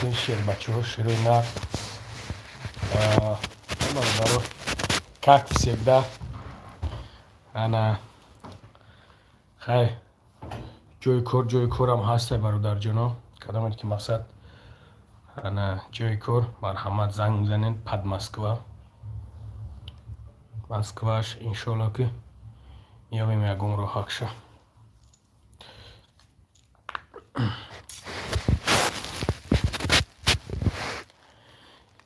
این شیر بچه ها شیروی نه برو کک سیبده انا خیلی جوی کورم هسته برادر جانو کدامت که مقصد انا جوی کور مرحمت زنگ میزنین پد مسکواش انشالله که یابیم یکم رو حقشه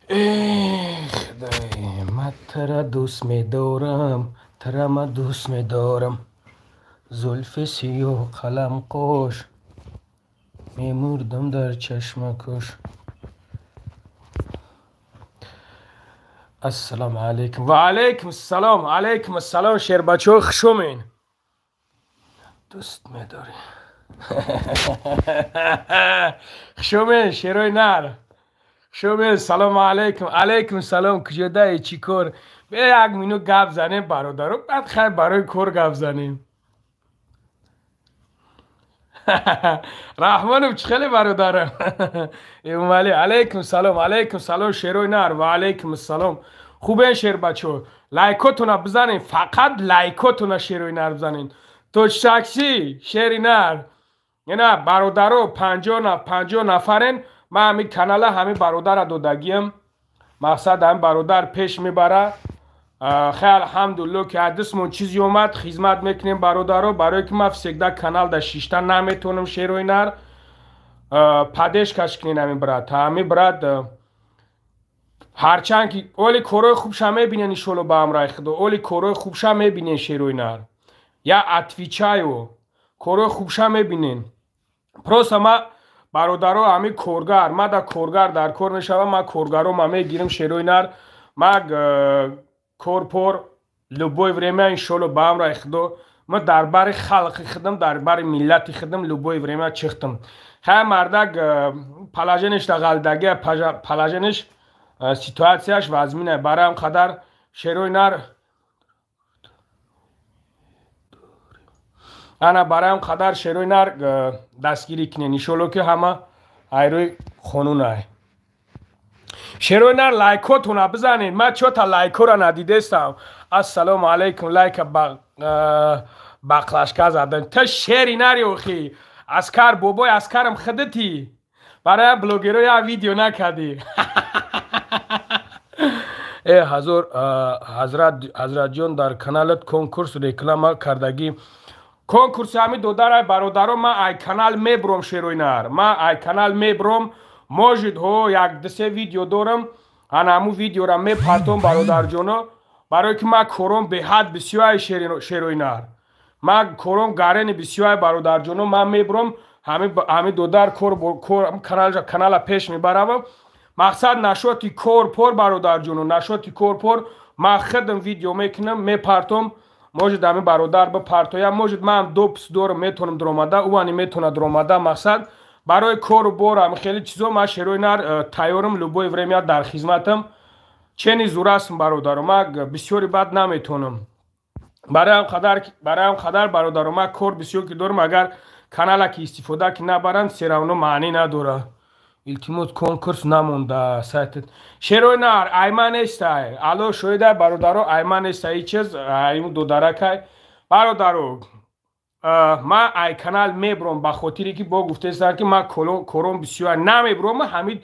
خدای من ترا دوست می‌دارم ترا من دوست می‌دارم زلف سیاه قلم قاش می‌مردم در چشم کش السلام علیکم و علیکم السلام شیر بچه ها خشومین دوست می‌داری خشومین شیروی نر خشومین سلام علیکم سلام کجا دایی چی کار بیا یک مینو گپ زنیم برادر بعد خیلی برای کور گپ زنیم رحمانم چی خیلی برادرم ایمالی علیکم سلام شیروی نر و علیکم السلام خوبه شیر بچه لایکاتون بزنین فقط لایکاتون شیروی نر بزنین تو شخصی شیری نر یعنی برادرو 50 نفرین من همین کانال همین برادر دودگیم مقصد همین برادر پیش میبره خیلی الحمدلله که حدثمون چیزی اومد خدمت میکنیم برادرو برای که من فسکده کانال در شیشتن نمیتونم شیروی نر پدش کشکنین همین برد همین برد هرچند که اولی کوروی خوبش میبینین انشالله با هم رای خدا اولی کوروی خوبش میبینین شیروی نر یا اتویچایو کوروی خوبش میبینین پروس ما برادرو همین کورگر ما در کورگر در کور میشوم ما کورگرو ما میگیرم شیروی نر ما کورپور لبوی ورمه انشالله با هم رای خدا ما دربار خلق خدم دربار ملت خدم لبوی ورمه چختم خیلی مردک پلاجنش در غلدگی پلاجنش سیتواسیاش وزمینه برای هم قدر شیروی نر انا برای هم قدر شیروی نر دستگیری کنین انشالله که همه ایروی خونون های شیروی نر لایکاتون بزنین من چو تا لایکو را ندیده استم السلام علیکم لایک بقلشکه زدن تا شیری نری اوخی اسکر بابای اسکرم خدتی برای بلوگرو یا ویدیو نکدی ای حضرت جان در کانالت کنکورس ریکلام کردگی کنکورس همی دودر برادرو من ای کانال میبرم شیروی نر من ای کانال میبرم موجود ها یک دسته ویدیو دارم همو ویدیو را میپرتم برادر جانو برای که من کورم به حد بسیار شیروی نر من کورم گرین بسیار برادر جانو من میبرم همی دودر کانال پیش میبرم مقصد نشاطی کورپور برادر جانو نشاطی کورپور من خدم ویدیو میکنم میپرتم موجود همین برادر به پرتویم موجود من هم دو پس دور میتونم درآمده اوانی میتونه درآمده مقصد برای کور بورم خیلی چیزا من شیروی نر تیارم لبوی ورمیات در خدمتم چنی زورستم برادرم من بسیاری بد نمیتونم برای هم قدر برادرم من کور بسیار که دارم اگر کانال که استفاده که نبرن سراونو معنی نداره التماس کنکورس نمونده سایت شیروی نر ایمن است الو شویده برادرو ایمن است ای چیز ایمو دو درکای برادرو من ای کانال میبرم به خاطری که با گفته سر که من کورم بسیار نمیبرم من همین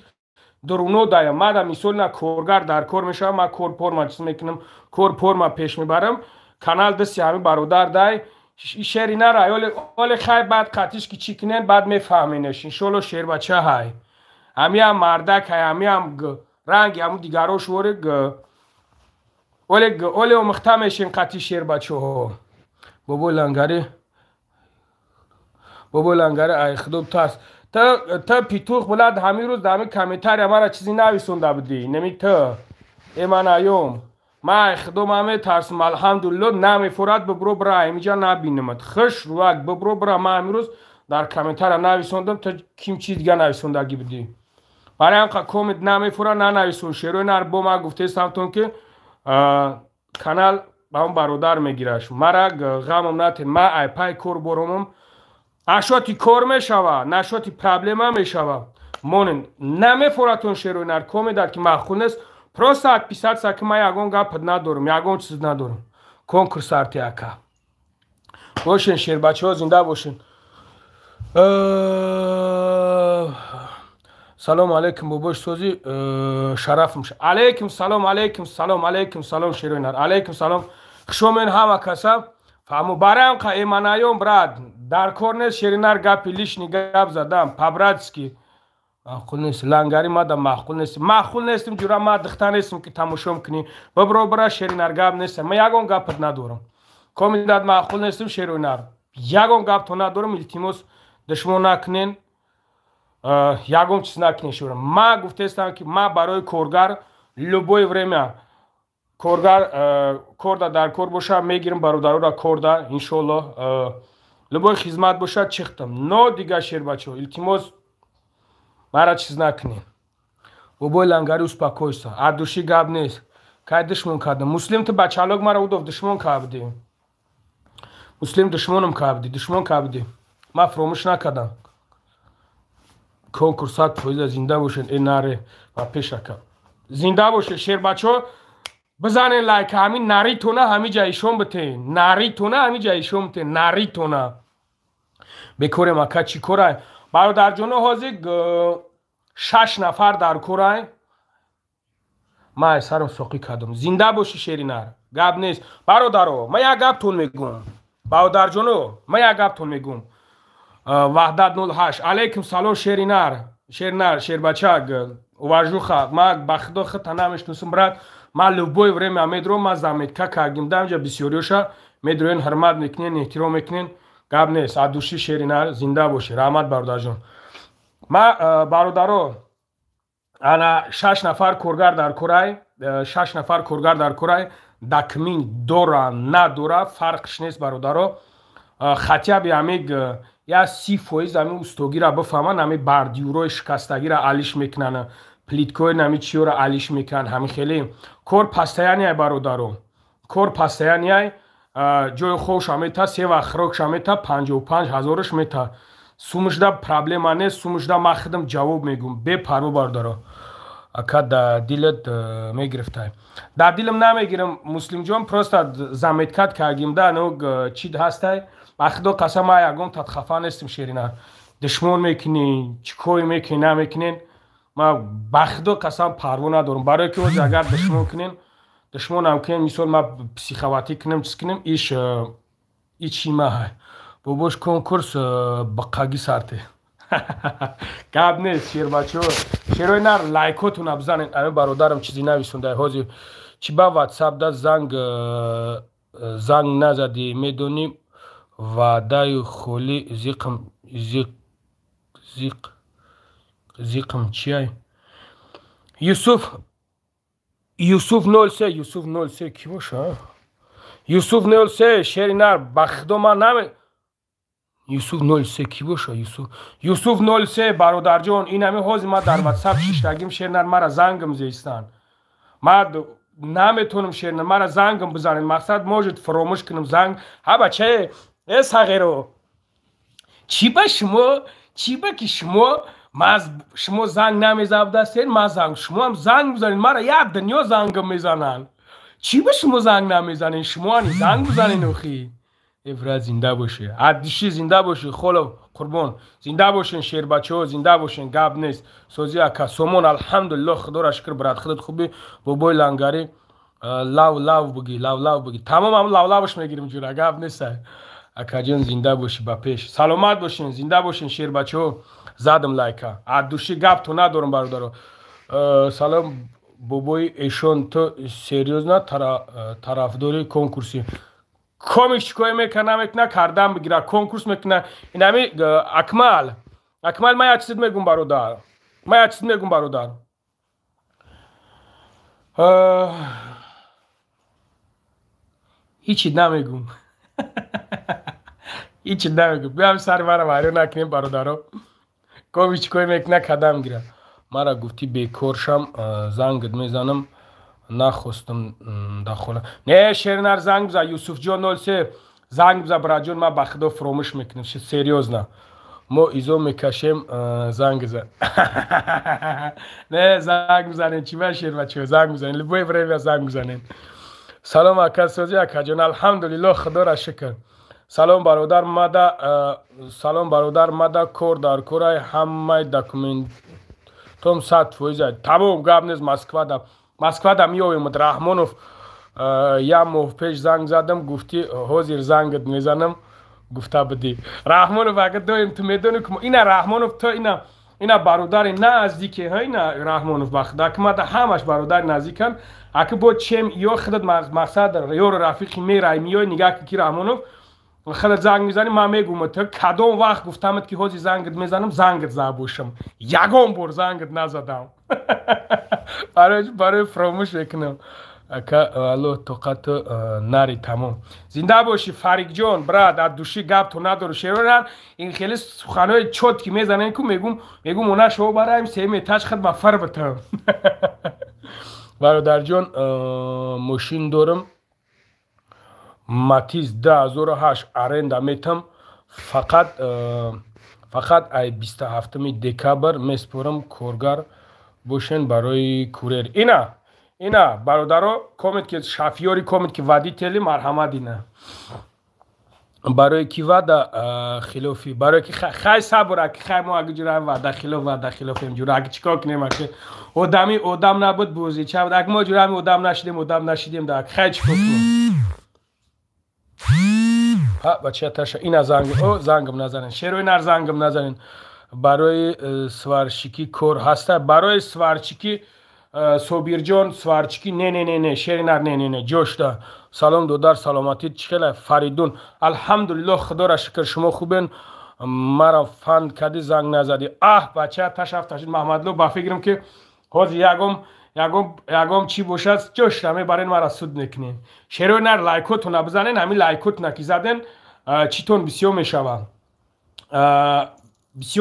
درونو دایم من در مثال نه کورگر در کور میشم من کورپور ما چیز میکنم کورپور ما پیش میبرم کانال دستی همین برادر دای شیری نر اول خیلی بعد قطیش که چی کنین بعد میفهمینش انشالله شیر بچه های همی هم مردک های همی هم رنگ همون دیگروش ورگ اولی مخته میشین قطعی شیر بچه ها بابا لنگره ای خدوب تاست تا پیتوخ بلد همی روز دمی کمیتر همه چیزی نویسونده بودی نمی تا ای من ایوم ما خدوم همه ترسم الحمدلله نمی فراد ببرو برا همیجا نبینمت خش روک ببرو برا ما همی روز در کمیتر نویسوندم تا کیم چی دیگه نویسوندگی بودی برای هم کامنت نمیفوره نه نویسون شیروی نر با ما گفته سمتون که کانال با اون برادر میگیرش مرا غمم نتین ما ای پای کور برمم نشاطی کور میشوه نشاطی پرابلم میشوه монен намефоратон шеруинар комедат ки маъқул нест просто отписаться ки ман ягон гап надорам ягон чиз надорам конкурс артиака бошен шербачаҳо зинда бошен салом алейкум бобош сози шарафм алейкум салом шеруинар алейкум салом хушомен ҳама каса фаҳму барам қа эманаём брат дар кор нест шеринар гапи лишни гап задам по-братски маъқул нест лангари мада маъқул нестим ҷура ма духта нестим ки тамошо мекунӣ бибробира шеринар гап нестам ман ягон гапат надорам комидат маъқул нестим шеринар ягон гапто надорам илтимос душмон накунен ягон чиз накунен шеринар ма гуфтестам ки ма барои коргар любое время корда дар кор боша мегирам бародарора корда иншоаллоҳ любой хизмат боша чихтам но дига шербачаҳо илтимос мара чиз накунен бобои лангари успокойся аз души гап нест кай душмон кардам муслим ту бачалок мара удов душмон кардӣ муслим душмонам кардӣ ман фуромӯш накардам конкурсат фоиза зинда бошед энаре ва пешака зинда бошед шербачаҳо бизанен лайка ҳамин наритона ҳами ҷа ишон битен наритона бекоре мака чӣ корай бародарҷоно ҳозир 6 нафар дар корай ман сарам соқӣ кардам зинда боши шеринар гап нест бародаро ман як гаптон мегӯм бародарҷоно ман як гаптон мегӯм ваҳдат 08 алейкум салом шеринар шербачак уважуха ман ба худо хита намешнусам брат ман любое время медро ман заметка кардим дамҷа бисёриёша медроен ҳурмат мекунен эҳтиром мекунен гап нест аз души шеринар зинда боши раҳмат бародарҷон ма бародаро ана 6 нафар коргар дар корай документ дора надора фарқш нест бародаро хотя би ҳамик я 30% ҳами устогира бифаҳман ҳами бардиюрои шикастагира алиш мекунан плиткои нами чиёра алиш мекунан ҳами хеле кор постоянияй бародаро кор постоянияй ҷои хобша мета сева хирокша мета 55 000 мета сумушда проблема нест сумушда ма худам ҷавоб мегӯм бепарво бародаро ака да дилат мегирифтай дар дилам намегирам муслимҷон просто заметкат кардимда ног чӣ ҳастай ба худо қасам ма ягон тат хафа нестим шерина душмон мекунӣ чӣ коре мекунӣ намекунен ма ба худо қасам парво надорам барое ки оз агар душмон кунен душмонам кунен мисол ма психоватӣ кунем чиз кунем иш имаҳай бобош конкурс бақаги сарте гап нест шербачаҳо шерои нар лайкотуна бизанен ами бародарам чизи нависундай ҳозир чӣ ба ватсап да занг назадӣ медонӣ ваъдаи холи зиқм чиай юсуф 03 ки боша юсуф 03 шери нар ба худо ман наме юсуф 03 ки боша юсуф 03 бародарҷон ин ҳами ҳозир ма дар ватсап шиштагим шернар мара зангам зестан ма наметонам шернар мара зангам бизанен мақсад может фуромӯш кунам занг ҳа бачае сағеро чӣ ба ки шумо занг намезавдастен ма занг шумоам занг бизанен мара як дунё зангам мезананд чӣ ба шумо занг намезанен шумоани занг бизанен охи брат зинда боше аддиши зинда боше холо қурбон зинда бошен шербачаҳо зинда бошен гап нест сози ака сомон алҳамдулиллоҳ худоро шукр брат худот хубӣ бобои лангари лав буги тамом ҳам лавлаваш мегирим ҷура гап нестай акаҷон зинда боши ба пеш саломат бошен зинда бошен шербачаҳо задам лайка аз души гап то надорам бародаро салом бобои эшон то серьёзна тарафдори конкурси комиш чикое мекана кардан бигира конкурс мекуна инами акмал ман як чиз мегум бародар ҳичи намегум биам сари мара вайрон накунем бародаро комиш чикое мекуна кардан бигира мара гуфти бекоршам зангат мезанам нахостам дахола не шернар занг биза юсуф ҷон 03 занг биза братҷон ман ба худо фуромӯш мекунам серьёзна ما ایزو میکشیم زنگ زن نه زنگ میزنین چی بشیر بچه زنگ میزنین لبوی برای زنگ میزنین. سلام اکا سوزی اکا جان الحمدلله خدا را شکر. سلام برادر مادا سلام برادر مادا کور در کورای همه دکومنت توم 100% تمام گپ نیست. مسکو دم میایم رحمانوف یا ماه پیش زنگ زدم گفتی حاضر زنگت میزنم گفته بودی رحمانوف اگه دایم تو میدونی که اینا رحمانوف تو اینا برادر نزدیکه ها اینا رحمانوف بخدا که ما همش برادر نزدیکن اگه با چیم یا خودت مقصد یا رفیقی میرای میای نگاه کی رحمانوف خودت زنگ میزنی ما میگم تو کدوم وقت گفتم که حاضر زنگت میزنم زنگت زبوشم یگان بار زنگت نزدم برای فراموش کنم اکا الو توقت نری تمام. زنده باشی فرید جان براد از دوشی گپ تو نداره شیرونر این خیلی سخنای چوت که میزنن که میگم اونا شو برایم سیم تاش خد مفر بتم. برادر جان ماشین دارم ماتیز 2008 ارنده میتم فقط ای 27 دکبر میسپرم کارگر باشین برای کوریر. اینا برادرو کامنت که شافیاری کامنت که وادی تلی مرحمت اینه برای کی ودا خلافی برای کی خای صبر که خای ما اگه جوره ودا خلاف اینجوری اگه چیکار کنیم که آدم نبود بوزی چه اگه ما جوره آدم نشیدیم در خای چیکار کنیم ها بچه تاش اینا زنگم نزنین شیروی نر زنگم نزنین برای سوارچیکی کور هسته برای سوارچیکی صابیر جان سوارچیکی نه شیرینر نه جوش ده. سلام دودار سلامتی چخیله فریدون الحمدلله خدا را شکر شما خوبین مرا فند کدی زنگ نزدی بچه تشرف محمد لو با فکرم که حاضر یگم چی باشد جوش همه برای مرا سود نکنین شیروی نر لایکوتون بزنین همین لایکوت نکی زدن چیتون بسیار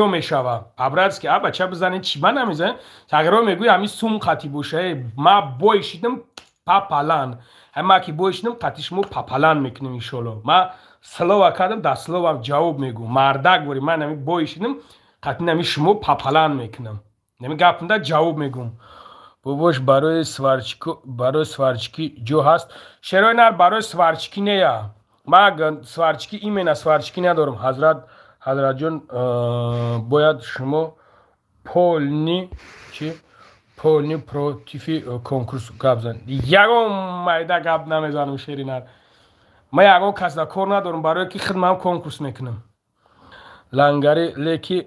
میشوه ابراز که بچه بزنین چی من نمیزن تقریبا میگوی همین سوم خطی باشه ما بایشیدم پاپالان همه که بایشیدم قطیش مو پاپالان میکنیم انشالله ما سلو کردم در سلو هم جواب میگو مردک بوری من همین بایشیدم قطی نمی شما پاپالان میکنم نمی گفتم جواب میگم باباش برای سوارچیکی جو هست شروع نر برای سوارچیکی نیا ما سوارچیکی ایمن سوارچیکی ندارم حضرت جان باید شما پولنی پروتیفی کنکورس گپ زن یگم مایده گپ نمیزنم شیرینر ما یگم کس در کار ندارم برای که خدمت کنکورس میکنم لنگری لیکی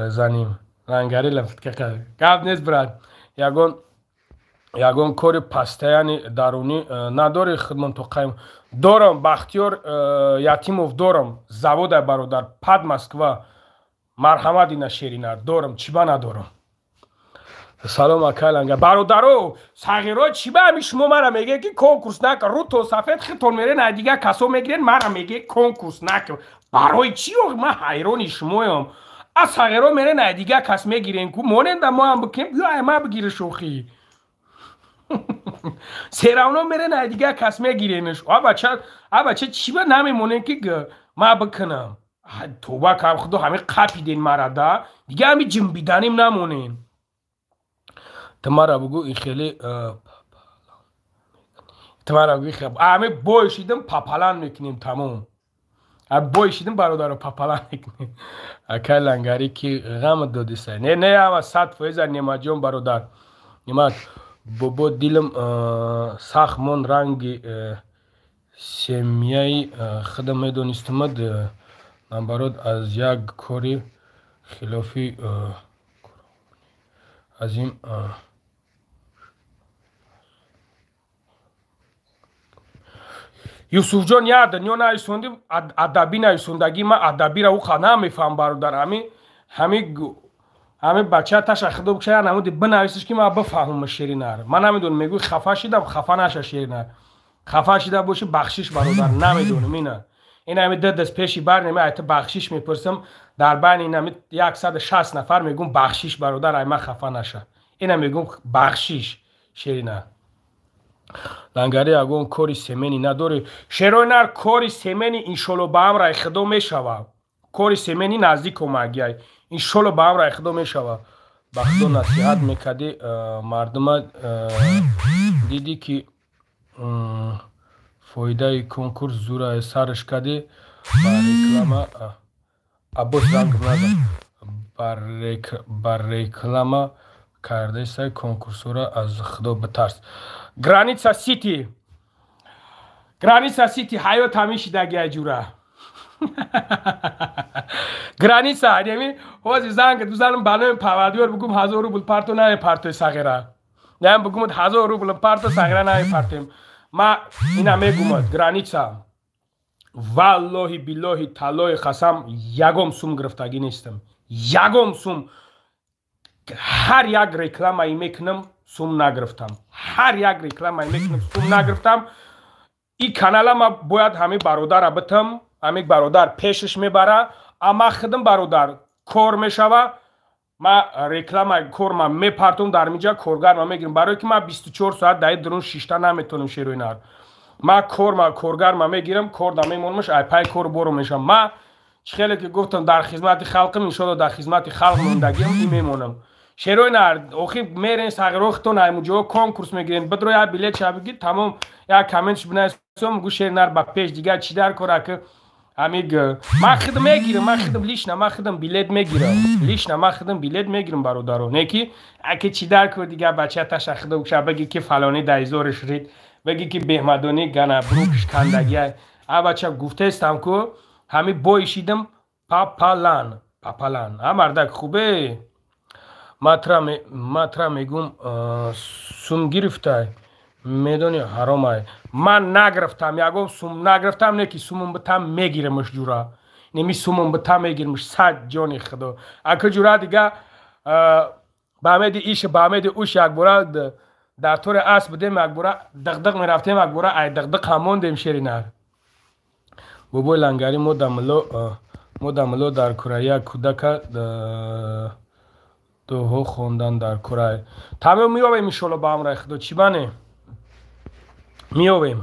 زنیم لنگری لفت که گپ نیست برد یگان کاری پستیانی درونی نداری خدمت تو قیم دارم بختیار یتیموف دارم زواد برادر پد مسکوا مرحمت اینا شیرینر دارم چی با ندارم. سلام اکلنگا برادرو صغیرا چی با همی شما مرا میگه که کنکورس نکن رو تو سفید خیتون میره نه دیگه کسا میگیرن مرا میگه کنکورس نکن برای چی من حیرانی شمایم از صغیرا میره نه دیگه کس میگیرن که مانند ما هم بکنیم یا ما بگیره شوخی سیراونا میره نه دیگه کس میگیرینش بچه چی با نمیمونه که ما بکنم توبه که خدا همه قپیدین مرده دیگه همه جنبیدنیم نمونین تمارا بگو این خیلی تمارا بگو خیلی همه بایشیدم پاپالان میکنیم تمام بایشیدم برادر پاپالان میکنیم اکای لنگاری که غم دادی سای نه اما 100% نیمه جان برادر نیمه بابا دیلم سخت من رنگ سمیایی خدا میدونستم من برات از یک کاری خلافی از این یوسف جان یا دنیا نایسوندی ادبی نایسوندگی من ادبی را او خانه میفهم برادر همه بچه تاش خدا بکشه نمود بنویسش که ما بفهمم شیرینر من نمیدونم میگوی خفه شدم خفه نشه شیرینر خفه شده باشه بخشش برادر نمیدونم این همه دست پیشی بر نمی ایت بخشش میپرسم در بین این همه 160 نفر میگم بخشش برادر ای من خفه نشه این هم میگم بخشش شیرینر лангари ягон кори семени надори шероинар кори семени иншолло ба ҳам райхдо мешава кори семени наздик омагиай иншолло ба ҳам райхдо мешава ба худо насиҳат мекарди мардума диди ки фоидаи конкурс зура сарш кади ба реклама аббос занг назад бар реклама кардаисай конкурсора аз худо битарс граница сити ҳаёт ҳамешидаги аҷура граница ҳадеми ҳози занг дузанам балои павадиёр бугум 1000 рубл парто наи партои сағира наам бугумад 1000 рубл парто сағира наи партем ма ина мегумад граница валлоҳи биллоҳи таллои қасам ягом сум гирифтагӣ нестам ягом сум ҳар як рекламаи мекунам сум нагирифтам ҳар як рекламаи мекунам сум нагирифтам ин канала ма бояд ҳами бародара битам ҳами бародар пешаш мебара ама худам бародар кор мешава ма рекламаи корма мепартум дар миҷа коргарма мегирам барое ки ма 24 соат даи дурун шишта наметонам шероинар ма коргарма мегирам корда мемонамш ай пай кор боро мешам ма чӣ хеле ки гуфтам дар хизмати халқам иншолло дар хизмати халқ мондагиам ин мемонам шероинар охир мерен сағирохтон аймуҷо конкурс мегирен бидро я билет шабиги тамом я комментш бинасом гу шероинар ба пеш дигар чӣ дар кора ки амиг ма худам мегирам ма худам лишна ма худам билет мегирам лишна ма худам билет мегирам бародаро не ки аки чӣ дар кор дигар бача таша худо уша баги ки фалони дайзориш рид баги ки беҳмадони гана брукш кандагия а бача гуфтестам ку ҳами боишидам папалан а мардак хубе матра мегум сум гирифтай медони ҳаромай ман нагирифтам ягон сум нагирифтам не ки сумам битам мегирамаш ҷура неми сумам битам мегирамаш сад ҷони худо ака ҷура дига ба амеди иш ба амеди уш якбора дар тори асп будем якбора диғдиқ мерафтем якбора ай диғдиқ ҳам мондем шеринар бобои лангари мо дамло дар кура як кудака дуҳо хондан дар курай тамом меёвем иншолло ба ҳамраи худо чӣ бане меёвем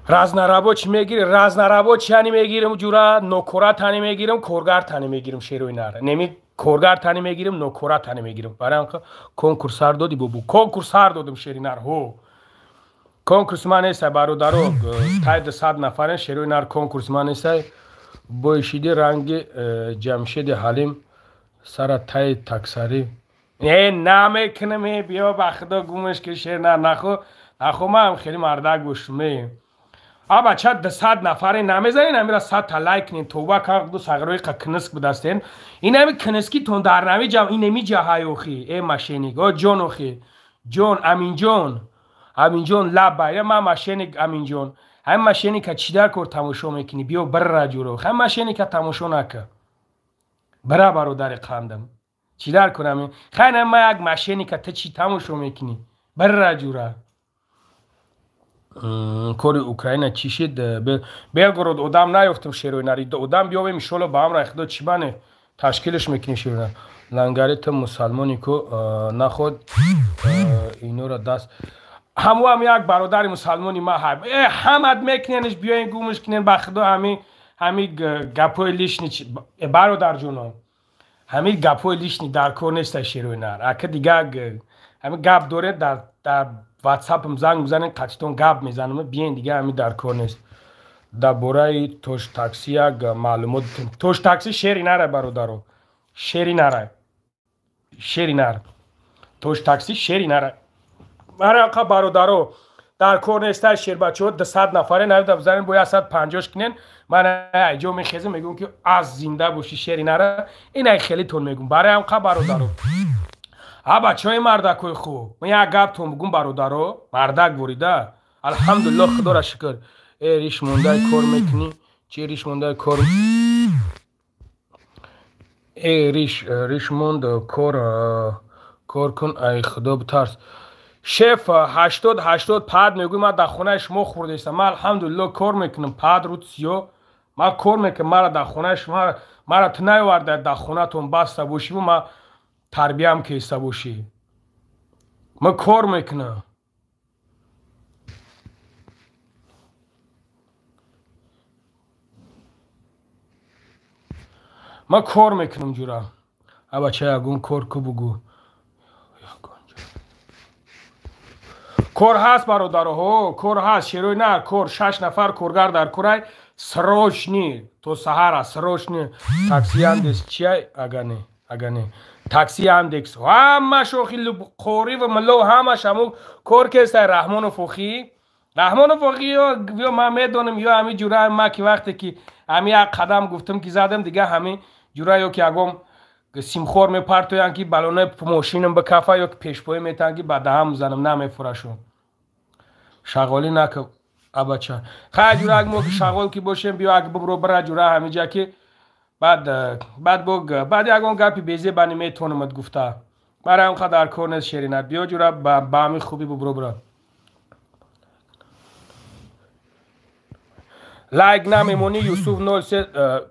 разнарабо чӣ мегирем разнарабо чиани мегирем ҷура нокора тани мегирем коргар тани мегирем шероинар неми коргар тани мегирем нокора тани мегирем барам конкурс сар доди бобу конкурс сар додим шеринар ҳо конкурс ман несай бародаро тайд 100 нафарен шероинар конкурс ман несай боишиди ранги ҷамшиди ҳалим сара тай таксари намекунам биё ба худо гумаш ки шеринар нахо ман хеле мардак бошуме а бача 200 нафаре намезанин амира 100 та лайк кунин товба карду сағирои книск будастен инами книски тон дар нави ҷам инами ҷаҳай охи э машиник о ҷон охи ҷон аминҷон лаббай ма машиник аминҷон ҳам машиника чӣ дар кор тамошо мекунӣ биё бирра ҷуро ҳам машиника тамошо нака бира бародари қандам чӣ дар кунам хайна ма як машиника та чӣ тамошо мекунӣ бирра ҷура кори украина чӣ шид белгород одам наёфтам шероинари одам биёвем иншолло ба ҳамраи худо чӣ бане ташкилаш мекунӣ шероинар лангари ту мусалмони ку наход инора даст ҳамуам як бародари мусалмони ма ҳамат мекуненш биёен гумаш кунен ба худо ҳами гапои лишни бародарҷоно ҳами гапои лишни дар кор нестай шероинар ака дига ҳами гап доред дар ватсапм занг мизанен қатитон гап мезанам биен дига ҳами дар кор нест дар бораи тош такси як маълумот тош такси шеринара бародаро шеринара тош такси шеринара ҳарақа бародаро дар кор нестай шербачаҳо 200 нафаре навида бизанен бо 150 кунен ман айҷо мехезам мегӯм ки аз зинда боши шеринара инай хеле тон мегӯм барои ҳамқа бародаро бачаҳои мардакои хуб ман як гаптон бугум бародаро мардак борида алҳамдулиллоҳ худоро шукр риш мондаи кор мекунӣ чӣ риш мондаи кор риш монд кор кун ай худо битарс шеф 80 пад мегӯй ман дар хонаи шумо хӯрдаистам ман алҳамдулиллоҳ кор мекунам пад рӯд сиё ман кор мекунам мара дар хонаи шумо мара ту наёварда дар хонатон баста бошиму ман тарбиям кеста бошӣ ман кор мекунам ما کار میکنم جورا بچه یگون کار کو بگو کار هست برادرها کار هست شیروی نه کار 6 نفر کارگر در کرای سروشنی تو سهار سروشنی تاکسی اندکس چیه اگانه تاکسی اندکس همه شوخی خوری و ملو همه شمو کار کست رحمان فوخی یا من میدونم یا همین جورای ما که وقتی که همین یک قدم گفتم که زدم دیگه همین جورای یا که اگم سیمخور میپرتوین که بالونه ماشینم به کافه یا که پیشپایی میتن که بعد هم زنم نمیفراشم شغالی نکن بچه خیلی جورا اگه ما شغال که باشیم بیا اگه ببرو برای جورا همینجا که بعد یکون گپی بیزی بانی میتونم گفته برای اون قدر کار نیست شیرینت بیا جورا با همین خوبی ببرو برای لایک نمیمونی یوسف 03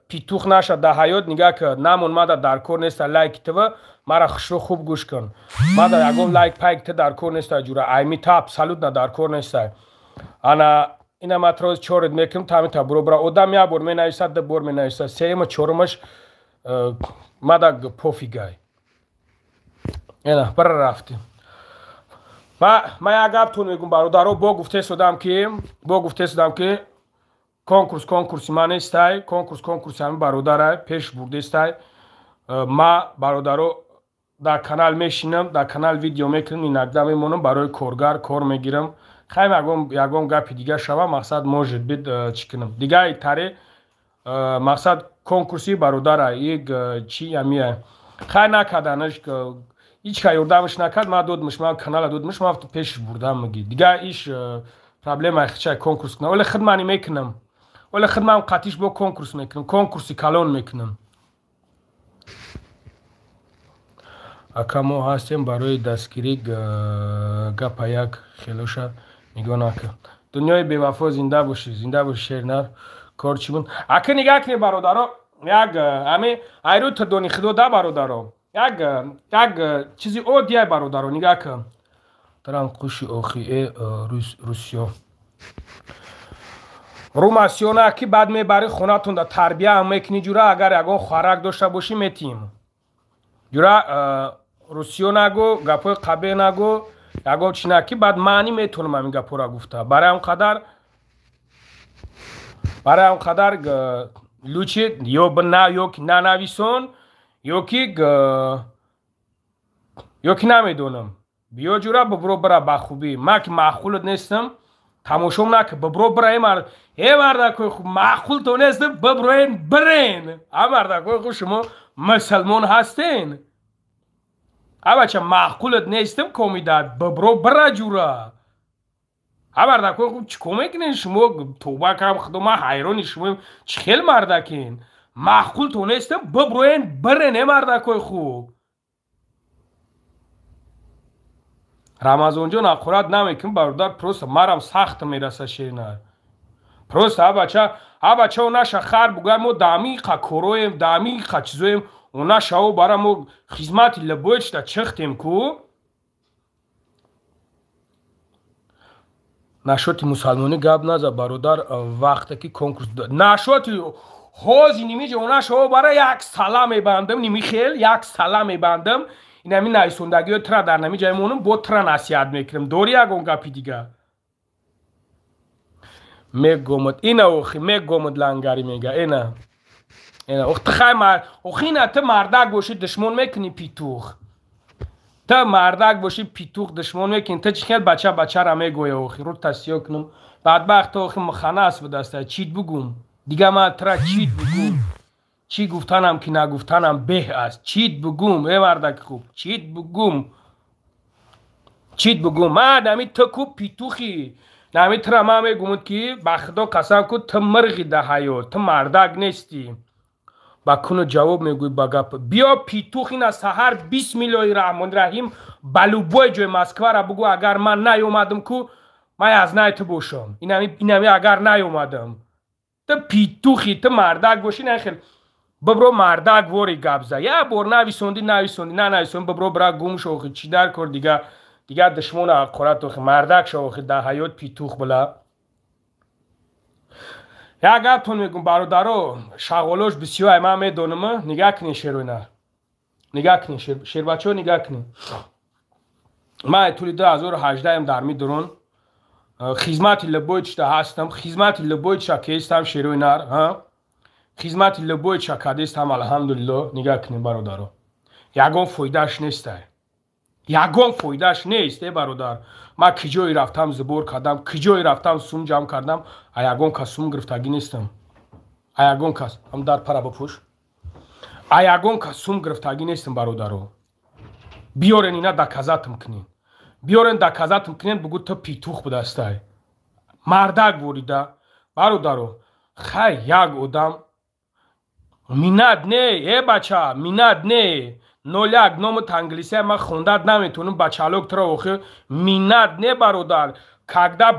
پیتوخ نشد در حیات نگاه که نمون ما در کار نیست لایک تو مرا خشو خوب گوش کن ما در یکم لایک پایک تو در کار نیست جورا ایمی تاپ سالود نه در کار نیست انا اینا ماتروز چورد میکنم تا برو برا ادم یا بر می نویسد ده بر می نویسد سیم چورمش ما در پوفی گای اینا برا رفتیم ما یک گفتون میگم برادرو با گفته شدم که کنکورسی من استای کنکورسی همین برادرای پیش برده استای ما برادرو در کانال میشینم در کانال ویدیو میکنم این اقدام میمونم برای کارگر کار میگیرم خیلی یکم گپی دیگه شوه مقصد موجود بید چی کنم دیگه ایتاره مقصد کنکورسی برادرای یک چی همیه خیلی نکردنش که هیچ که یردمش نکرد ما دادمش ما کانال دادمش ما پیش بردم میگی دیگه ایش پرابلم اخچه کنکورس کنم ولی خدمانی میکنم ولی خدمم قطیش با کنکورس میکنم کنکورسی کلان میکنم اکا ما هستیم برای دستگیری گپ یک خیلوشا نگاه نکن دنیای بیوفا زنده باشی شیرنر کار چی بون اکا نگاه کنی برادرها یک همه ایرو تردونی خدو ده برادرها یک چیزی او دیای برادرها نگاه کن تران قوشی آخیه روسیا روماسیونه که بعد میبری خونه تون در تربیه هم میکنی جورا اگر یکون خوراک داشته باشی میتیم جورا روسیو نگو گپوی قبه نگو یکون چی نکی بعد معنی میتونم همین گپو را گفته برای اون قدر لوچی یا که ننویسون یا که نمیدونم بیا جورا ببرو برا بخوبی ما که معقولت نیستم تماشام نکه ببرو برای مرد که خوب معقول تو نیستم ببروین برین مرد که خوب شما مسلمان هستین بچه معقولت نیستم کمیداد ببرو برا جورا مرد که خوب چکو میکنین شما توبه کم خدوم حیرانی شما چخیل مردکین معقول تو نیستم ببروین برین مرد که خوب رمضان جان اقرات نمیکنم برادر پروست مرم سخت میرسه شیرینر پروست بچه اونا شخر بگویم ما دامیقه کرویم دامیقه چیزویم اونا شاو برای ما خدمتی لبویچ تا چختیم کو نشوتی مسلمانی گب نزا برادر وقتی که کنکورس نشوتی خوزی نمیجه اونا شاو برای یک سلام میبندم نمیخیل یک سلام میبندم این همین نایسوندگی ترا در نمی جای مونم با ترا نصیحت میکنم دوری اگون گپی دیگه میگمد اینا اوخی میگمد لنگری میگه اینا وقت خیلی اوخی تا مردک باشی دشمن میکنی پیتوخ تا مردک باشی پیتوخ دشمن میکنی تا چی خیل بچه را میگوی اوخی رو تصیح کنم بعد وقت اوخی مخانه است بدسته چیت بگم دیگه من ترا چیت بگم چی گفتنم که نگفتنم به است چیت بگم مردک خوب چیت بگم ما نمی تکو پیتوخی نمی ترا ما میگمد که بخدا قسم کو تو مرغی ده حیات تو مردک نیستی با کنو جواب میگوی با گپ بیا پیتوخی نه سهر 20 میلیون رحمان رحیم بلوبوی جوی مسکو را بگو اگر من نیومدم کو من از نیت باشم اینمی اگر نیومدم تو پیتوخی تو مردک باشی نه خیلی ببرو مردک وری گبزه یا بور نویسوندی ببرو برا گوم شو چی در کر دیگه دشمن اقرات تو مردک شو در حیات پیتوخ بلا یا گفتون میگم برادرو شغلش بسیار من میدونم نگاه کنی شیروینا نگاه کنی شیر بچه نگاه کنی من توی 2018 در میدونم خدمت لبویچ تا هستم خدمت لبویچ که هستم شیروینار ها خدمت لبویچ که هستم الحمدلله نگاه کنی برادرو یگان فایدهش نیست یگان فایدهش نیست برادر من کجایی رفتم زبور کردم کجایی رفتم سوم جمع کردم یگان کس سوم گرفتگی نیستم یگان کس هم در پره بپوش یگان کس سوم گرفتگی نیستم برادرو بیارن اینا دکازاتم کنین بیارن دکازاتم کنین بگو تو پیتوخ بدستای مردک وریده برادرو خیلی یک آدم میناد نه ای بچه میناد نه نولیک نومت انگلیسی ما خوندد نمیتونم بچالوک ترا اوخی میناد نه برادر کاغدا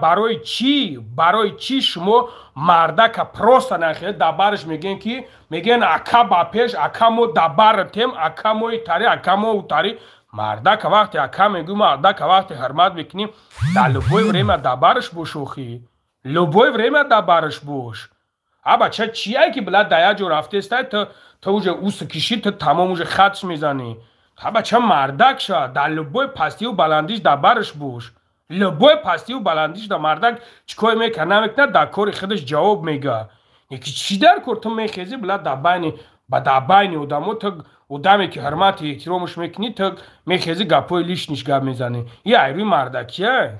برای چی شما مردک پروست نخید دبارش میگن کی میگن اکا با پیش اکا مو دبار تیم اکا مو تاری اکا مو تاری مردک وقتی اکا میگو مردک وقتی حرمت میکنیم در لبوی وریم دبارش بوشوخی لبوی وریم دبارش بوش بچه چیه که بلد دیا جو رفته است تا اوجه اوس کشی تا تمام اوجه خدش میزنی بچه مردک شد در لبوی پستی و بلندیش دبارش بوش لبوی پستی و بلندیش در مردک چکوی میکنه نمیکنه در کاری خودش جواب میگه یکی چی در کار تو میخیزی بلد در بین آدمو تا آدمی که حرمت احترامش میکنی تا میخیزی گپوی لیش نیش گپ میزنی یه ایروی مردکیه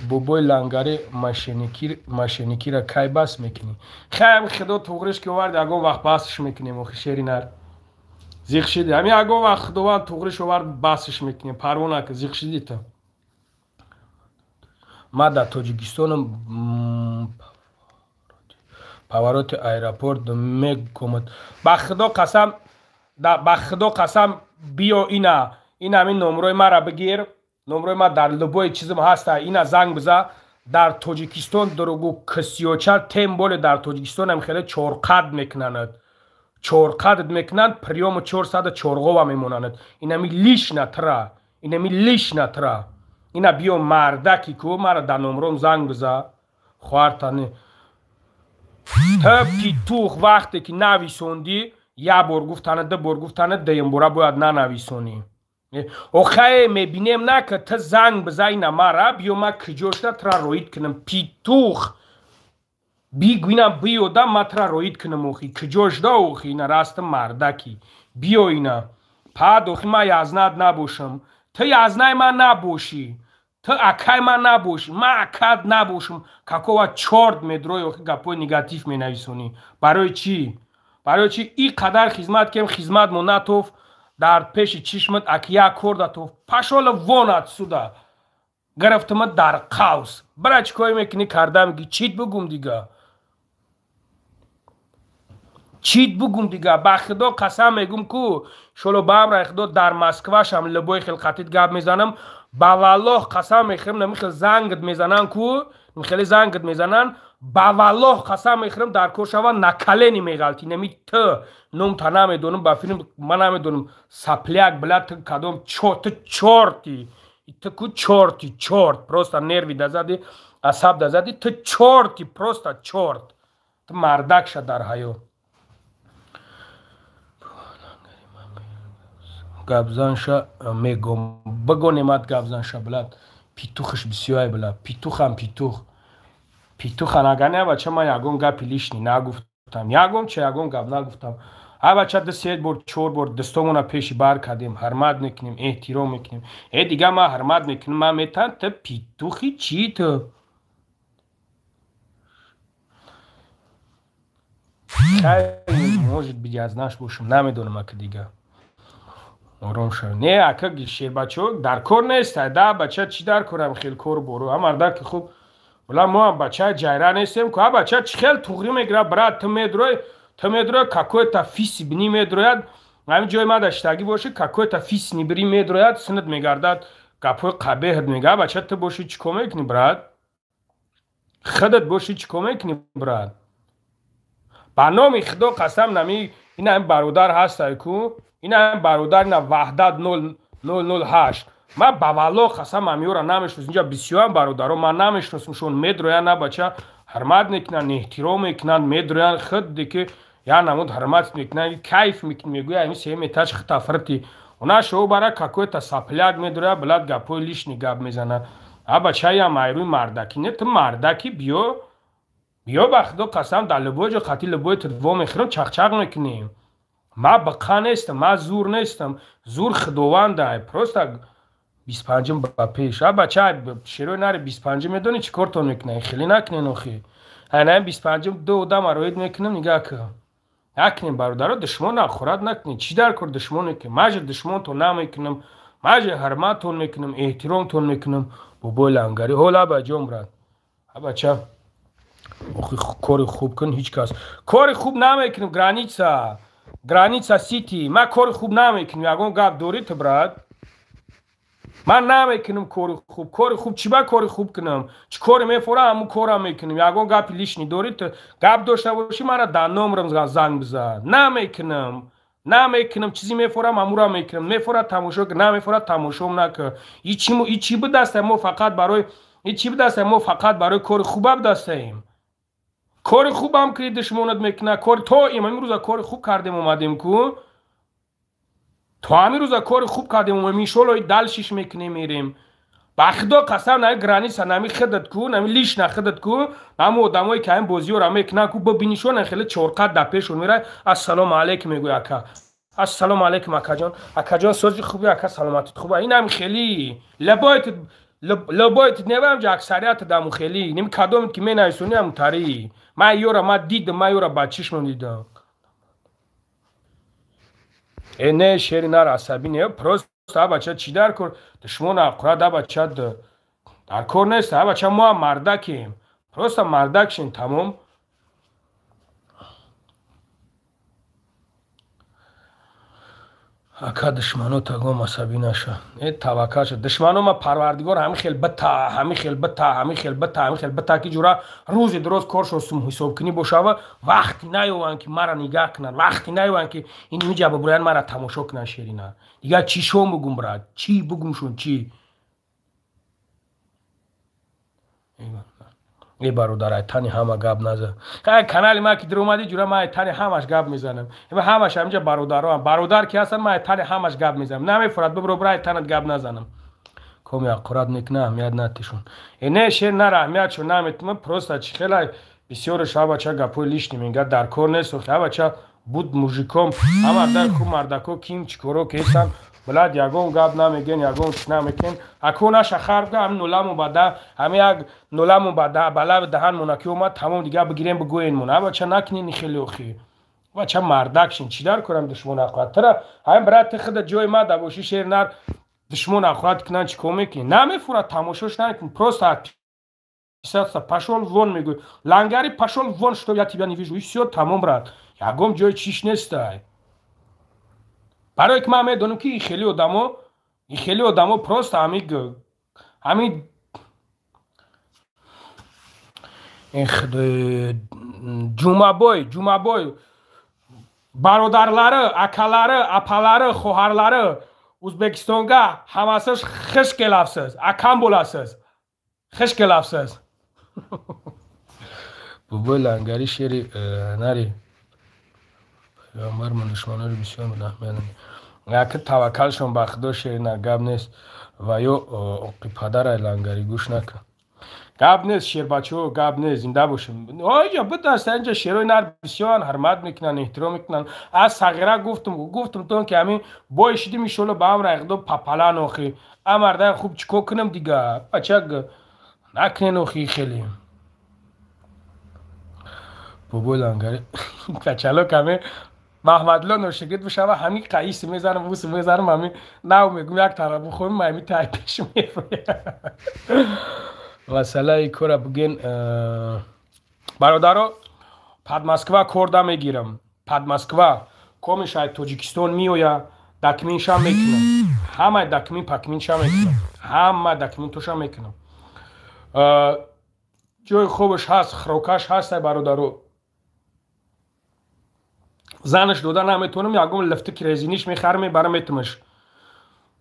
بوبوی لنگاری ماشینیکی را کی بس میکنی خیلی خدا توغرش که ورد اگه وقت بسش میکنیم و شیری نر زیخ شدی همین اگه وقت خداوند توغرش ورد بسش میکنیم پروانه که زیخ شدی تا ما در تاجیکستانم پاورات ایرپورت میگم با خدا قسم بیا اینا همین نمره ما را بگیر نمره ما در لبوی چیزم هست اینا زنگ بزن در تاجیکستان درگو کسیوچه تیم بوله در تاجیکستان هم خیلی چورقد میکنند چورقد میکنند پریوم 400 چورغو هم میمونند اینا می لیش نتره اینا بیو مردکی که مرا در نمرم زنگ بزن خواهرتانه تا پیتوخ وقتی که نویسوندی یا بار گفتنه ده بار گفتنه دیم باره باید ننویسونی اوخه میبینیم نه که تا زنگ بزای نماره بیو ما کجوشتا ترا روید کنم پیتوخ بیگوینم بیو دا ما ترا روید کنم اوخی کجوشتا اوخی اینا راست مردکی بیو اینا پاد اوخی ما یازناد نبوشم تا یازنای من نبوشی تا اکای من نبوشی ما اکاد نبوشم کاکو چورد میدروی اوخی گپوی نگاتیف می نویسونی برای چی؟ ای قدر خدمت کم خدمت مناتوف در پیش چشمت اکیا کرده تو پاشول وانت سودا گرفتم در قوس برای چکوی میکنی کردم میگی چیت بگم دیگه با خدا قسم میگم کو شلو با هم رای خدا در مسکوش هم لبوی خلقتیت گب میزنم با والله قسم میخرم نمیخل زنگت میزنن کو میخلی زنگت میزنن با والله قسم میخرم در کورشوا نکله نمیغلطی نمی تو نوم تا نمیدونم با فیلم من نمیدونم سپلیک بلد کدوم چورتی تو کو چورت پروستا نروی دزدی عصب دزدی تو چورتی پروستا چورت تو مردک شد در حیو گابزانشا میگم بگو نمات گابزانشا بلد پیتوخش بسیاری بلد پیتوخ نگنه بچه من یگون گپی لیشنی نگفتم یگون گپ نگفتم بچه ده 3 بار 4 بار دستمون پیشی بر کردیم حرمت میکنیم احترام میکنیم دیگه ما حرمت میکنیم من میتن تو پیتوخی چی تو خیلی موجود بیدی از نش باشم نمیدونم اکه دیگه آرام شد نه اکه شیر بچه در کار نیست ده بچه چی در کارم خیلی کار برو هم مرده که خوب ولی ما هم بچه جایره نیستیم که بچه چی خیلی توغری میگره برای تو میدروی ککوی تا فیسی بینی میدروید همین جای ما داشتگی باشه ککوی تا فیس نیبری میدروید سند میگردد گپوی قبیه میگه بچه تو باشی چی کمه کنی برد خودت باشی چی کمه کنی برد با نام خدا قسم نمی این هم برادر هست ایکو این هم برادر این وحدت 008 ما با والله قسم امیورا نمیشناسم اینجا بسیار برادران ما نمیشناسمشون میدروین نه بچه حرمت میکنن احترام میکنن میدروین خود دیگه یا نمود حرمت میکنن کیف میکنن میگوی همین سه میتاش خطافرتی اونا شو برای какой-то сопляк میدروین بلاد گپوی لیشنی گپ میزنن بچه یا مایروی مردکی نه تو مردکی بیا بخدا قسم در لبوی جو خطی لبوی تدوام میخورم چخچق میکنیم ما بقا نیستم ما زور نیستم زور خداونده پروستا 25 با پیش بچه شروع نره 25 میدونی چی کارتون میکنه خیلی نکنین اخی نه 25 دو دم روید میکنم نگاه که نکنین برادر دشمن نخورد نکنین چی در کار دشمن که ماج دشمن تو نمیکنم ماج حرمتون میکنم احترامتون میکنم بابا لنگری حالا با جمرات بچه اخی کار خوب کن هیچ کس کار خوب نمیکنم گرانیتسا سیتی ما کار خوب نمیکنم یکم گپ دارید برات من نمیکنم کار خوب چی با کار خوب کنم چی کار میفورم همون کارم میکنم یکم گپ لیشنی دارید گپ داشته باشی من در نمرم زنگ بزن نمیکنم چیزی میفورم همون میکنم میفورم تماشا که نمیفورم تماشام نکن چی بود دست ما فقط برای کار خوب دستیم کار خوب هم که دشمنت میکنه کار تو این روزا کار خوب کردیم اومدیم کو تو همین روزا کار خوب کردیم اومدیم میشولای دلشش میکنیم میریم بخدا قسم نه گرانی نمی خدت کو نمی لیش نخدت کو نمو آدمایی که این بازی رو میکنن کو ببینیشون خیلی چورقت دپشون میره السلام علیکم میگوی اکا السلام علیکم اکا جان سوزی خوبی اکا سلامتت خوبه این هم خیلی لبایت نوام جا اکثریت دمو خیلی نمی کدومت که می نایسونی هم تاری ما یورا دیدم ما یورا بچیشم دیدم نه شیری نار عصبی نه پروست بچه چی در کار دشمن اقرا بچه در کار نیست بچه ما مردکیم پروست مردکشین تمام اکا دشمنو تگام عصبی نشه این توکل شد دشمنو ما پروردگار همین خیل بتا که جورا روزی درست کارشو حساب کنی باشه و وقتی نیوان که مرا نگاه کنن وقتی نیوان که این میجا ببرن مرا تماشا کنن شیرینا دیگه چی شو بگم برات چی بگمشون چی ای برادر تانی همه گپ نزن کانال ما که در اومدی جورا ما تانی همش گپ میزنم همش همینجا برادر که هستن ما تانی همش گپ میزنم نمیفرد ببرو برای تنت گپ نزنم کمی اقراد میکنم یاد نتیشون نه شیر نره میاد چون نمیتونم پروستا چی خیلی بسیار شب بچه گپوی لیش نمیگه در کار نیست و بچه بود موژیکم همه در کو مردکو کیم چیکارو که هستن بلاد یگون گپ نمیگن یگون چی نمیکن اکونا شخر که هم نولامو بده همه یک نولامو بده بلا دهن مناکی اومد تمام دیگه بگیریم بگوین مونه بچه نکنین خیلی اوخی بچه مردکشین چی در کنم دشمن اخوات ترا هم برات خود جای ما دبوشی شیر نر دشمن اخوات کنن چی کومیکی نمیفورد تماشاش نکن پروست پاشول وون میگوی لنگری پاشول وون شتو یا تیبیا نیویجو ایسیو تمام برات یگم جای چیش نیستای برای که من میدونم که این خیلی آدمو پروست همین جمعه بای برادرلاره اکالاره اپالاره خوهرلاره O'zbekistonga hammasi xish kelasiz akam bo'lasiz xish kelasiz bu langari sheri nari پیامبر من دشمنان بسیار منحمل که توکلشون به خدا شیرین گپ نیست و یا پدر لنگری گوش نکن گپ نیست شیر بچه ها گپ نیست زنده باشیم آیا بدست اینجا شیرای نر بسیار حرمت میکنن احترام میکنن از صغیره گفتم تو که همین بایشیدی میشوله به هم رقدو پپلن آخی امرده خوب چیکو کنم دیگه بچه نکنین آخی خیلی بابا لنگری بچه کمی محمدلا نوشگید بشه و همین قیس میزنم بوس میزنم همین نو میگم یک طرف بخورم همین تایپش میفرویم مثلا ای کورا بگین برادرو پد مسکوا کرده میگیرم پد مسکوا کمیش های توجیکستان میویا دکمینش هم میکنم همه دکمین پکمینش هم میکنم همه دکمین توش هم میکنم جای خوبش هست خروکش هست برادرو زنش دادن نمیتونم یکم لفته کرزینیش میخرم برم میتمش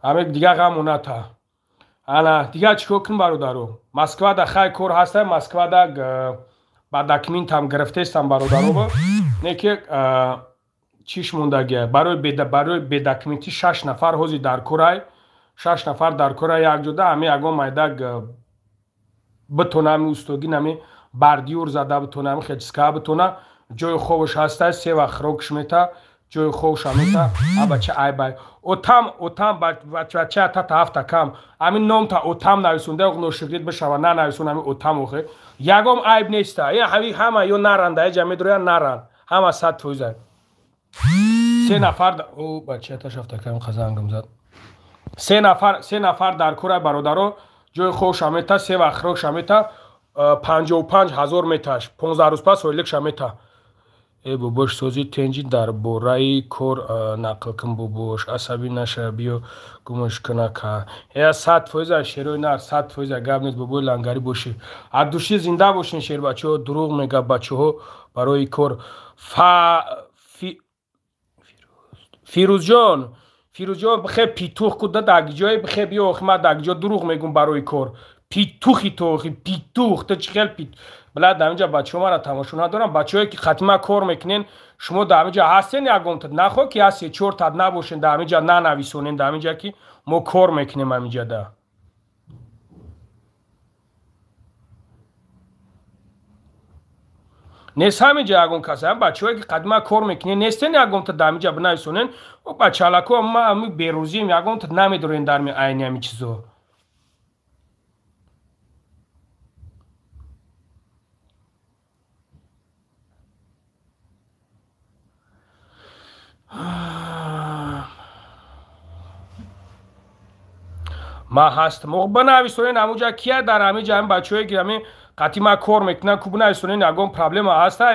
همه دیگه غم اونا تا ана дигар чикор кунем бародаро Москва да хай кор ҳаста Москва да ба документам гирифтестам бародаро не ки чиш мондагия барои бедокументи 6 нафар ҳозир дар корай 6 нафар дар корай якҷода ҳами ягон майдаг битона ҳами устогӣ нами бардиюр зада битона ҳами хечиска битона ҷои хобаш ҳаста 3 вақт хӯрокиш мета ҷои хобаш мета абача айбай отам бача тата ҳафта кам ҳамин номта отам нависонда ношигрид бишава на нависон ҳами отам охе ягом айб неста ҳама ё наранда ҷа медуроя наранд ҳама 100% 3 нафар бача ташафта кам қазангам зад 3 нафар дар кора бародаро ҷои хобаш мета 3 вақт хӯрокиш мета 55,000 меташ 15 рӯз пас оиликша мета бобош сози тенҷи дар бораи кор нақл кун бобош асабӣ наша биё гумош кунака 100% шерои нар 100% гап нест бобои лангари бошӣ адуши зинда бошин шербачаҳо дурӯғ мегӯянд бачаҳо барои кор фирӯзҷон бихе питух куда дагиҷои бихе биё охи ма дагиҷо дурӯғ мегӯм барои кор питухи то охи питух то чӣ хел билад дар инҷа бачаҳо мара тамошо надорам бачаҳое ки хатма кор мекунен шумо дар инҷа ҳастен ягонта нахо ки ҳаст 4 набошен дар инҷа нанависонен дар инҷа ки мо кор мекунем аминҷада нест ҳаминҷа ягон кас бачаҳое ки қадима кор мекунен нестен ягонта дар инҷа бинависонен бачаҳалако ами берӯзием ягонта намедорен дар ми айни ами чизо ма ҳастам бинависонен ҳамуҷа кия дар ҳамиҷа ҳами бачаҳое ки ҳами қатъи ма кор мекунанд ку бинависонен ягон проблема ҳаста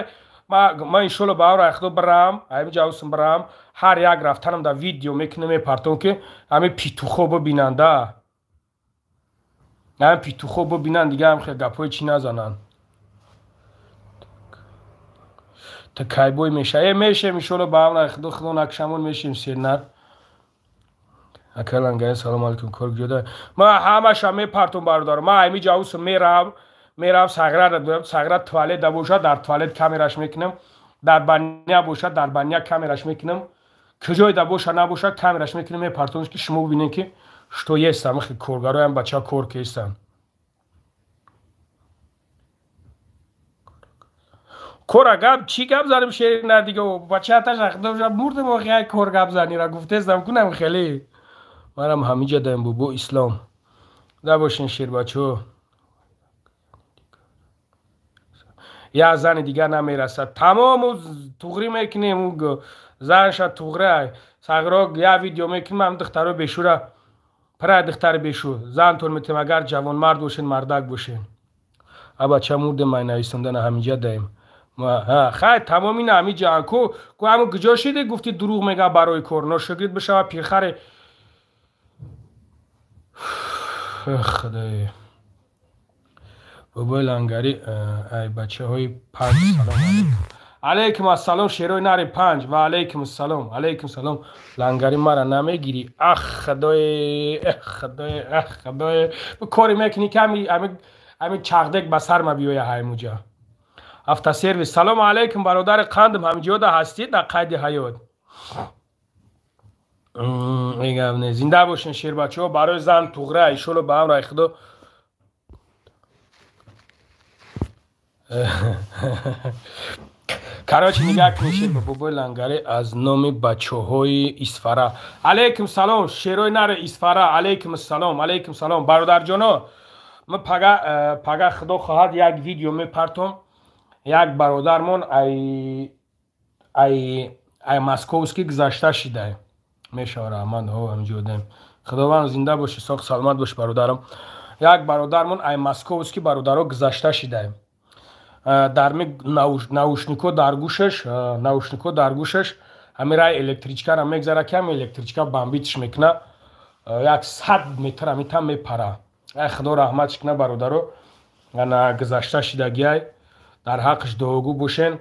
ма иншолло ба авра худо бирам ҳамиҷа ҳустам бирам ҳар як рафтанам дар видео мекунем мепартон ки ҳами питухо бибинанда ҳами питухо бибинанд дига ҳам хел гапҳои чӣ назананд та кайбой меша мешем иншолло ба авра худо накушамон мешем сернар акаланга салом алейкум кор ҷода ма ҳамаша мепартон бародаро ма ҳамиҷа ҳустам мерав сагра туалета бошад дар туалет камераш мекунам дар баня бошад дар баня камераш мекунам куҷоида боша набошад камераш мекунам мепартонш ки шумо бибинед ки что естам хи коргароям бача кор кестан кора гап чӣ гап занем шеринар дига бачааташа мурдем охи кор гап занира гуфтестам кунам хеле марам ҳамиҷа даем бобо ислом да бошин шербачаҳо як зани дигар намерасад тамому туғрӣ мекунем занша туғра сагро як видео мекунем духтаро бешура пара духтари бешу зантон метем агар ҷавонмард бошен мардак бошен абача мурдем май нависондана ҳамиҷа даем хай тамоми на ҳамиҷаан ку ҳаму куҷо шиде гуфти дурӯғ мега барои кор ношогирд бишава пирхаре худое бобои лангари ай бачаҳои 5 салом алейкум ассалом шерои нари 5 ва алейкум салом лангари мара намегири худое кори мекунӣ ки ҳамин чағдек ба сар ма биёя ҳаймуҷа автосервис салому алейкум бародари қандим ҳамиҷода ҳастӣ дар қайди ҳаёт зинда бошин шербачаҳо барои зан туғра иншолло ба амраи худо карочи нигоҳ кунишед ба бобои лангаре аз номи бачаҳои исфара алейкум салом шерои нари исфара алейкум салом бародарҷоно ма пага худо хоҳад як видео мепартом як бародармон ай московски гузашта шидай мешава раҳмат ҳамҷодаем худованд зинда боши соғ саломат бош бародарам як бародармон ай московски бародаро гузашта шидай дар наушнико дар гӯшаш ҳамираи электричкара мегзара ки ҳами электричка бамбитиш мекуна як 100 метр ҳамитам мепара ай худо раҳматш куна бародаро ана гузашта шидагиай дар ҳаққиш дуогӯ бошен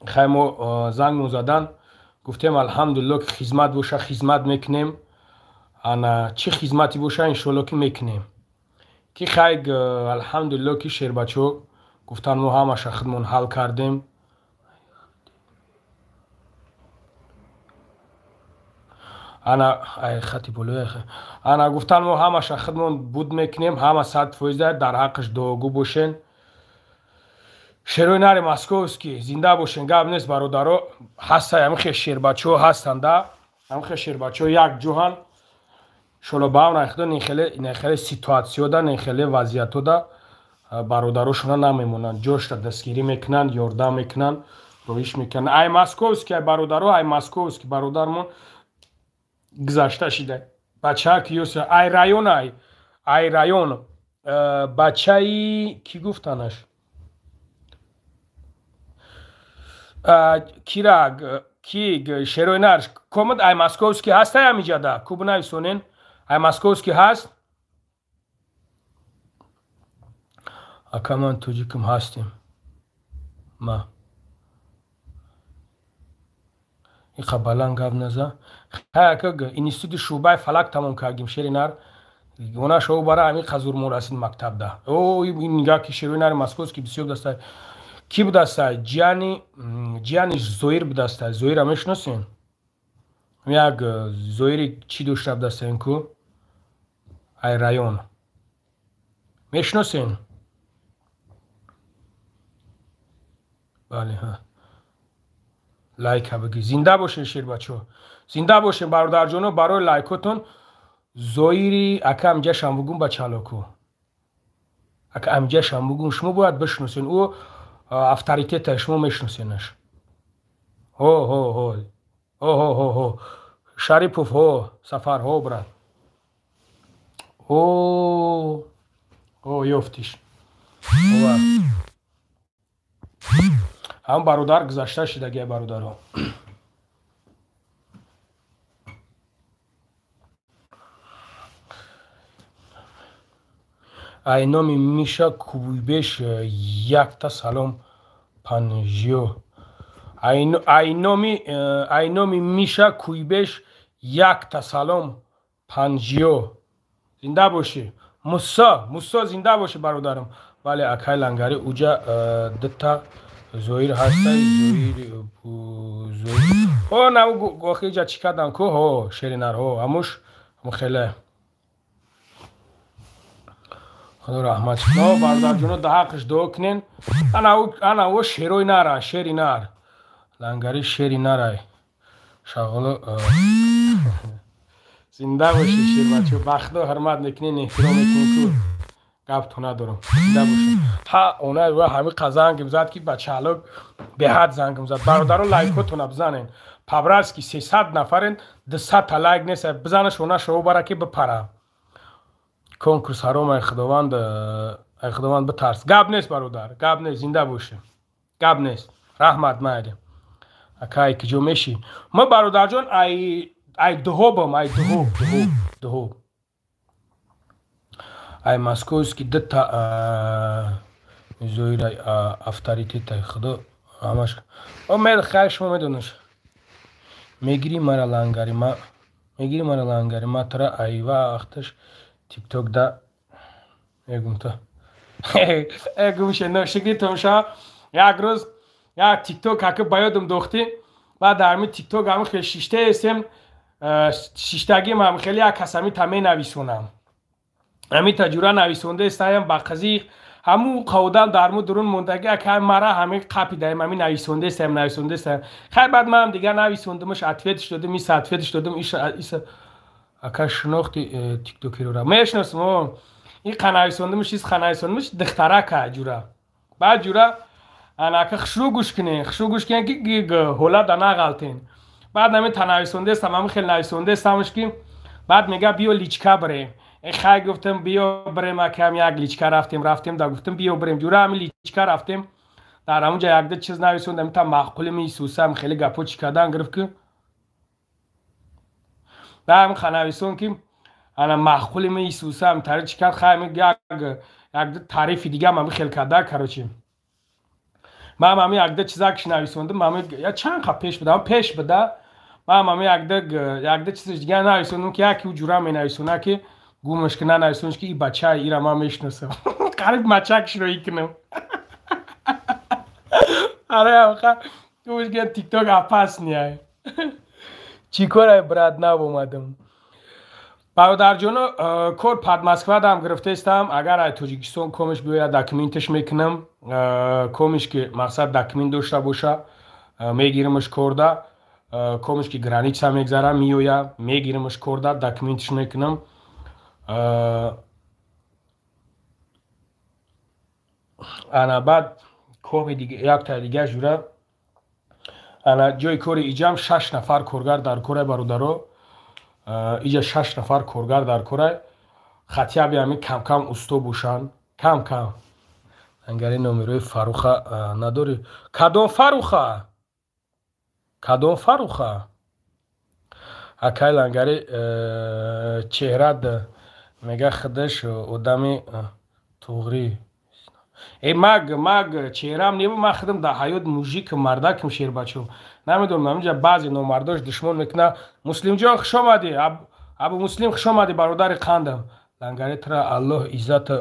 хай мо зангмо задан гуфтем алҳамдулилло ки хизмат боша хизмат мекунем انا چی خدمتی باشه انشالله که میکنیم که خیلی الحمدلله که شیر بچو گفتن ما همش خودمون حل کردیم. انا خطی بلوی انا گفتن ما همش خودمون بود میکنیم، همه 100% در حقش دعاگو باشین. شیروی نر ماسکوفسکی زنده باشین. گپ نیست برادرها، هست همه شیر بچو هستند، همه شیر بچو یک جهان شلو باو نخدا نخیلی سیتواتسیو دا نخیلی وضعیتو دا برادرشون نمیمونن، جوش را دستگیری میکنن، یاردم میکنن، رویش میکنن. ای ماسکوفسکی برادرها، ای ماسکوفسکی برادرمون گذشته شده. بچه ها کیوس ای رایون، ای رایون بچه ای کی گفتنش کی شیروی نرش کمد ای ماسکوفسکی هسته یا میجاده کوب نویسونین. ای ماسکوفسکی هست؟ اکا من توجیکم هستیم ما این قبلان گفت نزا خیلی اینستیتوت شعبه فلک تمام کردیم شیری نر اونا شو برای همین قزور مورسین مکتب ده. او این نگاه که شیروی نر ماسکوفسکی بسیار دسته کی بدسته؟ جیانی زویر بدسته. زویر هم میشناسین؟ یک زویری چی دوش رفت دسته این کو؟ ای رایون میشناسین؟ بله ها لایک ها بگی. زنده باشین شیر بچه، زنده باشین برادر جانو. برای لایکتون زویری اکا امجا شنبگون با چالاکو اکا امجا شنبگون شما باید بشناسین. او افتاریتیت شما میشناسینش. هو هو هو هو هو هو هو شریپوف هو سفر هو برد او یفتیش هم برادر گذشته شدگی برادر ها. ای نامی میشه کوبیش یک تا سلام پنجیو. ای نامی میشه کوبیش یک تا سلام پنجیو. زنده باشی موسا زنده باشی برادرم. ولی اکای لنگاری اوجا دتا زویر هسته. زویر او نمو گوخی جا چیکا دن که ها شیرینر ها هموش خیلی خدا رحمت کنه. برادر جونو ده حقش دعا کنین. انا او شیروی نره شیری نر لنگری شیری نره شغل زنده باشی شیر بچه. بخدا حرمت نکنین احترام میکنین که گفت تو ندارم. زنده باشی. ها اونه همه قزنگم زد که بچه حالا به حد زنگم زد. برادران لایکتون بزنین. پبرست که 300 نفرین 200 تا لایک نیست بزنش اونا شو برا که بپره. کنکورس هرام ای خداوند بترس. گپ نیست برادر، گپ نیست. زنده باشی. گپ نیست. رحمت مایدیم. اکایی که جو میشی ما برادر جان ای دهوبم دهوب ای ماسکوفسکی دتا زویر افتاریتی تا خدا همش امید خیر شما میدونش میگیری مرا لنگری ما ترا ای وقتش تیک توک دا میگم تا اگم شنو شکلی تمشا یک روز یک تیک توک هک بایدم دوختی بعد در می تیک توک هم خیلی شیشته هستم شیشتگی هم خیلی یک کسمی تمی نویسونم همی تجوره نویسونده استایم با قضیه همو قودم در مو درون موندگی که مرا همه قپی دایم همی نویسونده استایم خیلی بعد من هم دیگر نویسوندمش اتفیتش دادم ایسا اتفیتش دادم ایسا اکا شناختی تیک توکی رو را میشناسم این قنویسوندمش ایس قنویسوندمش دختره که جوره بعد جوره انا که خشرو گوش کنین که هولا دانا غلطین بعد نمی تنویسونده استم همه خیلی نویسونده استمش که بعد میگه بیو لیچکا بریم خیلی گفتم بیو بریم اکم یک لیچکا رفتیم دا گفتم بیو بریم جوره همین لیچکا رفتیم در همونجا یک ده چیز نویسوندم تا معقول میسوسم خیلی گپو چیکادن گرفت که در همین خنویسون که انا معقول میسوسم تاری چیکار خیلی یک تعریف دیگه من خیلی کده کروچیم من یک ده چیزا کش نویسوندم من یا چند خب پیش بده من یک ده چیزش دیگه نایسونم که یکی جورا می نایسونه که گومش که نایسونش که این بچه ایرا ما میشناسم قریب مچکش رو کنم آره آخه گومش که تیک تاک اپاس نیای چی کاره براد نو اومدم برادر جانو کور پاد مسکو دام گرفته استم اگر ای توجیکستان کمش بیاید داکیومنتش میکنم کمش که مقصد داکیومنت داشته باشه میگیرمش کرده کمش که گرانیچا میگذارم میویا میگیرمش کرده داکیومنتش میکنم انا بعد کم دیگه یک تا دیگه جوره انا جای کور ایجام 6 نفر کارگر در کوره برادرو اینجا 6 نفر کارگر در کوره خطیه بیامی کم کم استو بوشن کم کم انگاری نومیروی فروخه نداری کدوم فروخه کدوم فروخه اکایل انگاری چهره ده میگه خودش ادمی توغری ای مگ چهرم نیبو من خودم در حیات موژیک مردکم شیر بچم نمیدونم اینجا بعضی نامرداش دشمن میکنه مسلم جان خوش آمدی ابو مسلم خوش آمدی برادر قندم لنگری ترا الله عزت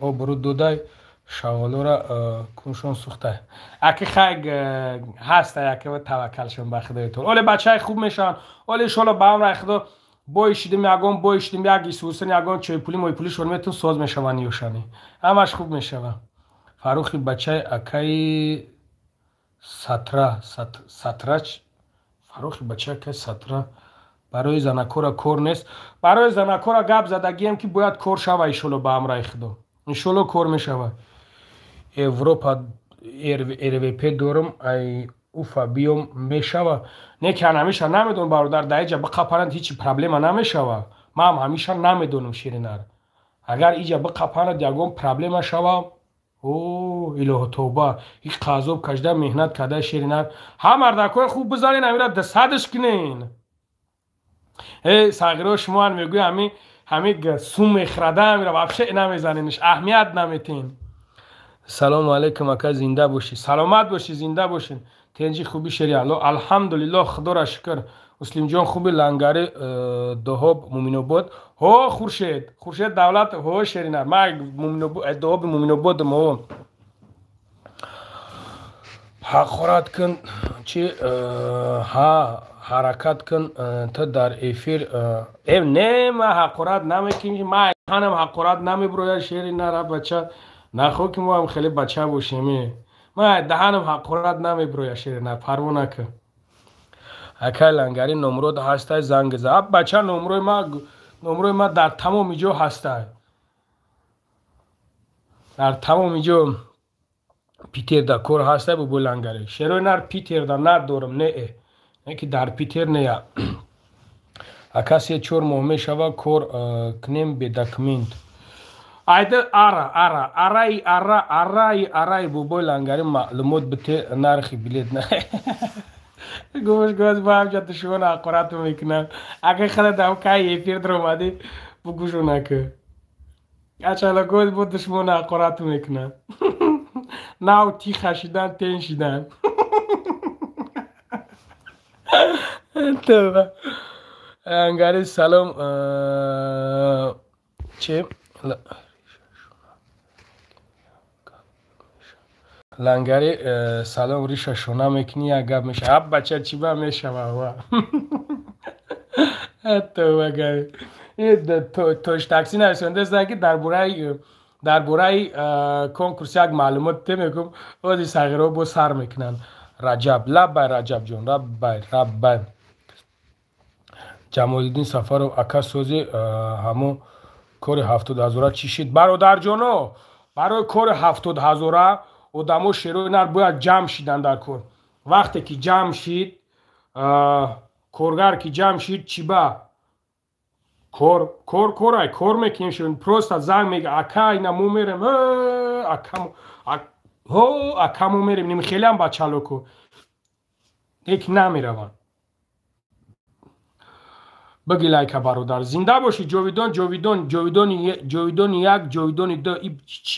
او برو دودای شوالو را کنشون سوخته اکی خیگ هسته یکی و توکلشون بخدای تو اولی بچه های خوب میشن اولی شالا با هم رای خدا بایشیدیم یگان بایشیدیم یکی سوسن یگان چای پولی مای پولی شورمیتون ساز میشوانی یوشانی همش خوب میشون فاروخی بچه اکی سطرچ فاروخی بچه اکی سطرچ برای زنکورا کور نیست برای زنکورا گپ زدگیم که باید کور شوه ایشالو با هم رای خدا ایشالو کور میشوه اروپا پی دورم ای اوفا بیوم میشوه نه که همیشه نمیدون برادر در اینجا بقپرند هیچی پرابلم نمیشوه من هم همیشه نمیدونم شیرینر اگر اینجا بقپرند یگون پرابلم شوه او اله توبه این قاضوب کجده مهنت کرده شیرینر هم مردکای خوب بزنین امیره دستش کنین ای صغیرها شما هم میگوی همه سوم اخرده امیره وابشه نمیزنینش اهمیت نمیتین سلام علیکم اکا زنده باشی سلامت باشی زنده باشین تنجی خوبی شری الحمدلله خدا را شکر مسلم جان خوبی لنگاری دهاب مومینوباد هو خورشید دولت هو شرینر ما دهاب مومینوباد ما حقارت کن چی ها حرکت کن تا در افیر نه ما حقارت نمیکنیم ما هم حقارت نمیبروید شرینر بچه نخو که ما هم خیلی بچه باشیم ما دهنم حقارت نمیبروید شرینر پروانه که اکای لنگری نمرود هسته زنگ زد بچه نمروی ما در تمام جا هسته در تمام جا پیتر در کور هسته ببو لنگری شروع نر پیتر در ندارم نه که در پیتر نه اکاسی چور مهمه شوه کور کنیم به داکمنت ایده ارای ببو لنگری معلومات بته نرخی بلید نه گوش با هم جا دشمن حقارت میکنن اگه خدا دم که افیر در اومده بگوشو نکه اچالا گوش با دشمن حقارت میکنن ناو تی خشیدن تین شیدن توبه انگاری سلام چه لنگری سلام ریشه شونه میکنی اگه میشه اب بچه چی با میشه بابا تو بگه توش تاکسی نرسونده است که در بورای کنکورسی یک معلومات ته میکنم وادی صغیره با سر میکنن رجب لبای رجب جون ربای جمال الدین سفر و اکا سوزی همون کور 70,000 چی شید برادر جانو برای کور 70,000 آدمو شروع نر باید جمع شیدن در کور وقتی که جمع شید کورگر که جمع شید چی با کور میکنیم شون پروستا زنگ میگه اکا اینا مو میرم اکا مو میرم نیم خیلی هم بچه لکو یک نمیروان بگی لایک برادر زنده باشی جاویدان یک جاویدان دو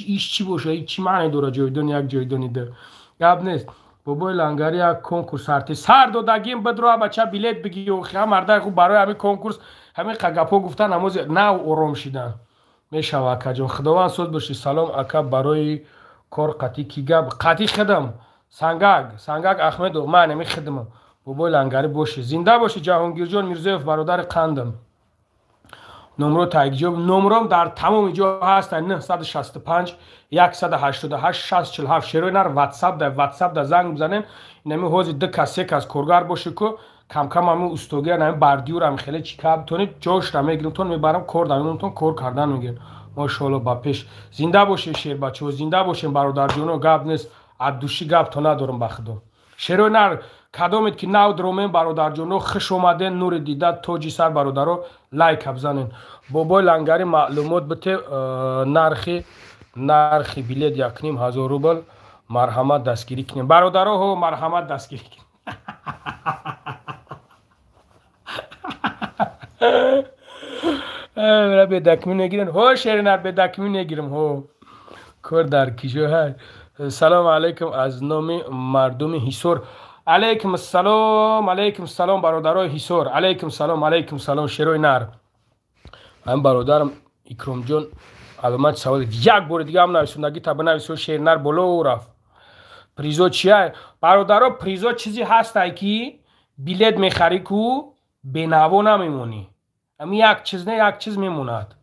ایش چی باشه ایش چی معنی داره جاویدان یک جاویدان دو گب نیست بابای لنگری یک کنکورس ارتیست سر دادگیم بدرو بچه بیلیت بگی و خیلی مرده خوب برای همین کنکورس همین قگپا گفتن نماز نه آرام شدن میشوه اکا جان خداوند سود باشی سلام اکا برای کار قطعی کی گب قطعی خدم سنگاگ احمد و من نمی خدمم بابای لنگری باشی زنده باشی جهانگیر جان میرزایف برادر قندم نمره تایید نمرم در تمام جا هست 965 188 647 شروع نر واتساپ در زنگ بزنین نمی حوزی دو کسی که از کارگر باشه که کم کم همین استوگر نمی بردیور هم خیلی چیکار بتونید جوش را میگیرم تون میبرم کار دارم تون کار کردن میگین ماشاءالله با پیش زنده باشه شیر بچه‌ها زنده باشین برادر جونو گپ نیست ادوشی گپ تو ندارم بخدا شروع نر کدامید که نو درومین برادر جونو خوش اومدین نور دیده توجی سر برادرو لایک بزنین بابای لنگری معلومات بده نرخی بیلیت 1,500 روبل مرحمت دستگیری کنیم برادرها هو مرحمت دستگیری کنیم به دکمی نگیرن هو شیرینر به دکمی نگیرم هو کار در کیشو های سلام علیکم از نام مردم هیسور علیکم السلام برادرای هیسور علیکم سلام شیروی نر من برادرم اکرم جان علامت سوال یک بار دیگه هم نویسوندگی تا بنویسو شیر نر بالا رفت پریزو چیه برادرها پریزو چیزی هست که بیلیت میخری کو بنوو نمیمونی امی یک چیز نه یک چیز میموند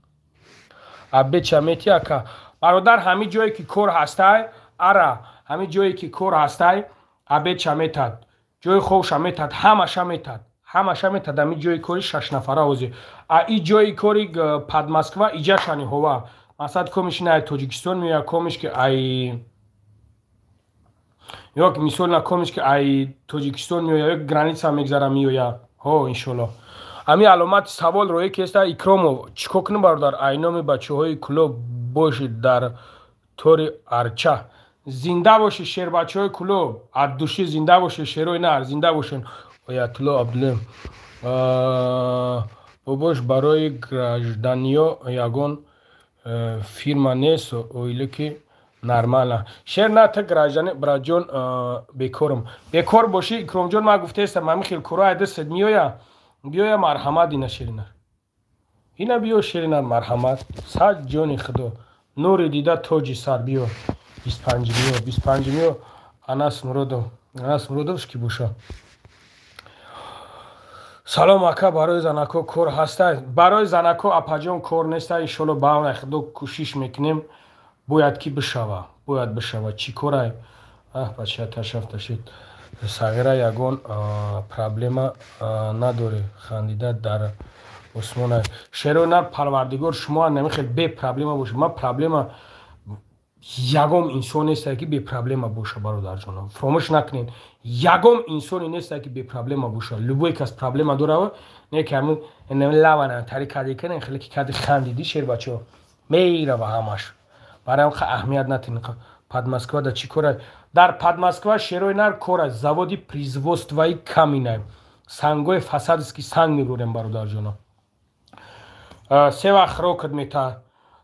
ابه چمیتی اکا برادر همین جایی که کور هسته اره همین جایی که کور هسته ابه چمیتد جای خوش میتد همش میتد همین جای کوری 6 نفره اوزی ای جای کوری پد مسکوا ایجا شانی هوا مثلا کمیش نه تاجیکستان میاد کمیش که ای یک مثال نکومش که ای تاجیکستان میاد یک گرانیتسا میگذره میاد ها انشالله همین علامت سوال روی که است اکرامو چیکار کنیم برادر اینام بچه‌های کلوب باشید در طور ارچه زنده باشه شیر بچه‌های کلوب ادوشی زنده باشه شیروی نر زنده باشین آیت الله عبدالله باباش برای گراجدانیا یگان فیرما نیست اویلی که نرماله شیر نه تا گراجدانی برای جان بیکار باشی اکرام جان ما گفته استم من خیلی کورای دست بیایا مرحمت اینا شیرینر اینا بیو شیرینر مرحمت ساج جانی خدا نور دیده توجی سر بیو 25 میو انس مرودوش کی بوشه سلام اکا برای زنکو کور هسته برای زنکو اپاجون کور نیسته انشالله باون خدا کوشش میکنیم باید کی بشوه چی کورای بچه تشرف داشتید صغیره یگان پرابلم نداره خندیده در عثمان شیرو نه پروردگار شما نمیخواد به پرابلم باشه ما پرابلم یگام انسان نیست که به پرابلم باشه برادر جانم فراموش نکنین یگام انسانی نیست که به پرابلم باشه لبوی که از پرابلم داره نه که همون لوانه طریق کردی کنه خیلی که کردی خندیدی شیر بچه میره و همش برای هم اهمیت نتین پدمسکوا در چی کاره در پدمسکوا شیروی نر کاره زوادی پریزوستوایی کمینه سنگوی فساد است که سنگ میگوریم برادر جانم 3 وقت رو کد میتا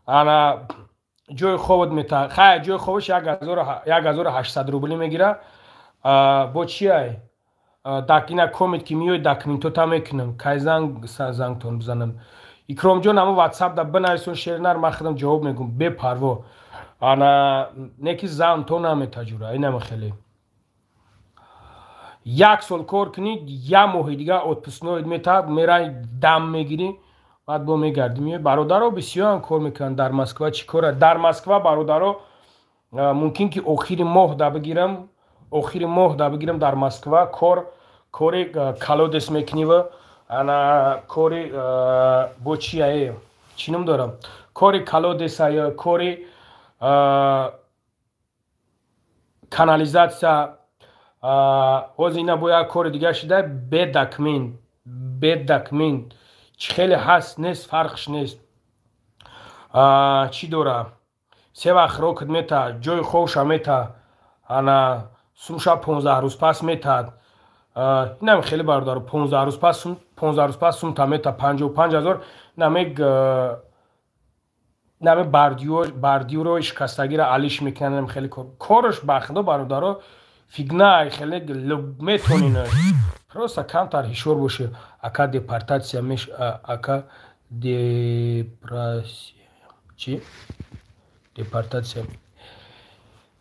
انا جای خوبت میتا خیلی جای خوبش 1,800 روبلی میگیره با چی های دکینه کومید که میوی دکمینتو تا میکنم که زنگ تون بزنم اکرام جان همه واتساپ در بنایسون شیرنر من خودم جواب میگم به پروا انا نکی زن تو نمیتا جوره اینم خیلی 1 سال کار کنید یه ماه دیگه اتپسنوید میتا میره دم میگیری بعد با میگردیم برادرها بسیار کار میکنن در مسکو چی کاره در مسکو برادرها ممکن که آخر ماه دا بگیرم در مسکو کار کالودس میکنی و انا کار با چیه چی نمیدارم کار کالودس یا کار کانالیزاسیا از اینا باید کار دیگه شده بدکمین خیلی هست نیست فرقش نیست چی داره 3 وقت رو کد میتا جای خوش میتا انا سومشا 15 روز پس میتاد اینم خیلی بردار 15 روز پس سوم تا میتا 55,000 نمی بردیو رو شکستگی را علیش میکنم خیلی کارش بخدا برادرها фигня, хеле метонин. Просто камтар ҳишор боше. Ака депортация меш, ака депрессия. Чи? Депортация.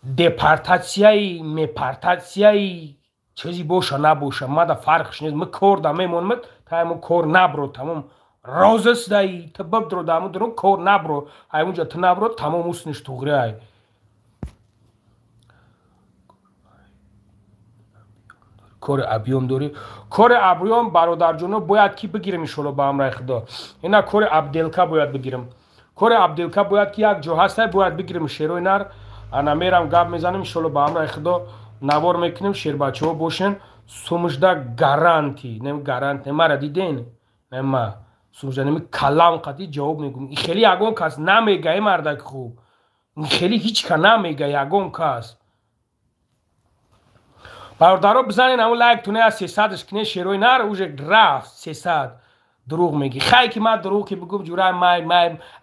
Депортациyaи, мепортациyaи чизи боша набоша. Мада фарқш нест. Ма кор да мемонмад, таимо кор набро, тамом розас дай, табаб дро даму дро кор набро. Аймунҷа ты набро, тамом усниш туғрай. کار ابیام داری کار ابیام برادرجونو باید کی بگیرم ان شاء الله با امر خدا اینا کار عبدالکا باید بگیرم کار عبدالکا باید که یک جا هست باید بگیرم شیروی نر انا میرم گپ میزنم ان شاء الله با امر خدا نوار میکنیم شیر بچه‌ها باشن سومجدا گارانتی نم گارانتی مرا دیدین نم سومجدا نم کلام قطعی جواب میگم این خیلی یگون کس نمیگه مردک خوب این خیلی هیچ کا نمیگه یگون کس برادرها بزنین همون لایک تونه از 300 کنه شیروی نر اوجه رفت 300 دروغ میگی خیلی که من دروغ که بگم جوره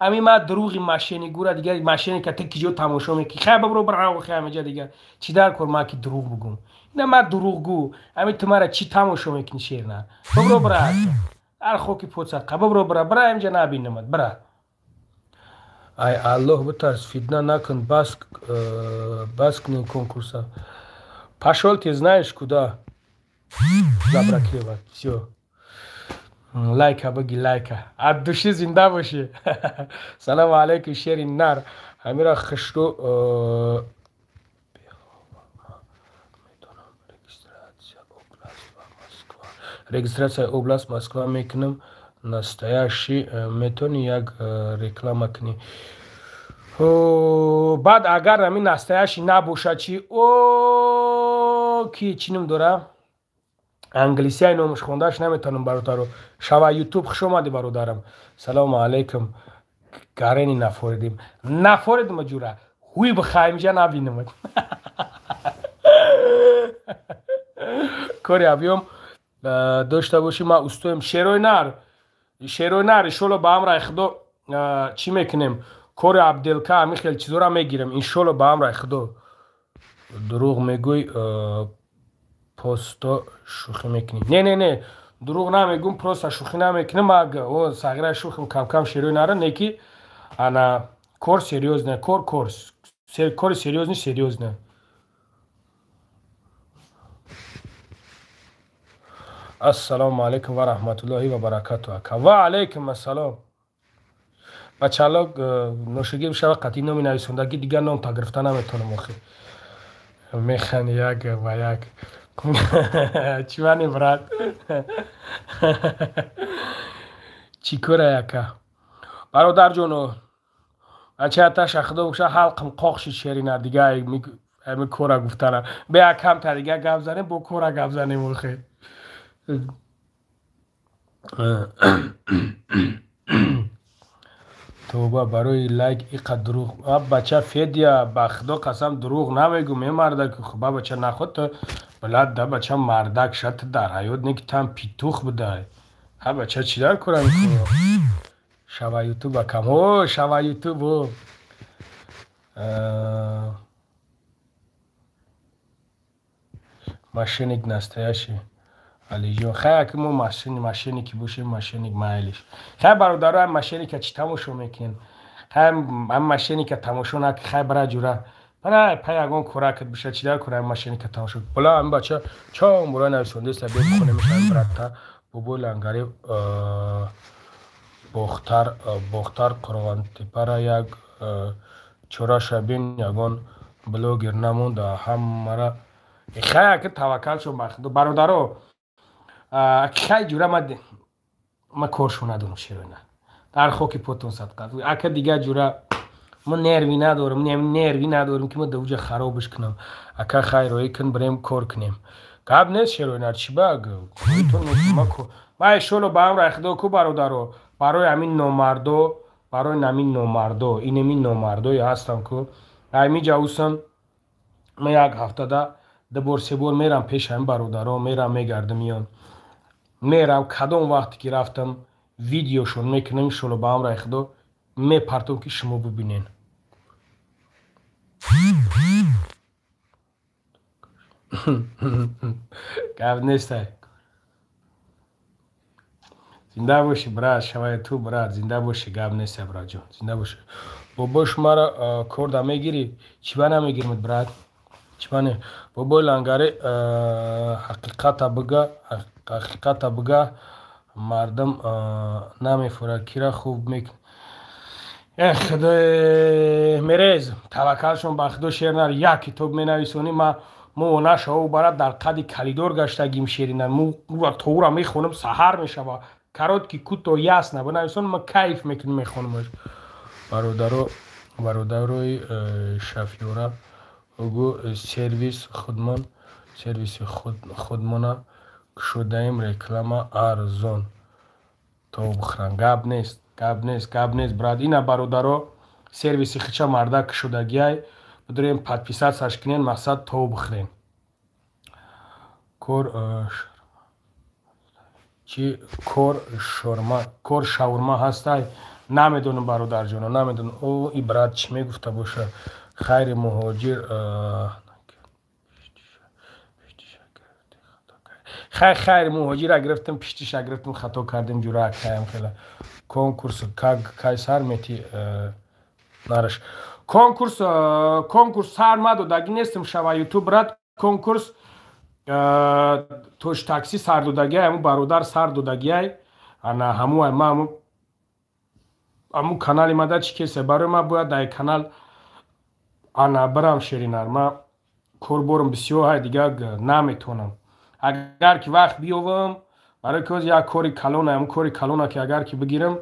امی من دروغی ماشینی گوره دیگه ماشینی که تکی جو تماشا میکی خیلی برو برو خیلی همجا دیگه چی در کن من که دروغ بگم نه من دروغ گو امی تو مرا چی تماشا میکنی شیر نه برو برو هر خوکی پوچت برو برو همجا نبینمت برو ای الله بترس фитна نکن بس کنین конкурса пошел ты знаешь куда забракивать все лайка баги лайка от души зинда боши салам алейкум шери нар амира хшро регистрация область Москва мекнем настоящий метони як реклама кни بعد اگر همین настоящий نباشه چی او کی چینم داره انگلیسی نامش خوندهش نمیتونم برادرو شوا یوتیوب خوش اومدی برادرم سلام علیکم گارنی نفوردیم جوره هوی بخوایم جا نبینم کاری ابیام داشته باشی ما استویم شیروی نر ایشالا با هم رای خدا چی میکنیم کار عبدالکا همی خیلی چیزا را میگیرم انشالله با هم رای خدا دروغ میگوی پاستا شوخی میکنی نه دروغ نمیگم پاستا شوخی نمیکنم مگه او صغیره شوخیم کم کم شیروی نره نیکی انا کار سریوز نه کار سریوز نه السلام علیکم و رحمت الله و برکاته و علیکم السلام بچه ها نوشگی بشه قطعی نامی نویسندگی دیگر نام تا گرفته نمیتونم آخی میخن یک و یک چی منی برد چی کره یکه برادر جونو بچه تا شخده بکشه حلقم قاقشی شیری نه دیگه همه کره گفتنم به یک هم تا دیگه گفت زنیم با کره گفت زنیم آخی توبه برای لایک اینقدر دروغ بچه فدیا به خدا قسم دروغ نمیگم مردک خب بچه نخود تو بلد ده بچه مردک شد در حیات نیک تم پیتوخ بده ها بچه چی در کنم شوا یوتیوب کم شوا یوتیوب ماشینیک نستایشی علی جون خیلی که ما ماشینی که باشه ماشینی مایلش خیلی برادرها هم ماشینی که چی تماشا میکن هم ماشینی که تماشا نکن خیلی برای جوره برای پیگان کراکت بشه چی در کنه هم ماشینی که تماشا بلا هم بچه چون برای نویسنده است بیاد خونه میشن برات بابو لنگری بختر قرغانتی برای یک چورا شبین یگان بلوگر نموند هم مرا خیلی که توکل شو مخدو برادرها خیلی جوره ما کارشو ندارم شیرونه در خوکی پوتون صدقه اکه دیگه جوره ما نروی ندارم که ما دوجه خرابش کنم اکه خیروی کن بریم کار کنیم قبل نیست شیرونه چی بگو ما ایشالو با هم رخدو کو برادرو برای همین نومردو اینمی نومردوی هستم که همی جاوسم ما یک هفته ده بار سه بار میرم پیش هم برادرها میرم میگردم میان میرم کدام وقتی که رفتم ویدیوشون میکنم شلو با هم رای خدا میپرتم که شما ببینین гап нестай. Зинда боши брат, шаваи ту брат, зинда боши, гап нестай брат ҷон, зинда боши. Бобо шумаро кор да мегирӣ, чӣ ба намегирмид брат? Чӣ ба не? Бобои лангари ҳақиқата бига мардум намефурад, кира хуб мекун. Худои мерез, таваккалшон ба худо шернар, як китоб менависонӣ, мо нашаву барад дар қади калидор гаштагим шеринар, товра мехонам, саҳар мешава. Каротки куто ясна бинависон, ма кайф мекуним мехонамаш. бародарои шафёра угӯ сервиси худмона кушодаем, реклама арзон то бихӯранд. Гап нест брат. Ина бародаро сервиси хича марда кушодагиай бидорем подписатсияш кунен, мақсад то бихӯрен. кор шаурма ҳастай? Намедонам бародарҷоно, намедонам. И брат чӣ мегуфта боша? Хайри муҳоҷир хайр муҳоҷира гирифтам, пиштиша гирифтам, хато кардем, ҷурак каям хела. Конкурс кай сар мети нараш. Конкурс сар мадодаги нестам шава ютуб брат. Конкурс тош такси сар додагиай, ҳаму бародар сар додагиай. Ана ҳаму канали мада чӣ кесе барои ма бояд дар канал ана бирам шеринар. Ма корборам бисёр ҳай, дига наметонам. Агар ки вақт биёвам, барои ки як кори калона, ҳаму кори калона ки агар ки бигирам,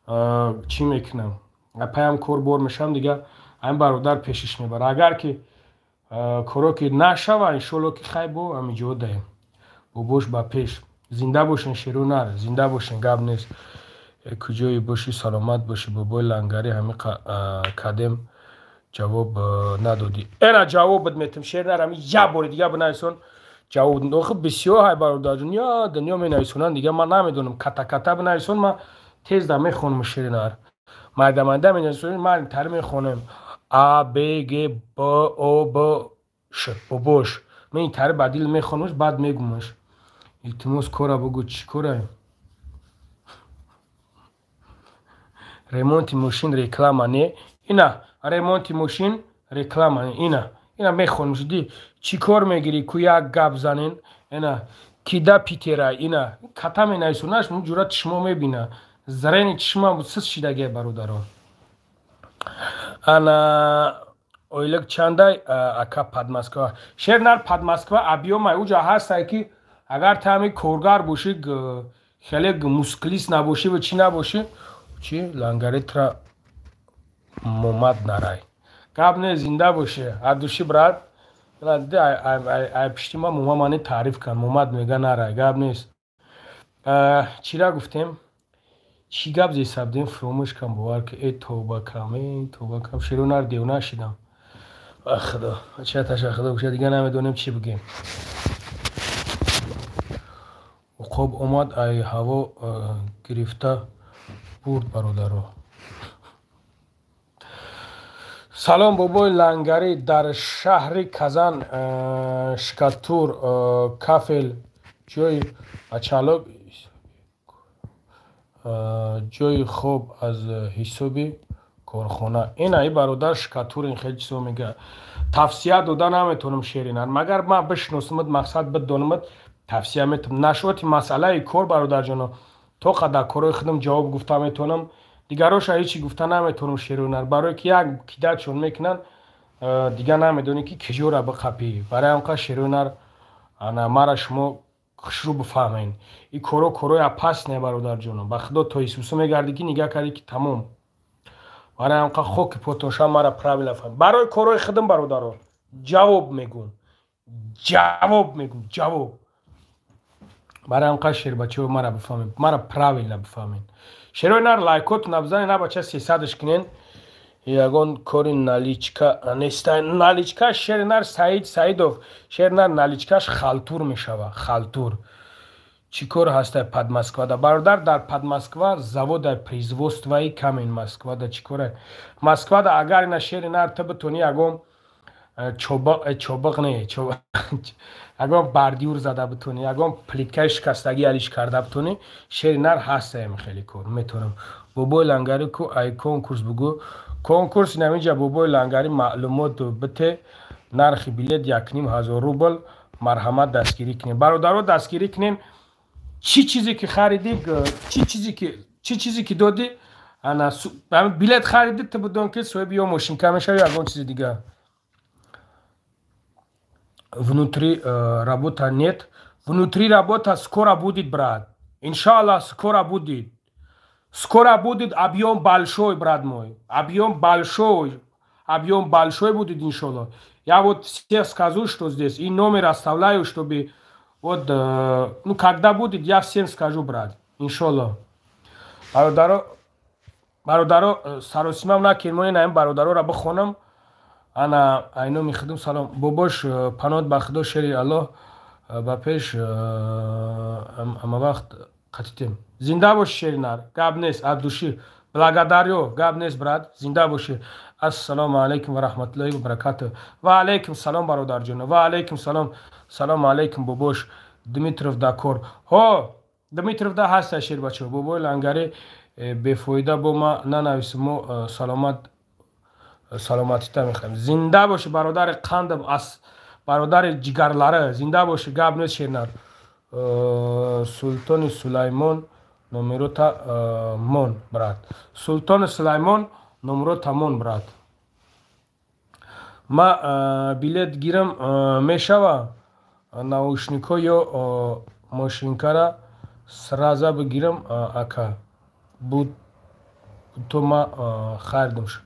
чӣ мекунам? Паям корбор мешавам, дига ҳамин бародар пешиш мебара. Агар ки коро ки нашава, иншоалло ки хай бо ҳамиҷо даем. Бобош ба пеш. Зинда бошен шеру нар, зинда бошен, гап нест. Куҷои боши, саломат боши. Бобои лангари ҳами кадем ҷавоб надодӣ. Эна ҷавобат метам шернар, ҳами як бори дига бинависон. ҷавоб охи бисёр ҳай бародарҷон, ё дунё менависонанд, дига ман намедонам. Ката бинависон, ман тезда мехонам шеринар. Майда менависонанд, ман тари мехонам. А, Б, Г, Б, О, Б, Ш. Бобош. Мен ин тари ба дил мехонамш, баъд мегумаш. Илтимос кора бугӯ, чӣ кора? Ремонти мошин реклама не? Ина ремонти мошин реклама не? Ина мехонамш. Ди чӣ кор мегирӣ ку як гап занен? Ина кида питера, ина ката менависонаш, мун ҷура чишмо мебина. Зарени чишма сис шидагия бародарон. Ана ойлак чандай ака Подмосква. Шернар Подмосква абиёмай уҷа ҳастай ки агар тами коргар бошӣ, хеле мускулист набошӣ ва чӣ набошӣ, чӣ лангаретра момад нарай. Гап не, зинда боше. Адуши брат. Ай пишти ма момамани таъриф кан. Момад мега нарай. Гап нест. Чира гуфтем? Чӣ гап зесабдем фромӯш кам, бовар ки тоба кам шеру нар девна шидам. Худо ча таша худо куша, дига намедонем чӣ бигем. уқоб омад, ай ҳаво гирифта бурд бародаро. салом, бобои лангари дар шаҳри Казан шкатур кафел ҷои ачалок ҷои хоб аз ҳисоби корхона. Ина и бародар шкатурин хеле чизо мега. Тавсия дода наметонам шеринар. Магар ма бишносамад, мақсад бидонамад, тавсия метавонам. Нашоти масъалаи кор бародарҷоно, то қадар корои худам ҷавоб гуфта метавонам. Дигароша ҳечи гуфта наметавонам шеринар. Барое ки як кидачон мекунанд, дига намедонӣ ки киҷора биқапӣ. Барои ҳамқа шеринар ана мара шумо хушрӯ бифаҳмед. И корои апас не бародарҷоно. Ба худо то Исусо мегарди ки нига карди ки тамом. Барои ҳамқа хоки потоша мара правила фаҳм. Барои корои худам бародаро ҷавоб мегӯм. Ҷавоб. Барои ҳамқа шербачаҳо мара бифаҳмед. Мара правила бифаҳмед. Шерои нар лайкоту набзани набача 300-ш кунен. Ягон кори наличка нестай. Наличка шеринар Саидов. Шеринар наличкаш халтур мешава. Халтур. Чӣ кор ҳастай Подмосквада? Бародар дар Подмосква завода производствои камен Москвада чӣ кора? Москвада агар ина шеринар ты битони ягон چوبق نه اگر بردیور زده بتونی اگر پلیتکای شکستگی علیش کرده بتونی شیر نر هسته خیلی کن میتونم بابای لنگری کو ای کنکورس بگو کنکورس نمیجا بابای لنگری معلومات بته نرخ بلیت 1500 روبل مرحمت دستگیری کنین برادرها دستگیری کنین چی چیزی که خریدی چی چیزی که دادی انا بلیت خریدی تو بدون که صاحب یا ماشین کمش یا اون چیز دیگه внутри работа нет внутри работа скоро будет брат иншаллах скоро будет объем большой брат мой объем большой будет иншаллах я вот все скажу что здесь и номер оставляю чтобы вот ну когда будет я всем скажу брат иншаллах برادرو سراسیمم نکرمونی نایم برادرو را بخونم انا اینو میخدم سلام باباش پناد بخدا شری الله با پیش اما وقت قطیتیم زنده باش شری نار گاب نیست عبدوشی благодарю گاب نیست براد زنده باشی السلام علیکم و رحمت الله و برکاته و علیکم سلام برادر جون و علیکم سلام سلام علیکم باباش دمیتروف داکور ها دمیتروف دا هست شیر بچه بابای لنگری بفایده با ما ننویسم و سلامتی تا میخوایم زنده باشه برادر قندم از برادر جگرلاره زنده باشه گاب نیست شیرنر سلطان سلیمان نمرو تا مون برات سلطان سلیمان نمرو تا مون برات ما بلیت گیرم میشوه наушнико یا ماشینکا را سرازا بگیرم اکا بود تو ما خریدم شد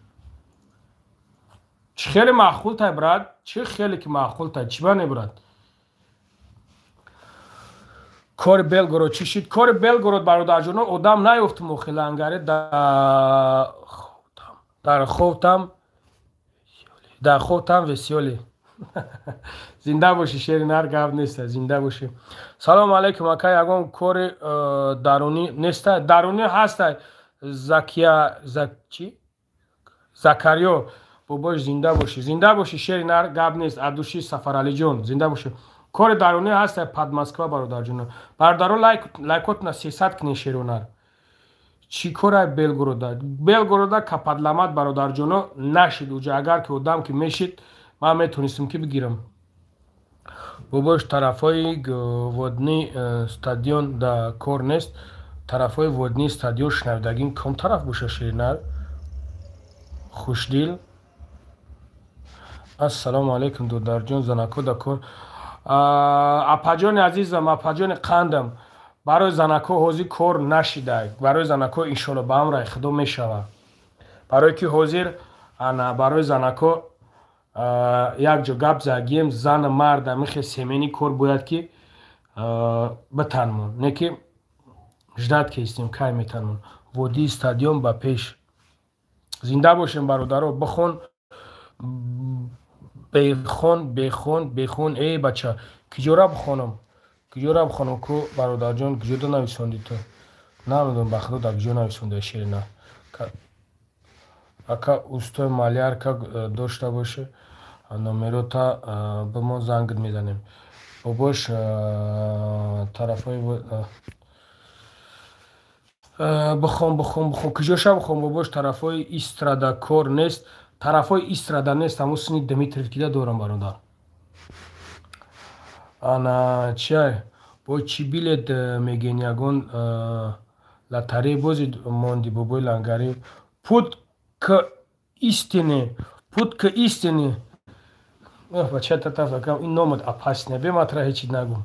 چه خیلی معقول تای براد چه خیلی که معقول تای چی بانه براد کار بلگراد چی شد کار بلگراد برادر جون آدم نیفتم خیلی انگاره در خوفتم وسیولی زنده باشی شیر نر گاب نیست زنده باشی سلام علیکم اکای اگم کار درونی نیست درونی هست زکریا باباش زنده باشی شیر نر گاب نیست عبدوشی سفر علی جون زنده باشی کار درونی هست پد مسکو برادر جون برادرو لایکوت نا 300 کنی شیر نر چی کار بلگرودا کپادلامت برادر جون نشید اوجا اگر که آدم که میشید ما میتونستم که بگیرم باباش طرفای ودنی استادیون دا کور نیست طرفای ودنی استادیون شنودگیم کم طرف باشه شیرنر خوشدیل السلام علیکم دودر جون زنکو دا کور اپاجان عزیزم اپاجان قندم برای زنکو حوزی کور نشیده برای زنکو انشالله با هم رای خدا میشوه برای که حوزیر برای زنکو یک جا گپ زدیم زن مرد میخه سیمینی کار باید که بتنمون نه که جدت که استیم که میتنمون وادی استادیوم با پیش زنده باشیم برادرها بخون ای بچه کجورا بخونم کو برادر جان کجورا نویسوندی تو نمیدونم بخدا در کجور نویسونده شیر نه اکا اوستای مالیار که داشته باشه نمرو تا به ما زنگ میزنیم باباش طرفای بخون کجاشا بخون باباش طرفای ایسترادا کور نیست طرفای ایسترادا نیست همون سنی دمیتریف کده دورم برادر انا چیه با چی بیلت میگین یگون لطری بازی موندی بابای لنگری پود که істини бача тата факам ин номад опасне бе матра ҳечи нагум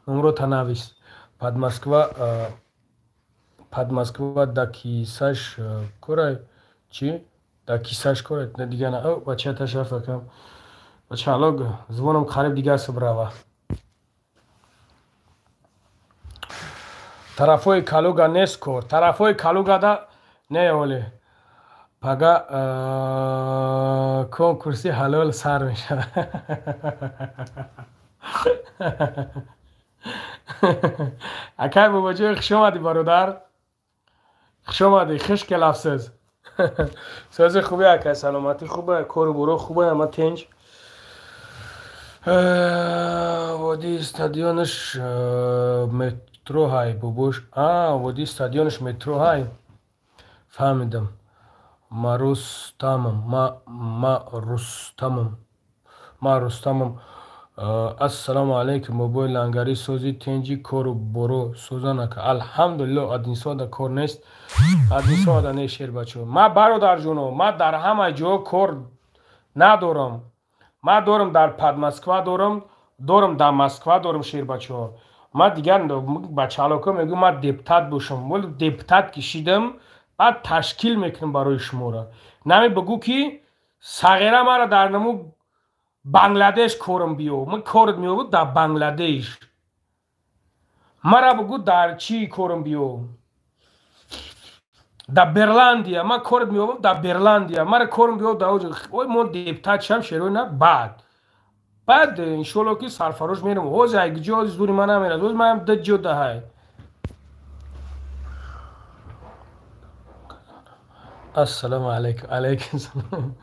номро танавис пад москва да кисаш корай чи да кисаш корай на дигана о бача таша факам бача алог звонам қариб дига собрава тарафои калуга нест кор тарафои калуга да не оле پگا کنکورسی حلال سر میشه اکای بابا جو خوش آمدی برادر خوش آمدی خشک لفظ ساز خوبه اکای سلامتی خوبه کار برو خوبه اما تنج وادی استادیونش مترو های بابوش وادی استادیونش مترو های فهمیدم ما رستمم السلام علیکم موبایل لنگری سوزی تنجی کورو برو سوزانک الحمدلله ادینسا دا کور نیست ادینسا دا نیشیر بچو ما برادر جونو ما در همه جا کور ندارم ما دارم در پد مسکوا دارم در مسکوا دارم شیر بچو ما دیگر بچه علاقه میگو ما دپتات باشم ولی دپتات کشیدم بعد تشکیل میکنم برای شما را نمی بگو که صغیره مرا در نمو بنگلادش کورم بیو من کورت میو در بنگلادش مرا بگو در چی کورم بیو در برلندیا ما کورت میو در برلندیا مرا کورم بیو در اوج وای مون دپتات شم شروع نه بعد انشالله که سرفراز میرم اوز اگه جا دوری من هم میرد اوز من هم دد جده های السلام علیکم سلام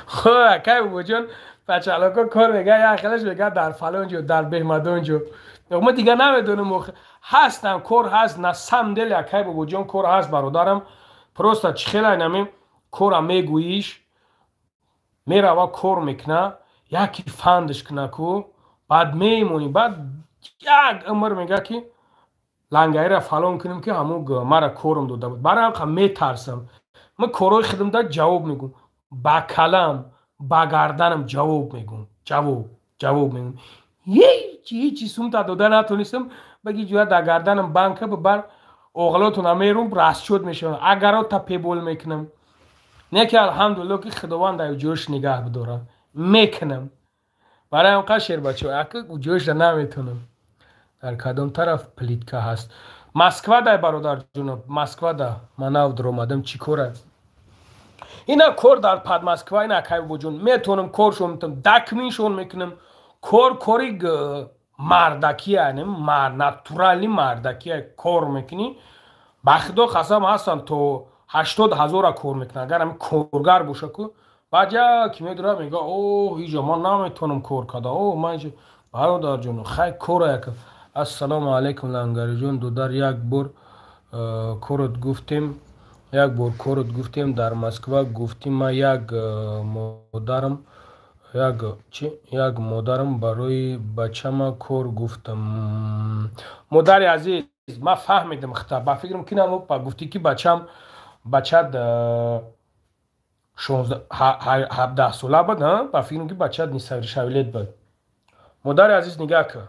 خب که بوجون بچه علاقه کار میگه یا خیلیش میگه در فلان جو در بهمدان جو ما دیگه نمیدونم هستم کار هست نه سمدل یا که بوجون کار هست برادرم پروستا چخیل اینمی کارم میگویش میره و کار میکنه یکی فندش کنه کو بعد میمونی بعد یک عمر میگه که لنگایی را فلان کنیم که همون مرا کارم داده بود برای هم میترسم من کارای خودم در جواب میگم با کلم با گردنم جواب میگم جواب میگم هیچی سوم تا داده نتونستم بگی جویا در گردنم بانکه ببر اغلاتون امیرون راست شد میشه اگر تا پیبول میکنم نه که الحمدلله که خداوند در جوش نگاه بداره میکنم برای هم قشر بچه اگه جوش را نمیتونم در کدام طرف پلیتکا هست مسکوا ده برادر جونم مسکوا ده من او در اومدم چی کاره اینا کار در پد مسکوا اینا که بجون میتونم کارشون میتونم دکمینشون میکنم کاری مردکی یعنی ناتورالی مردکی کار میکنی بخدا قسم هستن تو 80,000 کار میکنه اگر هم کارگر باشه که بعد که میداره میگه اوه اینجا من نمیتونم کار کده اوه من اینجا برادر جون خیلی کاره که السلام علیکم لنگری جون دو در یک بار کارت گفتیم در مسکوا گفتیم ما یک مادرم برای بچه‌م کار گفتم مادر عزیز ما فهمیدم خطا با فکرم که نمو با گفتی که بچه‌د 17 ساله بود با فکرم که بچه‌د نیست شاولید بود مادر عزیز نگاه که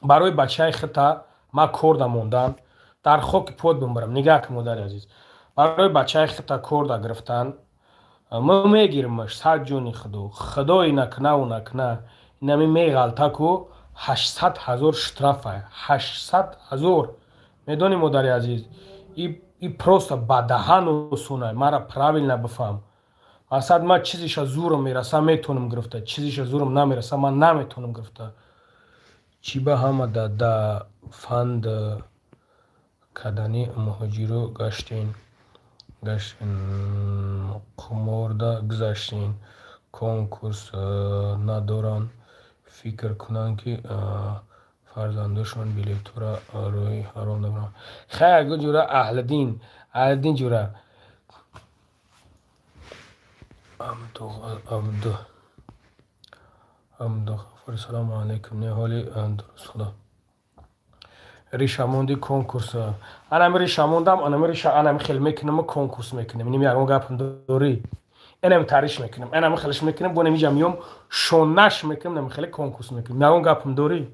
برای بچه خطا ما کار موندن در خاک پود بمبرم نگاه که مادر عزیز برای بچه خطا کار گرفتن ما میگیرمش 100 جونی خدای نکنه نمی میغلطه که 800,000 شترافه 800,000 میدونی مادر عزیز ای پروستا بدهن و سونه مرا پراویل نبفهم اصلا ما چیزیش زورم میرسه میتونم گرفته چیزیش زورم نمیرسه من نمیتونم گرفته چی به همه دا فند کدنی مهاجرو گشتین قمارده گذاشتین کنکورس ندارن فکر کنن که فرزندشون بلیط را روی حرام نبرن خیلی جوره اهل دین جوره عبدو غفور سلام علیکم نه حالی درست خدا ریشاموندی کنکورس انم ریشاموندم انم خیلی میکنم کنکورس میکنم اینم یارو گپم دوری انم تاریش میکنم انم خیلیش میکنم بونم میام شونش میکنم نم خیلی کنکورس میکنم یارو گپم دوری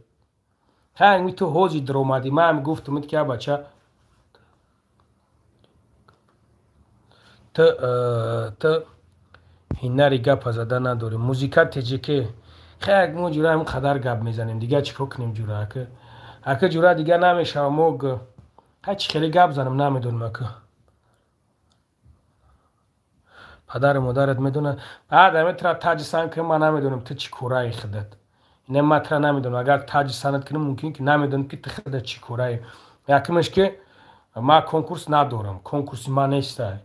ها می تو هوزی در اومدی من هم گفتم که بچه تا هنری گپ زده نداری موزیکات تیجی که خیلی ما جوره هم قدر گپ میزنیم دیگه چیکار کنیم جوره اگه جوره دیگه نمیشه موگ هیچ خیلی گپ زنم نمیدونم که پدر مادرت میدونه بعد همه تر تاج سن که من نمیدونم تو چی کورایی خودت اینه من تر نمیدونم اگر تاج سنت کنم ممکن که نمیدونم که تو خودت چی کورایی یکمش که ما کنکورس ندارم کنکورس ما نیسته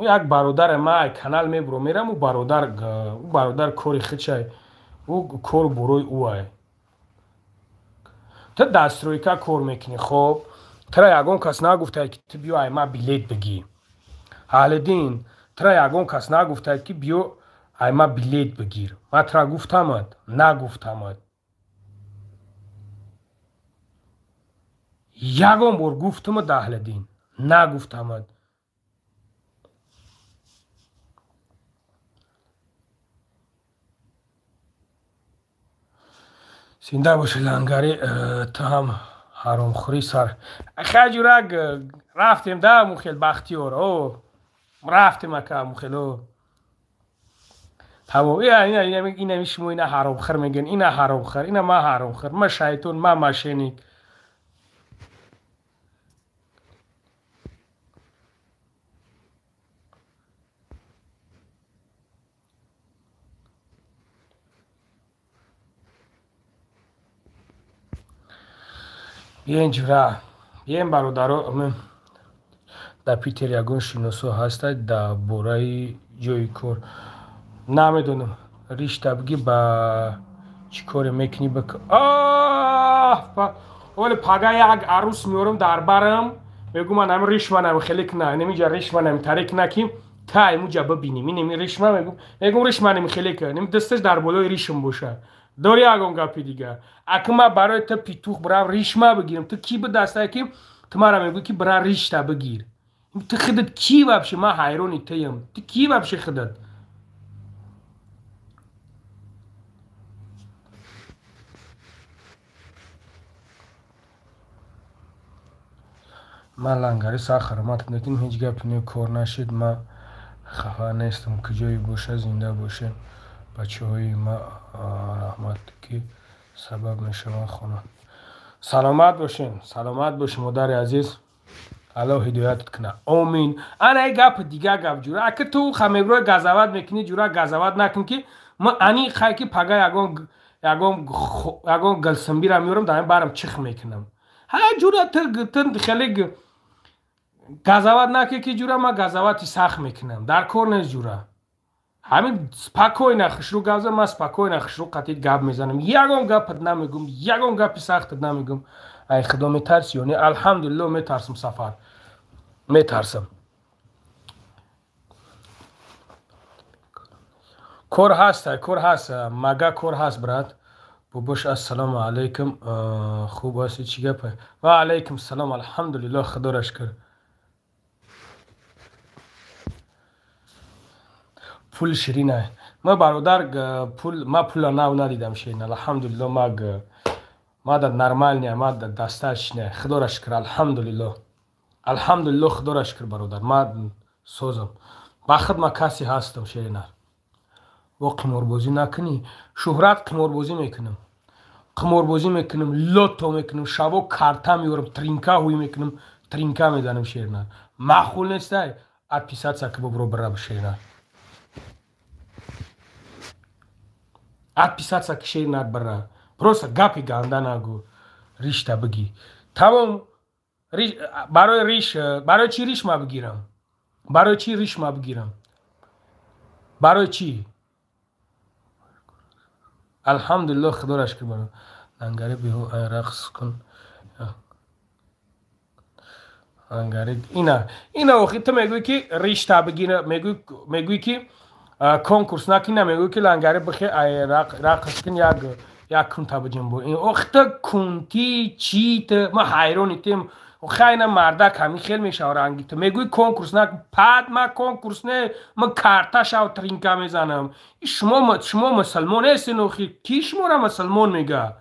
یک برادر ما کانال میبرم میرم و برادر کاری خچای او کار بروی اوه تو دسترویکا کار میکنی خب ترا یگون کس نگفته که تو بیا ما بلیت بگی حالدین ترا یگون کس نگفته که بیا ما بلیت بگیر ما ترا گفتمت نگفتمت یگون بار گفتم دهلدین نگفتمت سینده باشه لنگری تو هم حرام خوری سر خجورک رفتیم ده مخیل بختیار او رفتیم اکا مخیلو تمام این شما اینا حرام خور میگن اینا حرام خور اینا ما حرام خور ما شیطان ما ماشینیک اینجورا این برادرها من در پیتر یگون شناسو هستند در بورای جای کار نمیدونم ریش تبگی با چی کار میکنی ولی پگاه یک عروس میارم در برم میگم من ریش منم خیلی نه نمیجا ریش منم ترک نکیم تا ایموجا ببینیم این ریش من میگم ریش منم خیلی که نمی دستش در بالای ریشم باشه داری اگون گپی دیگه اگه ما برای تو پیتوخ برام ریش ما بگیرم تو کی به دسته که تو مرا میگو که برای ریش تا بگیر تو خودت کی بابشه ما حیرانی تیم تو کی بابشه خودت من لنگری سخرمت نکنیم هیچ گپ نیو کار نشید ما خفه نیستم کجایی باشه زنده باشه بچه های ما رحمت که سبب میشه خونه سلامت باشین مادر عزیز الله هدایتت کنه آمین انا ای گپ دیگه گپ جوره اگه تو خمیبروی گزاوت میکنی جوره گزاوت نکن که من انی خواهی که پگه یگون گلسنبی را میورم دارم برم چخ میکنم ها جوره تن خیلی گزاوت نکنی که جوره ما گزاوتی سخت میکنم در کار نیست جوره همین سپاکوی نخش رو گازم ما سپاکوی نخش رو قطعی گپ میزنم یگون گپت نمیگم یگون گپی سختت نمیگم ای خدا میترسی یعنی الحمدلله میترسم سفر میترسم کار هست مگه کار هست برات باباش السلام علیکم خوب هستی چی گپه و علیکم السلام الحمدلله خدا را شکر پول شیرینه ما برادر پول نو ندیدم شیرین الحمدلله ما در نرمال نه ما در دستش نه خدا را شکر الحمدلله خدا را شکر برادر ما سوزم بخد ما کسی هستم شیرین و قماربازی نکنی شهرت قماربازی میکنم لوتو میکنم شبا کارتا میورم ترینکا هوی میکنم ترینکا میدانم شیرین معقول نیست ات پیسات ساک برو برا شیرین ات پیسات ساک شیرین برا پروسا گپی گنده نگو ریش تا بگی تمام برای چی ریش ما بگیرم برای چی الحمدلله خدا را شکر برم لنگری بیهو رقص کن لنگری اینا وقتی تو میگوی که ریش تا بگیرم میگوی که کنکورس نکنی میگوی که لنگری بخی رقص کن یک کن تا بجیم بو این وقت کنتی چیت ما حیرانی تیم خیلی مردک همین خیلی میشه رنگی تو میگوی کنکورس نکن پد ما کنکورس نه ما کارتا شاو ترینکا میزنم شما مسلمان هستین اخی کی شما را مسلمان میگه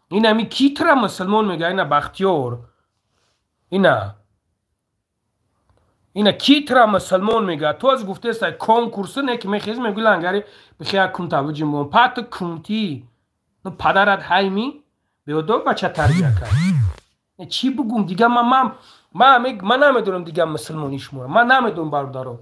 این همی کی ترا مسلمان میگه اینا بختیار اینا کی ترا مسلمان میگه تو از گفته است کنکورس نه که میخیز میگوی لنگری بخی یک کن تا بجیم بو پد کنتی نو پدرت هایمی بیادو بچه تربیه کرد چی بگم دیگه من نمیدونم دیگه مسلمانی شما من نمیدونم برادرو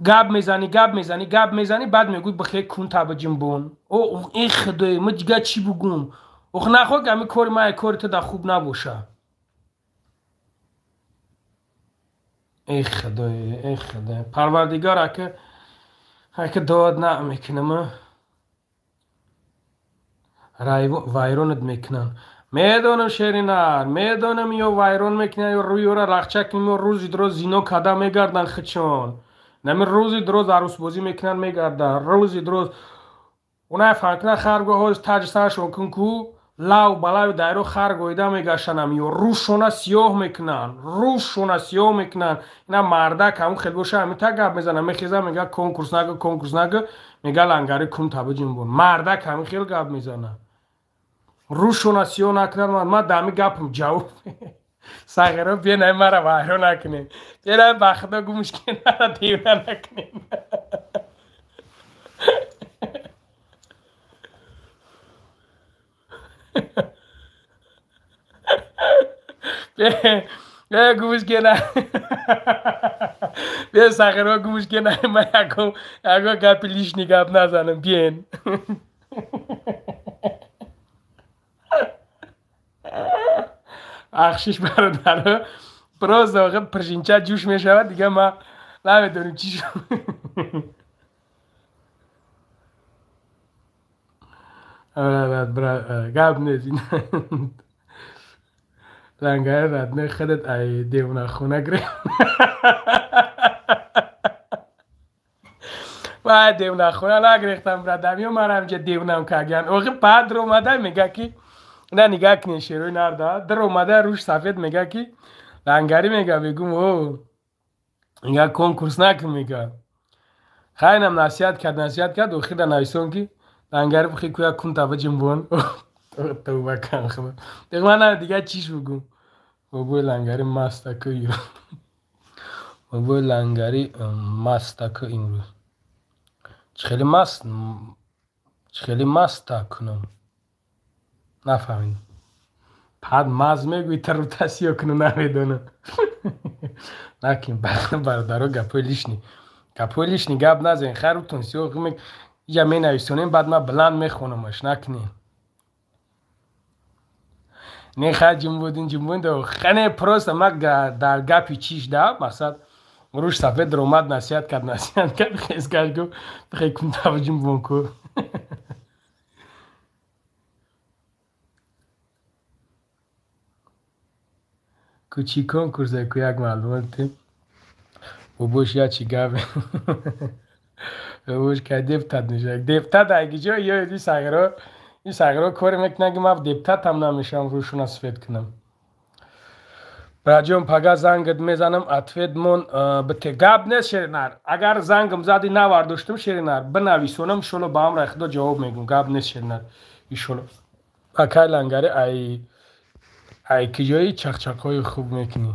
گپ میزنی بعد میگوی بخیر کن تا بجیم بون او این خدای من دیگه چی بگم اوخ نخواه که همین کار تو در خوب نباشه ای خدای ای خدای پروردگار اگه داد نمیکنم وایرونت میکنن میدونم شیرینار میدونم یا وایرون میکنن یا روی را رخچک میمون روزی دروز زینو کدا میگردن خچون نمی روزی دروز عروس بازی میکنن میگردن روزی دروز اونای فانکنا خرگو هاش تاج سرشون کنکو لاو بلاو دایرو خرگویده میگشنم یا روشونا سیاه میکنن روشونا سیاه میکنن اینا مردک همون خیلی گوشه همی تا گب میزنن میخیزه میگه کنکورس نگه میگه لنگاری کم تابه جنبون مردک همین خیلی گب میزنن روشونا سیاه نکنن من دمی گپم جواب ساغره بینای مرا وایرو نکنیم بینای بخدا گومش کنن دیونه نکنیم بیا گوش کنه بیا ساغره گوش کنه من اگه گپی لیش نگپ نزنم بین اخشش برادر براز واقع پرشینچه جوش می شود دیگه ما نمیدونیم چی شد گپ نیزین لنگه ردنه خودت ای دیونه خونه گریم و دیونه خونه نگریختم بردمی و مرم که دیونم کگن اوقی پا در اومده میگه که نه نگاه کنی شیروی نرده در اومده روش سفید میگه که لنگری میگه بگم او میگه کنکورس نکن میگه خیلی نصیحت کرد و خیلی نایسون که لنگری بخی کویا کن تابه جنبون توبه کن خبر دیگه من دیگه چیش بگم بابای لنگری مستکه ایران بابای لنگری مستکه این روز خیلی مست کنم نفهمید بعد مز میگوی تر رو تسیه کنه نمیدونه نکن برادرها گپوی لیشنی گپ نزن خیر رو تونسیه میگه یه می نویسونیم بعد من بلند میخونمش نکنین نه خیلی جنبودین دو خنه پروست ما در گپی چیش ده مقصد روش سفید در اومد نصیحت کرد خیز کرد گو خیلی کن تاو جنبون کو کوچی کنکورسه که یک معلوماتی بابوش یا چی گفه بابوش که دیپتت میشه دیپتت اگه جا یا این ساغره کاری میکنه که من دیپتت هم نمیشم روشون سفید کنم راجون پگه زنگت میزنم اتفیدمون بته گب نیست شیرینار اگر زنگم زدی نوارداشتم شیرینار بنویسونم شلو با هم رخدا جواب میگم گب نیست شیرینار ایشلو اکای لنگری ای که جایی چخچخای خوب میکنی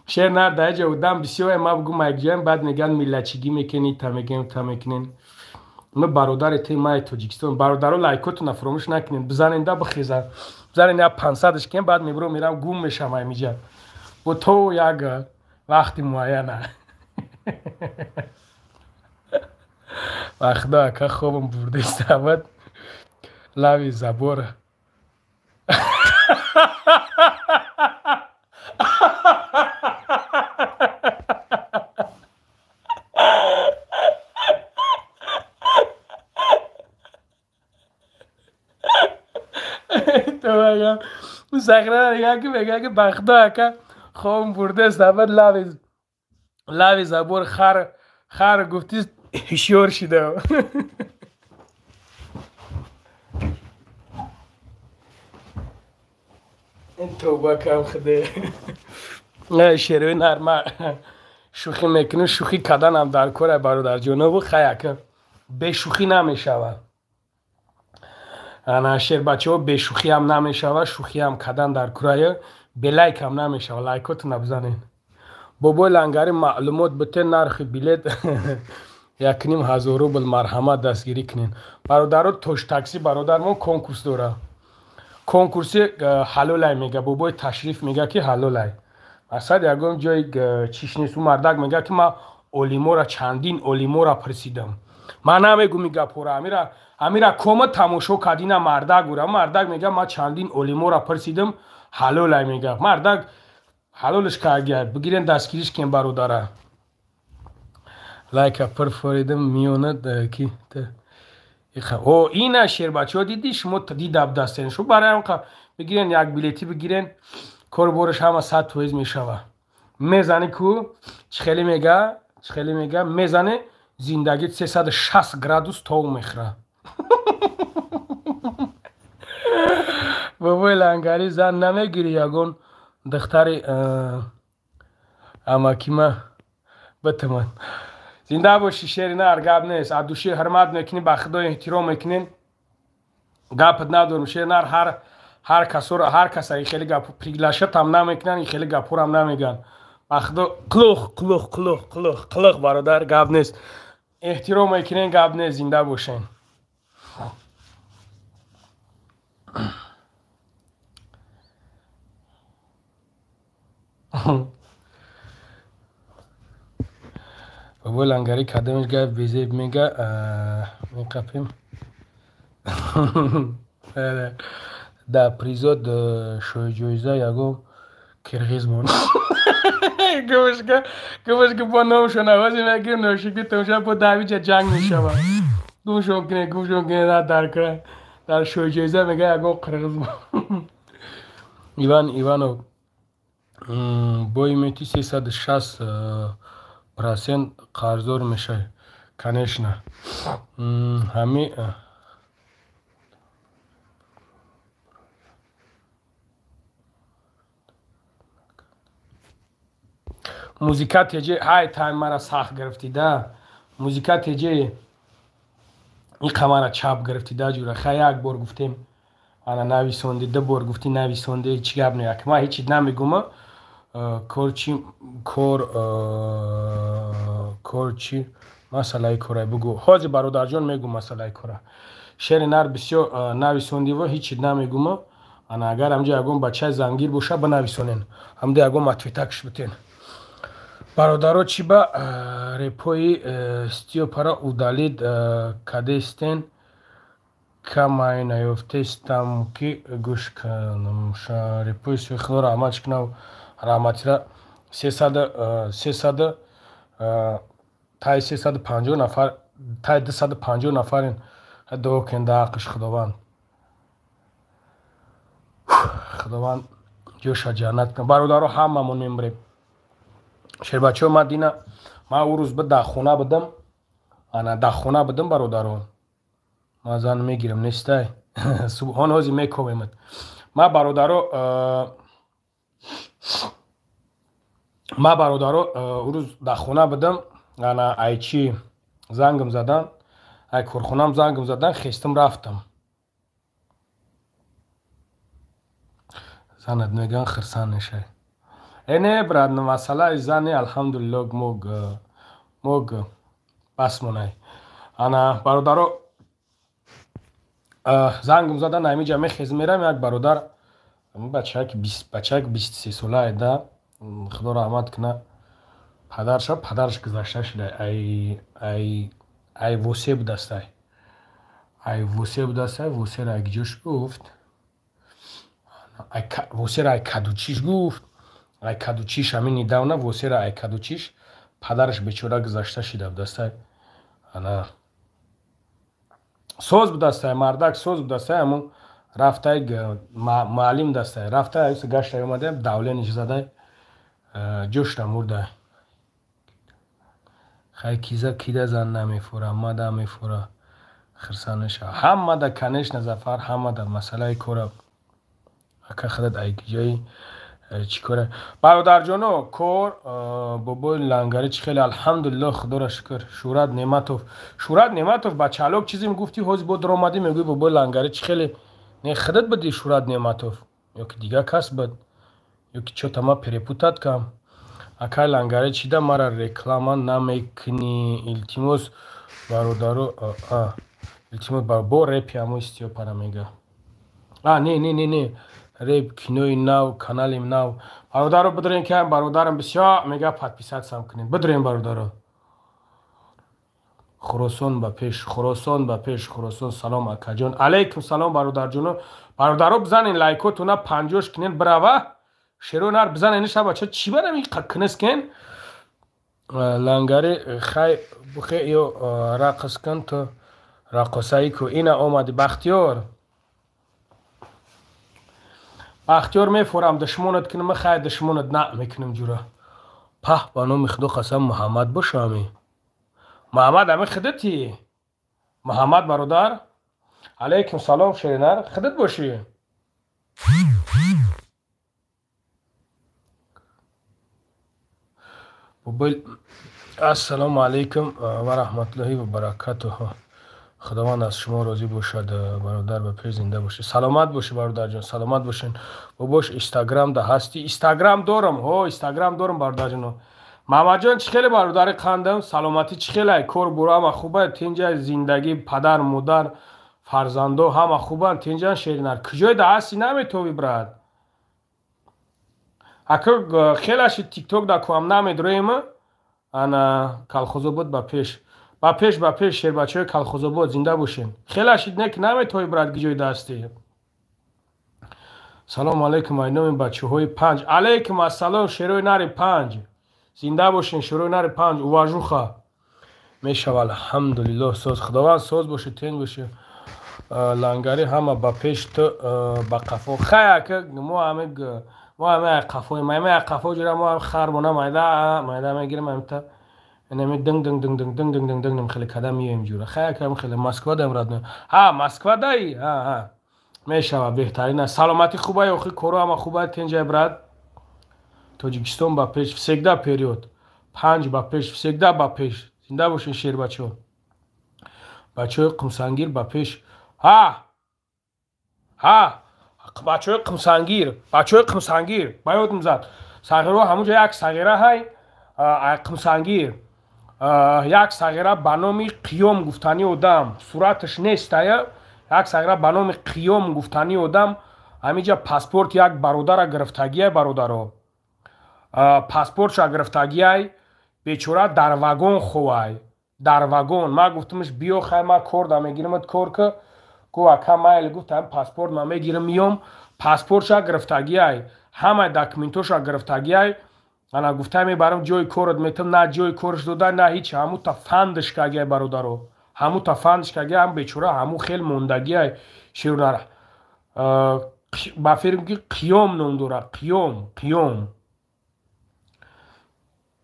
شیرینار در جودم بسیار ما بگم اگجایم بعد میگن میلچگی میکنی تا میکنین ما برادر تیمای توجیکستان برادرها لایکاتون فراموش نکنین بزنین دا بخیزن بزنین یا 500ش کن بعد میرم گوم میشم اینجا با تو یک وقتی معینه وقتا که خوبم برده استعباد لاوی زبوره ساغره دیگه که بگه که بخدا که خوام برده است اول لاوی زبور خر گفتی هشیار شده این توبه کم خده نه شیروی نرمه شوخی میکنه شوخی کدن هم در کار برادر جانو خیلی که به شوخی نمیشود انا شیر بچه ها به شوخی هم نمیشود شوخی هم کدن در کرایه به لایک هم نمیشود لایکات نبزنین بابای لنگری معلومات بته نرخ بیلت 1,500 روبل مرحمه دستگیری کنین برادر توش تاکسی برادر ما کنکورس دوره کنکورسی حلولای میگه بابای تشریف میگه که حلولای اصلا یکم جای چیش نیست و مردک میگه که ما اولیمو چندین اولیمو را پرسیدم من نمیگو میگه پورا امیرا کومه تماشا کدینا مردک میگه ما چندین اولیمو را پرسیدم حلولای میگه مردک حلالش که اگر بگیرین دستگیریش کن برادره لایک پر فریدم میونه کی او این شیر بچه ها دیدی شما دیدب دستین شو برای اون بگیرین یک بلیتی بگیرین کار بورش همه 100 تویز میشوه میزنه کو چخیلی میگه میزنه زندگی 360 گرادوس تو میخوره بابای لنگری زن نمیگیری یگون دختری اماکی ما بتمن زنده باشی شیرینه ارگاب نیست عبدوشی حرمت میکنی با خدا احترام میکنین گپت ندارم شیرینه هر کسی خیلی گپ پریگلاشت هم نمیکنن خیلی گپور هم نمیگن با خدا قلق برادر گپ نیست احترام میکنین گپ نیست زنده باشین بابا لنگری کدامش گفت ویزه میگه میقفیم در پریزاد شوی جویزه یکو کرغیز مون گوش که با نامشون نوازی میگه نوشکی تمشه با دویجه جنگ میشه گوشون کنه در کرد در شوی جویزه میگه یکو کرغیز مون ایوانو بای میتی 360% قرضدار میشه کنشنه همین موزیکا تیجی های تایم مرا سخت گرفتی ده موزیکا تیجی این قمانه چاپ گرفتی ده جوره خیلی یک بار گفتیم انا نویسونده 2 بار گفتی نویسونده هیچ گپ نیست ما هیچی نمیگم کور چی مسئله کوره بگو حاجی برادر جان میگم مسئله کوره شعر نر بسیار نویسوندی و هیچ نمیگم انا اگر همجا یگم بچه زنگیر باشه بنویسونین همده یگم متویتکش بتین برادرها چی با ریپوی ستیو پرا اودالید کدستین کمای نیفتستم که گوش کنم ریپوی سوی خدا رحمتش کنم رحمتی را 300 تای 350 نفر تای 250 نفرین دو کنده حقش خداوند جوش جنت کنه برادرها هممون میمریم شیر بچه ها مدینه ما او روز به دخونه بدم انا دخونه بدم برادرها ما زن میگیرم نیسته سبحان هازی میکویمت ما برادرها او روز دخونه بدم انا ای چی زنگم زدن ای کورخونم زنگم زدن خیستم رفتم زند میگن خرسان نشه اینه براد مسئله زنی الحمدلله موگ بس مونه انا برادرها زنگم زدن نمی جمعه خیز میرم یک برادر بچه 23 ساله ایده خدا رحمت کنه پدرش گذاشته شده ای وسیع بدسته وسیع را اگه جوش گفت وسیع را ای کدوچیش گفت ای کدوچیش همین نیدونه وسیع را ای کدوچیش پدرش بیچاره گذاشته شده بدسته انا سوز بدسته مردک سوز بدسته همون رفته معلم دسته رفته ایسا گشت اومده دوله نیش زده جوشت مرده خیلی کیده زن نمیفوره مده میفوره خرسانش همه ده کنش نزفر همه ده مسئله کوره اکا خدت ایگی جایی چی کوره برادر جانو کور بابای لنگری چی خیلی الحمدلله خدا را شکر شورت نعمتوف بچه الوک چیزی میگفتی حوز بود در آمدی میگوی بابای لنگری چی خیلی نه خدت بدی شورت نعمتوف یا که دیگه کس بد یا که چو تما پریپوتت کم اکای لنگری چی ده مرا رکلامان نمیکنی التیموس برادرو التیموس با ریپی همو استیو پرا میگه نه ریپ کینوی نو کانالیم نو برادرو بدرین که برادرم بسیار میگه پادپیسات سام کنین بدرین برادرو خراسان با پیش سلام اکا جان علیکم سلام برادر جانو برادرو بزنین لایکوتونا 50 کنین براوه شروع نار بزن این شب بچه چی برم این کنس کن لنگری خی بخی یو رقص کن تو رقصایی که این آمد بختیار میفورم دشمونت کنم خی دشمونت نه میکنم جورا په بانو میخدو قسم محمد باشمی محمد همه خدتی محمد برادر علیکم سلام شیرینر خدت باشی السلام علیکم و رحمت الله و برکاته خداوند از شما راضی باشد برادر به پی زنده باشی سلامت باشی برادر جان سلامت باشین باش اینستاگرام ده هستی اینستاگرام دارم اینستاگرام دارم برادر جان محمد جان چی خیلی برادر خندم سلامتی چی خیلی کور برو همه خوبه تینجا زندگی پدر مادر فرزندو همه خوبن تینجا شیرینر کجای ده هستی نمیتونی برات اگر خیلیش تیک توک دا کوام نمیدرویم انا کالخوزو بود با پیش شیر بچه های کالخوزو بود زنده باشین خیلیش نک نمیتونی برات کجای ده هستی سلام علیکم اینوم بچه های 5 علیکم السلام شیروی ناری 5 زنده باشین شیروی ناری 5 واجوخه میشه الحمدلله سوز خداوند سوز باشه تین باشه لنگری همه با پیش تو با قفو خیلی که ما همه قفوی ما قفو جرا ما خربونه مایده میگیرم امتا اینمی دنگ دنگ دنگ دنگ دنگ دنگ دنگ دنگ خیلی کدام میایم جورا خیلی که خیلی مسکو دم رد ها مسکو دایی ها میشه بهترین سلامتی خوبه یا خیلی کورو هم خوبه تینجا براد تاجیکستان با پیش سگدا پریود 5 با پیش سگدا با پیش زنده باشین شیر بچه قمسانگیر با پیش ها بچه قمسانگیر باید زد صغیره همونجا یک صغیره های قمسانگیر یک صغیره به نام قیوم گفتنی آدم صورتش نیست یک صغیره به نام قیوم گفتنی آدم همینجا پاسپورت یک برادر گرفتگی برادر پاسپورتش گرفتگی بیچاره در واگن خواه در واگن ما گفتمش بیو خیلی ما کردم میگیرمت کار که گوه که مایل گفتم پاسپورت ما میگیرم میام پاسپورتش گرفتگی همه داکمنتوش گرفتگی انا گفتم میبرم جای کارت میتم نه جای کارش داده نه هیچ همو تا فندش کگی برادرو همو تا فندش کگی هم بیچاره همو خیلی موندگی شیرونر با فیلم که قیوم نام داره قیوم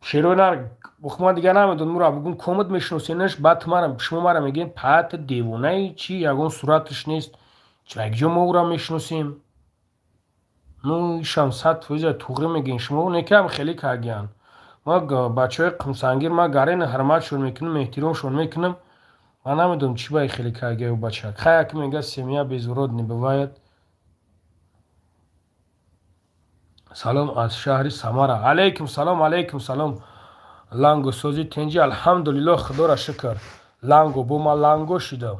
شیرونر بخما دیگه نمیدون مرا بگون کمد میشناسینش بعد شما مرا میگین پات دیوونه چی یگون صورتش نیست چه یک جا ما او را میشناسیم نو شمسات فوزه توغری میگین شما اون یکم خیلی کگیان ما بچه های قمسانگیر ما گرین حرمتشون میکنم احترامشون میکنم من نمیدونم چی باید خیلی کگیه و بچه خیلی که میگه سیمیا بیزورود نباید سلام از شهر سمارا علیکم سلام لانگو سوزی تنجی الحمدلله خدا را شکر لانگو بو ما لانگو شدم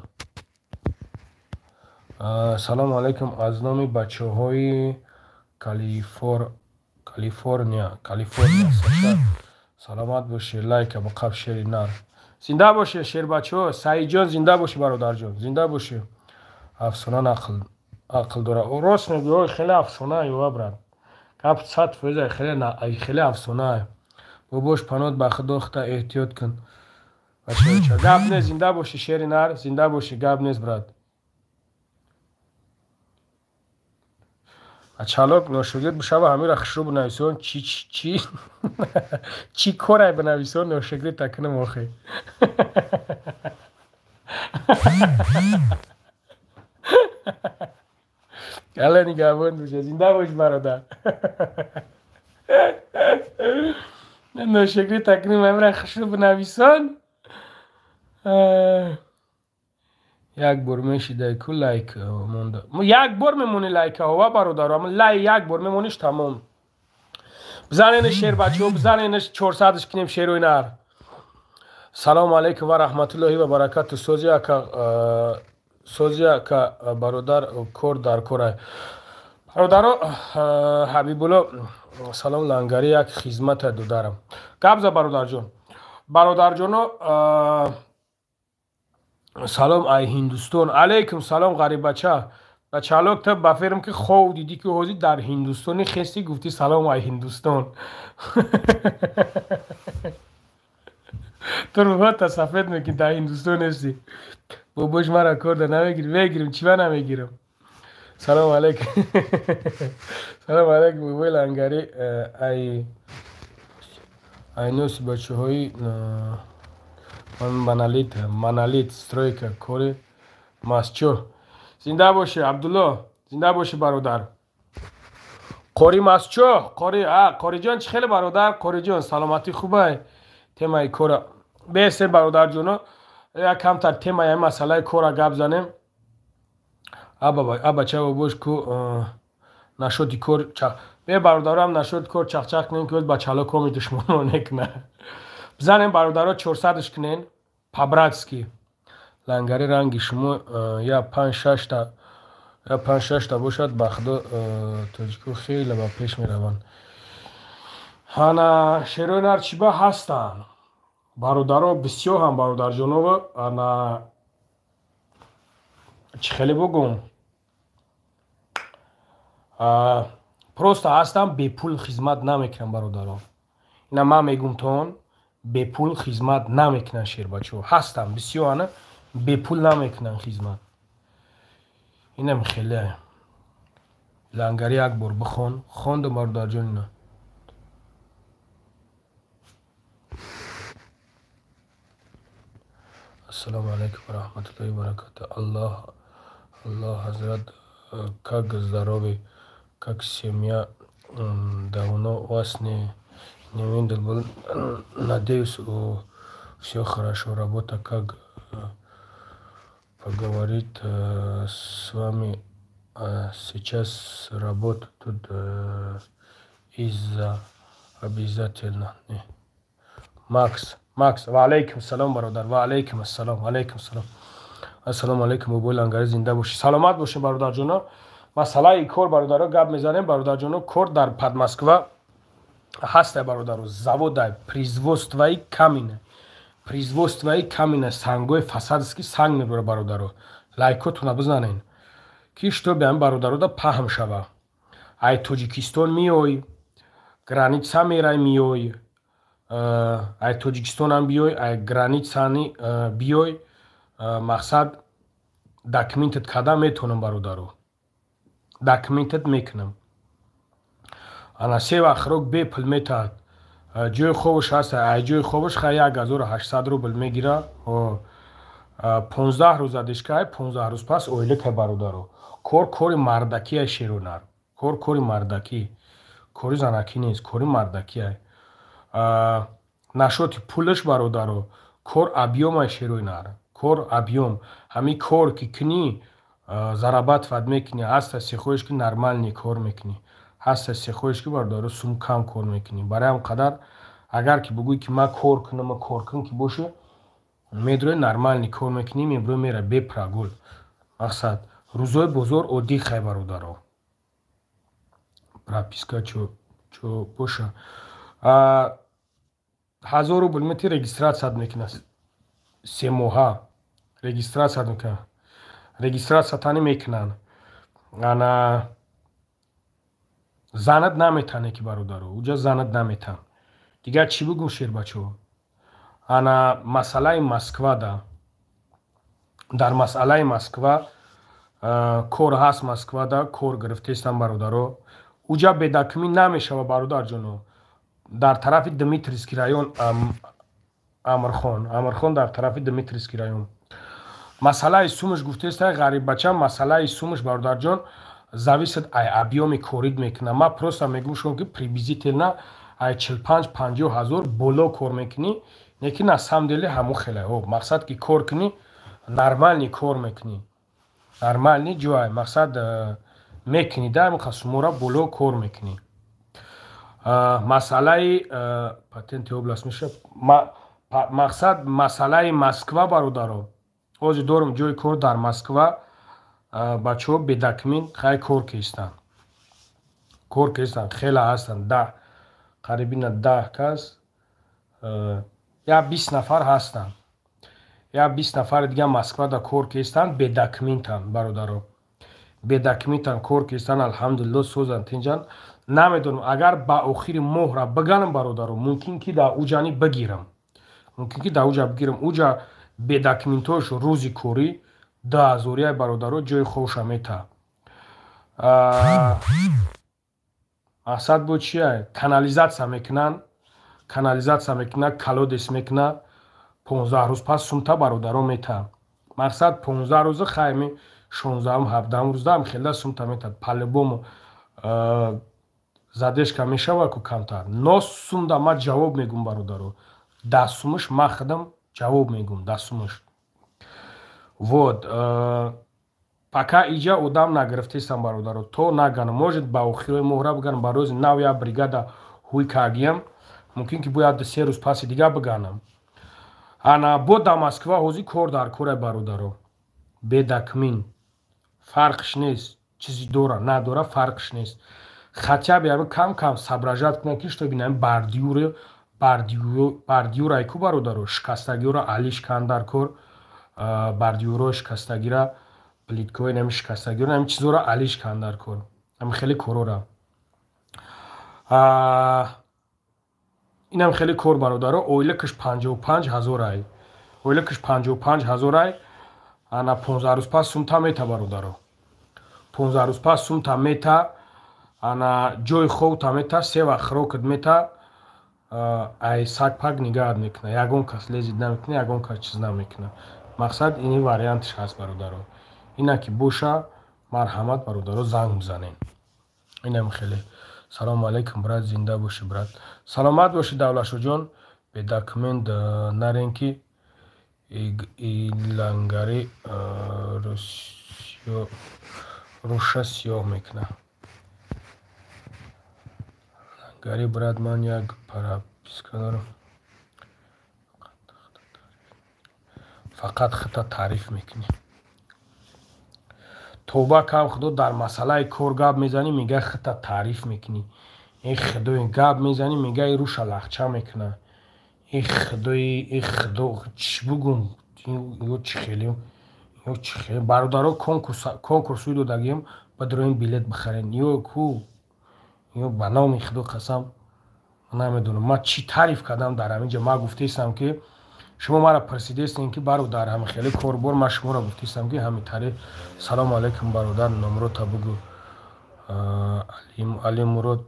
سلام علیکم از نامی بچه های کالیفورنیا سلامت باشه لایک با قب شیر نار زنده باشه شیر بچه ها سعی جان زنده باشه برادر جان زنده باشه افسانه عقل داره او راست میگه خیلی افسانه یو برد کپ 100% خیلی افسانه باباش پنات به خدا خدا احتیاط کن بچه گاب نه زنده باشی شیر نار زنده باشی گاب نیست براد اچالک نوشگرد بشه و همه رخش رو بنویسون چی کاره بنویسون نوشگرد تکنه موخی گله نگهبان بشه زنده باش برادر نوشگرد تکنه همه رخش رو بنویسون یک بار میشیده که لایک مونده یک بار میمونی لایک ها برادر اما یک بار میمونیش تمام بزنینش شیر بچه ها بزنینش 400 کنیم شیر و نار سلام علیکم و رحمت الله و برکات سوزیا که برادر کور در کوره برادر حبیب الله سلام لنگری یک خدمت دو دارم قبضه برادر جون سلام ای هندوستان علیکم سلام غریب بچه و چالک تا بفرم که خواه دیدی که حوزی در هندوستانی خستی گفتی سلام ای هندوستان. تو رو تا سفید میکنی در هندوستان هستی. باباش مرا کرده نمیگیرم بگیرم چی من نمیگیرم. سلام علیکم. سلام علیکم بابای لنگری. ای نوسی بچه های منالیت سترویکر کوری ماسچو زنده باشه عبدالله، زنده باشه برادر. قاری ماسچو قاری جان چه خیلی برادر. قاری جان سلامتی خوبه؟ تمای کورا بیسته برادر جونو یک کمتر تمای مسئله کورا گپ زنیم. بچه باباش کو نشدی کور چخ به برادرم نشد کور چخ چخ کنین که با چالا کومی دشمنو نکنه. بزنیم برادرها 400ش کنین. پابراتسکی لنگری رنگی شما یا 5-6 تا باشد بخدا توجیکو خیلی با پیش می روان. هانا شیروی نرچیبا هستن برادرها بسیار هم برادر جنوب. هانا چی خیلی بگم پروستا هستم به پول خدمت نمیکنم برادرها. اینا من میگم تون به پول خدمت نمیکنن شیر بچه هستم بسیار نه به پول نمیکنن خدمت. اینم خیلی لنگری یک بار بخون خوندم برادر جون. اینا السلام علیکم و رحمت الله و برکاته. الله حضرت как здоровый, как семья давно вас не видел был. Надеюсь, все хорошо. Работа как поговорить с вами. Сейчас работа тут из-за обязательно. Макс, ва алейкум салом бародар. Ва алейкум ассалам. السلام علیکم و بولنگری زنده باشی. سلامت باشین برادر جونا. مسئله کور برادرها گپ میزنیم. برادر جونا کور در پدمسکو هست برادرو. завода производства камина сангой фасадский санг мебаре برادرو. лайкотуна бизанен ки что бем برادرو да паҳм шава. ай тоҷикистон миёй граница мерай миёй. ай тоҷикистонам биёй ай границани биёй. مقصد داکمنتت کدا میتونم برادرو. داکمنتت میکنم. انا سه وقت رو به پول میتاد. جای خوبش هست. ای جای خوبش خیلی 1800 روبل میگیره و 15 روز ادش که 15 روز پس اویله که برادرو. کور مردکی شیرونر. کور مردکی. کور زنکی نیست. کور مردکی ای. نشوتی پولش برادرو. کور ابیوم شیرونر. کور ابیوم همی کور که کنی ضربات فد میکنی. هست سیخویش که نرمال نی کور میکنی. هست سیخویش که بردارو سوم کم کور میکنی. برای هم قدر اگر که بگوی که ما کور کنم که باشه میدروی نرمال نی کور میکنی. میبروی میره بپرگول. مقصد روزای بزرگ اودی خیلی برادرو. پراپیسکا چو باشه 1000 روبل میتی رگیسترات صد میکنه. 3 ماه رگیسترات میکنن. رگیسترات ستانی میکنن. انا زند نمیتونه که برادرو. اونجا زند نمیتن. دیگه چی بگم شیر بچو. انا مسئله مسکوا دا. در مسئله مسکوا کور هست مسکوا دا. کور گرفته استم برادرو. اونجا به داکمی نمیشه و برادر جونو. در طرف دمیتریسکی رایون امرخان در طرف دمیتریسکی رایون. مسئله سومش گفته است غریب بچه مسئله سومش برادر جان зависит ай объёми корид мекунам. ма просто мегум шумо ки приблизительно ай 45-50 ҳазор боло кор мекунӣ. лекин аз самом деле ҳамун хеле мақсад ки кор кунӣ нормални кор мекунӣ. нормални ҷой мақсад мекунӣ да ҳамун сумора боло кор мекунӣ. масъалаи патенти област меша мақсад масъалаи Москва бародаро. ҳозир дорам ҷои кор дар Москва. бачаҳо бедокумент хай кор кистанд. кор кистанд хеле ҳастанд. қарибина 10 кас я 20 нафар ҳастанд. я 20 нафари дига Москвада кор кистанд бедокументанд бародаро. бедокументан кор кистан алҳамдулилло сӯзан тинҷан намедонам агар ба охири моҳра биганам бародаро мумкин ки дар уҷани бигирам уҷа бедокументош рӯзи корӣ 2000 бародаро ҷои ховша мета мақсад бо чия канализатсия мекунад колодес мекунад 15 рӯз пас сумта бародаро мета мақсад 15 рӯза хайми 16-17 рӯздам хелда сумта метад по-любому задешка мешава ку камтар 9 сумда ма ҷавоб мегум бародаро 10 сумаш ма худам ҷавоб мегум 10 сумаш вот пока иҷа одам нагирифтесам бародаро то наганам может ба охирои моҳра биганам ба рӯзи навя бригада ҳуй кагиям мумкин ки бояд 3 рӯз паси дига биганам ана бо да москва ҳозир кор дар кора бародаро бедокумент фарқш нест чизи дора надора фарқш нест хотя бы кам соображат кунад ки што бинам бардиюрай ку бародаро шикастагиёро алиш кан дар кор бардиюро шикастагира плиткои нами шикастагиёро нами чизоро алиш кан дар кор ами хеле корора инам хеле кор бародаро оилакаш 55 ай ана 15 рӯз пас сумта мета бародаро 15 рӯз пас сумта мета ана ҷои ховта мета сева хирокат мета ай сагпак нигаҳат мекунад ягон кас лезид намекунад ягон кас чиз намекунад мақсад ини вариантиш ҳаст бародаро ина ки боша марҳамат бародаро занг бизанем инам хеле салому алайкум брат зинда боши брат саломат боши давлашоҷон бедокумент нарен ки илангари руша сиёҳ мекунад гари брат ман як параписка дорам фақат хита таъриф мекунӣ тоба кам худо дар масъалаи кор гап мезанӣ мега хита таъриф мекунӣ худои гап мезанӣ мега руша лахча мекунад худо чӣ бигум чӣ хеле бародаро конкурсуи додагиам бадроин билет бихарен ба номи худо қасам намедонам ма чӣ таъриф кардам дар ҳаминҷа ма гуфтаистам ки шумо мара пурсидестем ки бародар ҳами хеле корбор ма шуморо гуфтаистам ки ҳами таъриф салому алайкум бародар номрота бугу али мурод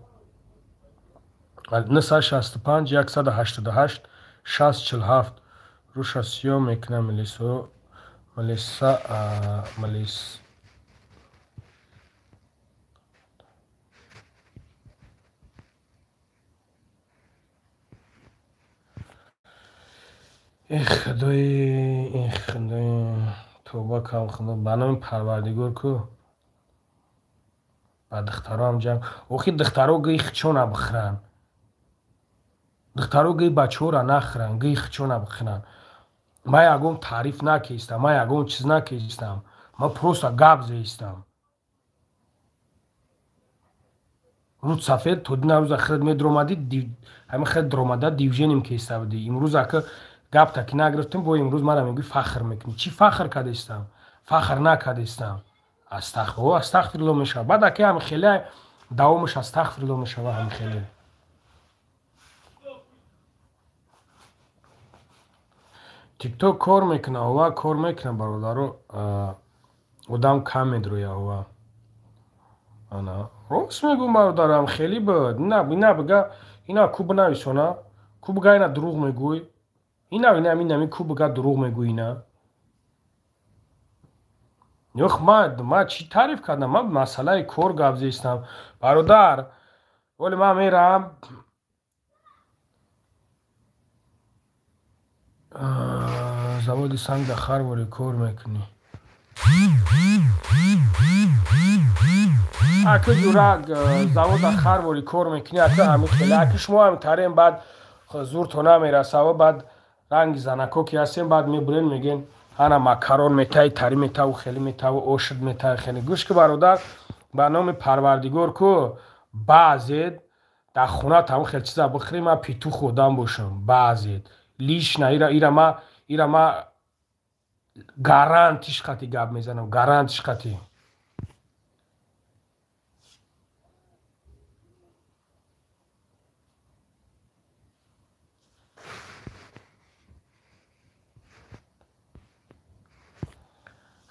965 188 647 руша сиё мекунам милиса худои توبه کام خودم بنام پروردگار کو با دخترام جمع اوخی دخترو گی خچونا بخرن دخترو گی بچه را نخرن گی خچونا بخرن ما یگون تعریف نکیستم ما یگون چیز نکیستم ما پروستا گاب زیستم روز سفید تو دینا روز خرد می درامدی همه خرد درامده دیوژنیم که استفاده امروز اگه گاب تاکی نگرفتم با امروز من میگی فخر میکنی چی فخر کردستم فخر نکردستم استغفرالله میشه بعد اگه هم خیلی دوامش استغفرالله میشه و هم خیلی تیک توک کار میکنه و کار میکنه برادرو آدم کم میدرویه و انا راست میگم برادرم خیلی بود نه بگه اینا کوب نویسونه کوب بگه اینا دروغ میگوی اینا کوب بگه دروغ میگوی اینا یخ ما چی تعریف کردم من مسئله کار گپ زیستم برادر ولی من میرم заводи санг да харвори кор мекунӣ ака ҷурак завода харвори кор мекунӣ ака ҳамин хеле ака шумо ҳам тарем баъд зурто намерасава баъд ранги занако ки ҳастем баъд мебурен мегӯен ана макарон метаи тари метаву хеле метаву ошид метаи хеле гӯш ки бародар ба номи парвардигор ку баъзед дар хона таму хел чиза бихӯрем ман петух одам бошам баъзед лишна ира ма гарантиш қати гап мезанам гарантиш қати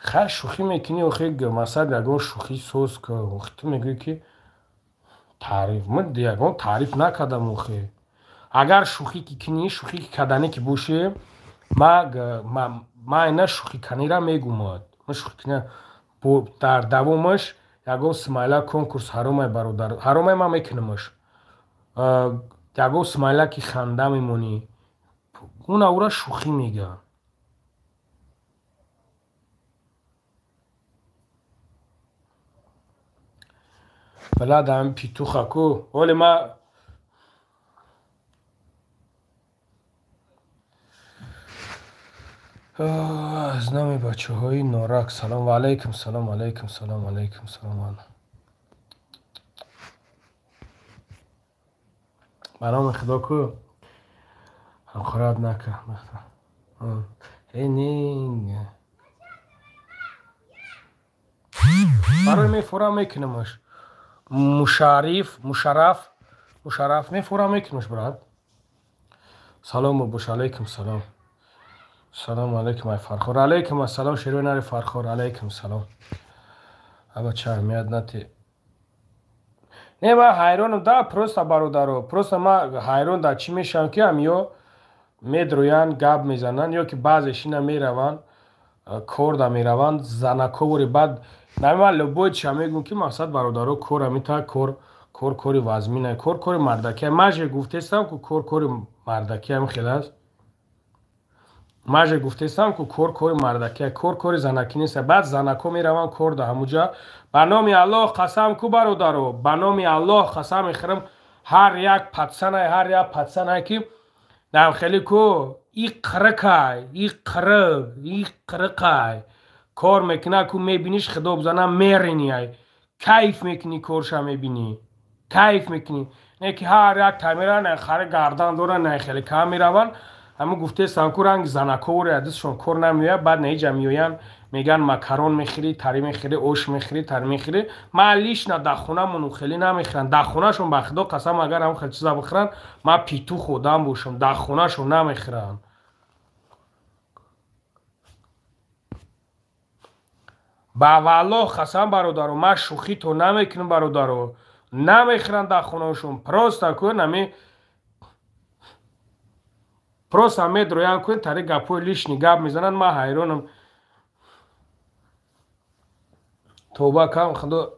خیلی شوخی میکنی و خیلی مثلا یکون شوخی سوز که وقتی تو میگوی که تعریف من یکون تعریف نکردم خیلی اگر شوخی که کنی شوخی که کردنی که باشه ما اینا شوخی کنی را میگم ما شوخی کنی در دوامش یکون سمایلا کنکورس هرامای برادر هرامای ما میکنمش یکون سمایلا که خنده میمونی اون او را شوخی میگه بلد هم پیتوخه کو ولی ما از نام بچه های نورک سلام علیکم سلام علیکم سلام علیکم سلام علیکم برام خدا کو هم خراب نکن اینگ برای میفورا میکنمش مشرف میفورا میکنمش برات سلام بوش علیکم سلام سلام علیکم ای فرخور علیکم السلام شروع نری فرخور علیکم سلام ابا چه میاد نتی نه ما حیرانم دا پروستا برادرو پروستا ما حیران دا چی میشم که همیو میدرویان گاب میزنن یا که بعضش اینا میروان کوردا میروان زنکوری بعد نمی‌دونم لبود شمیگون که مقصد برادرو کور میتا کوری وزمینه کوری مردکی ماجه گفتستم که کوری مردکی هم خلاص ماجه گفتستم که کوری مردکی کوری زنکی نیست بعد زنکو میروان کوردا همونجا به نام الله قسم کو برادرو به نام الله قسم میخورم هر یک پتسنه که نام خیلی کو ای قرقای کار میکنه که میبینیش خدا بزنه میرینی کیف میکنی کارشا میبینی کیف میکنی نه که هر یک تمیره نه خره گردن دوره نه خیلی کم میروان همه گفته سانکو رنگ زنکوره ازشون کار نمیوه بعد نیجا میوین میگن مکرون میخری تری میخری اوش میخری تری میخری ما لیش نه دخونه منو خیلی نمیخرن دخونه شون به خدا قسم اگر هم خیلی چیزا بخرن ما پیتو خودم باشم دخونه شون نمیخرن با والله قسم برادرو ما شوخی تو نمیکنم برادرو نمیخرن دخونه شون پروستا کو نمی پروستا میدرویان کو تری گپو لیش نگاب میزنن ما حیرانم توبه کم خدا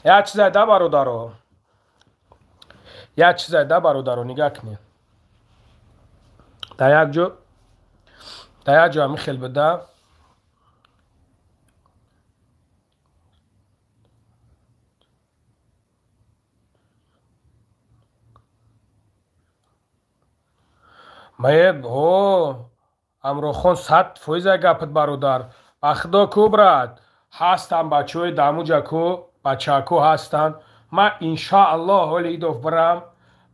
یا چیزای ده برادرو یا چیزای ده برادرو نگاه کنی در یک جا همی خیل بده ماید امرو خون 100% گپت برادر بخدا کو براد هستن بچه های داموجا کو بچه کو هستن ما انشاءالله ولی ایدوف برم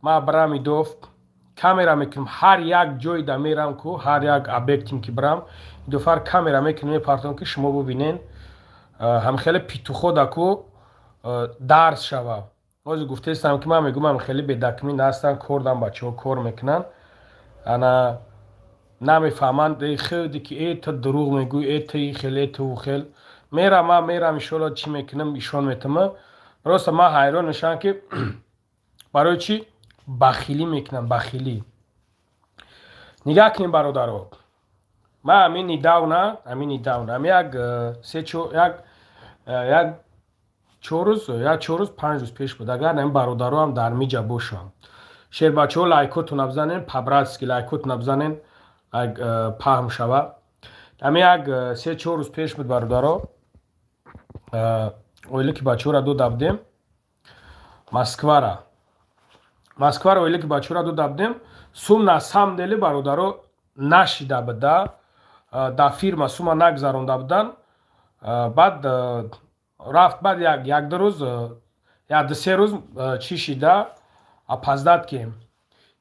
ما برم ایدوف کامera میکنم هر یک جای دا میرم کو هر یک ابیکتیم که برم ایدوفر کامera میکنم میپرتم که شما ببینین هم خیلی پیتو خودا کو درس شوه از گفته استم که من میگم هم خیلی بدکمین هستن کردن بچه ها کار میکنن انا نمیفهمند خیلی که ای تا دروغ میگوی ای تا خیلی تو خیل میرم انشالله چی میکنم ایشان میتمه راست ما حیران نشان که برای چی بخیلی میکنم بخیلی نگاه کنیم برادرو ما همین نیداونه همین یک 4 روز 5 روز پیش بود اگر نمی برادرو هم در میجا باشم شیر بچه ها لایکوتون نبزنین پبراتسکی لایکوتون نبزنین پاهم شوه همین یک 3-4 روز پیش بود برادرو اویلی که بچه ها را دو دبدیم مسکوه را اویلی که بچه ها را دو دبدیم سوم نسام دلی برادرو نشیده بده دا فیرما سوما نگذارونده بودن بعد رفت بعد یک 2 روز یا 2-3 روز چی شیده اپازداد که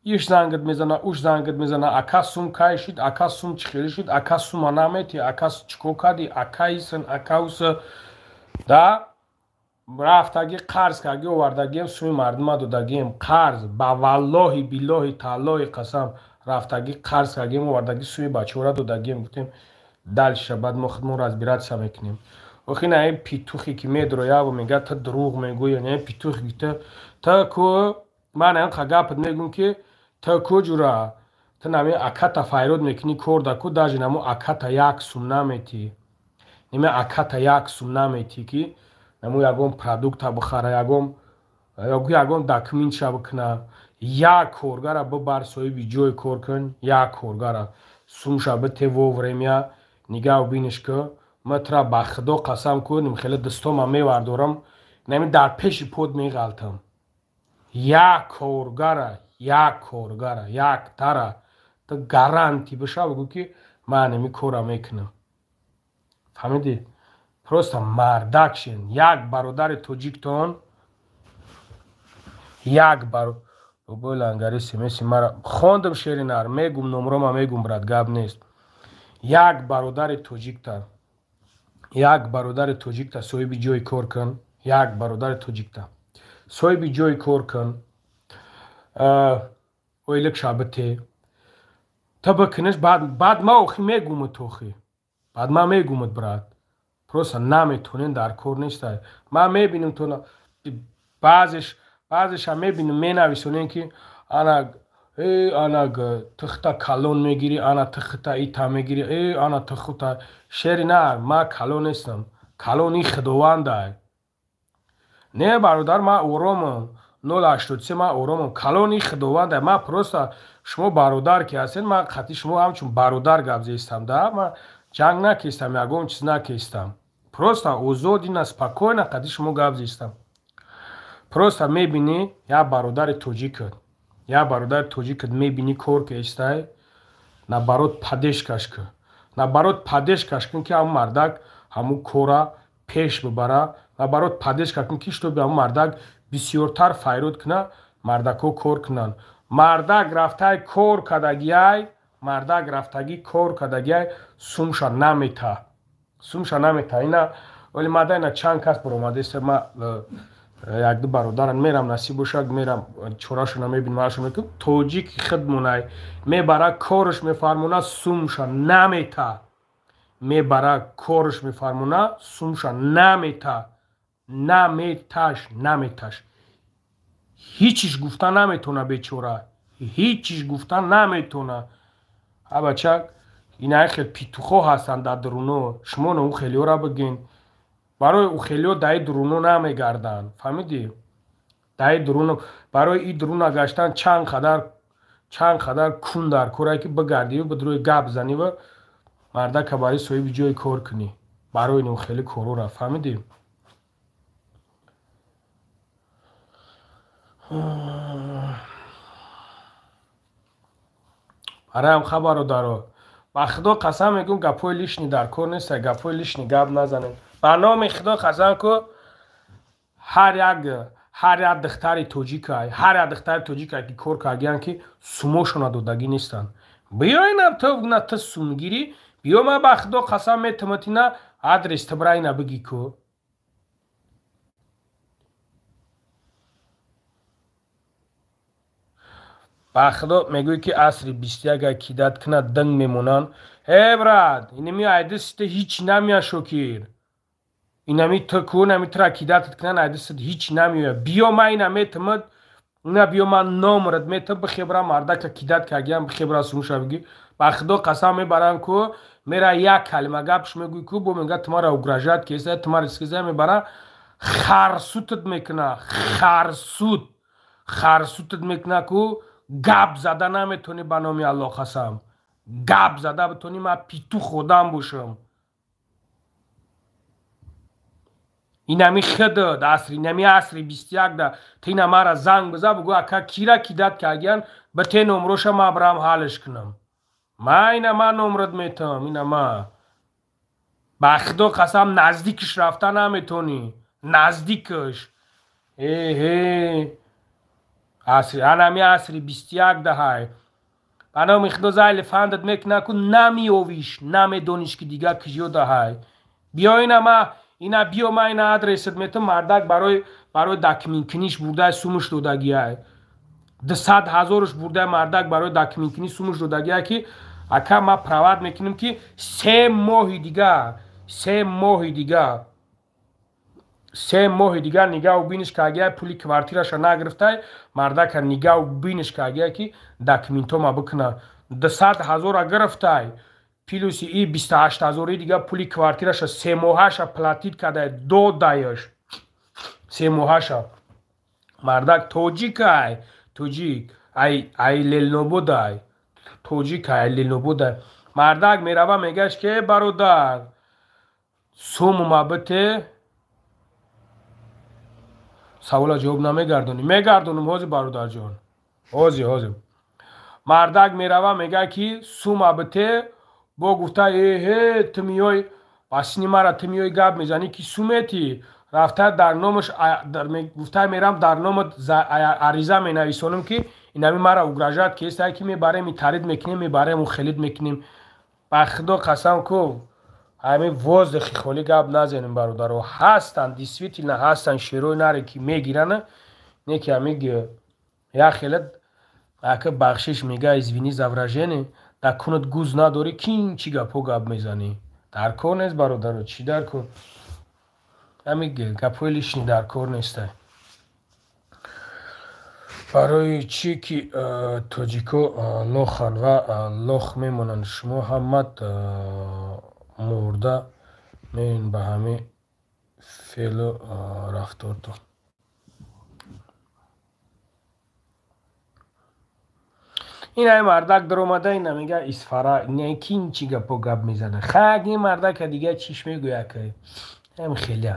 ایش زنگت میزنه اوش زنگت میزنه اکا سوم کای شید اکا سوم چخیلی شید اکا سوم نامیتی اکا چکو کدی اکایسن اکاوس دا رفتگی قرض کردگی وردگیم سوی مردم دادگیم قرض با والله بالله تعالی قسم рафтагӣ қарз кардагим овардагӣ суи бачаҳора додагим гуфтем далша баъд мо худмон разбираться мекунем охи на ин петухе ки медрояв мега та дурӯғ мегӯя на ин петухе ки та ку ман ин гапат мегӯм ки та куҷура та нами аката файрод мекунӣ кор да ку даже намо аката як сум наметӣ ними аката як сум наметӣ ки намо ягон продукта бихара ягон документша бикуна як коргара бибар соҳиби ҷой кор кун як коргара сумша бите вовремя нигав биниш ку ма тра ба худо қасам ку нимхеле дистома мевардорам нами дар пеши под меғалтам як коргара як тара та гаранти биша бигӯ ки ман ними кора мекунам фаҳмидӣ просто мардак шин як бародари тоҷиктон як бобои лангари смс мара хондам шеринар мегум номрома мегум брат гап нест як бародари тоҷикта соҳиби ҷои кор кун як бародари тоҷикта соҳиби ҷои кор кун ойликша бите та бикуниш баъд ма охи мегумад охи баъд ма мегумад брат просто наметонен дар кор нестай ман мебинам то баъзеша мебинам менависонем ки анаг тухта калон мегирӣ ана тухта ита мегирӣ ана тухта шери нар ма калон нестам калон ин худовандай не бародар ма оромам 083 ма оромам калон ин худовандай ма просто шумо бародар ки ҳастед ма қатъи шумо ҳамчун бародар гап зестам да ма ҷанг накестам ягон чиз накестам просто озодина спокойна қатъи шумо гап зестам просто мебинӣ як бародари тоҷикат мебинӣ кор кестай наоборот падешкаш кун ки ҳамун мардак ҳамун кора пеш бибара наоборот падешка кун ки штоби ҳамун мардак бисёртар файрод куна мардако кор кунанд мардак рафтаи кор кардагиай сумша намета ина вале мада ина чанд кас баромадеста ма як-ду бародаран мерам насиб бошад мерам чорашона мебинам ашо мекунам тоҷики худмонай мебара корш мефармона сумша намета наметаш ҳичиш гуфта наметона бечора ҳичиш гуфта наметона абачак инаи хел петухо ҳастанд дар дуруно шумо на ухелиёра бигин барои ухелиё даи дуруно намегарданд фаҳмидӣ даи дуруно барои и дуруна гаштан чанд қадар кун дар корае ки бигардиву бидурӯи гап заниву мардака барои соҳиби ҷои кор кунӣ барои ин ухели корора фаҳмидӣ бароям хабародаро ба худо қасам мегӯм гапҳои лишни дар кор нестай гапҳои лишни гап назанем ба номи худо қасам ку ҳар як духтари тоҷикай ки кор кардиянд ки сумошона додагӣ нестанд биёина ту сумгирӣ биё ма ба худо қасам метаматина адрес тибраина бигӣ ку ба худо мегӯӣ ки асри 21 кидат куна динг мемонанд брат инами айдисита ҳичи намия шокир инами ту нами тра кидатат кунан айдисит ҳичи намиоя биё ма ина метамад ина биё ма номрат мета бихебра мардака кидат кардиям бихебра сумша бигӣ ба худо қасам мебарам ку мера як калима гапш мегӯӣ ку бо мега тумара угражат кеса тумара скиза мебара харсутат мекуна харсутат мекуна ку гап зада наметонӣ ба номи аллоҳ қасам гап зада битонӣ ма петух одам бошам инами худат инами асри 21 да та ина мара занг биза бигӯ ака кира кидат кардиян бите номроша ма бирам ҳалш кунам ма номрат метам ина ма ба худо қасам наздикиш рафта наметонӣ наздикиш анами асри 21 даҳай ба номи худо зайли фандат мекуна ку намиёвиш намедониш ки дига киҷо даҳай биё биё ма ина адресат метам мардак барои документкуниш бурдай сумуш додагиай 200,000-ш бурда мардак барои документини сумуш додагия ки ака ма правад мекунем ки 3 моҳи дига нигоҳ биниш кагия пули квартираша нагирифтай мардака нигоҳ биниш кагия ки документома бикуна 200,000 гирифтай плюси и 28,000 дига пули квартираша 3 моҳаша платит кадай додаяш 3 моҳаша мардак тоҷикай тоҷик ай лелнобудай тоҷикай ай лелнобудай мардак мерава мегаш ки бародар сумма бите савола ҷавоб намегардоним мегардоним ҳозир бародарҷон ҳозир мардак мерава мега ки сумма бите бо гуфта ту миёй ба сини мара ту миёй гап мезанӣ ки сумети рафта дар номаш гуфта мерам дар номат ариза менависонам ки инами мара угражад кесае ки мебарем тарид мекунем мебарем хелид мекунем ба худо қасам ку ҳамин воздухи холӣ гап назанем бародаро ҳастанд действительно ҳастанд шерои наре ки мегирана не ки ҳамин як хеле ака бахшиш мега извини за вражение дар кунат гуз надорӣ кин чӣ гапҳо гап мезанӣ дар кор нест бародаро чӣ дар кор ҳамин гапҳои лишни дар кор нестай барои чӣ ки тоҷико лоханд ва лох мемонанд шумо ҳамат мурда меин ба ҳамин феълу рафтортон ин ҳай мардак даромада ина мега исфара кин чӣ гапҳо гап мезана хаги мардака дига чиш мегӯя ка ҳам хелия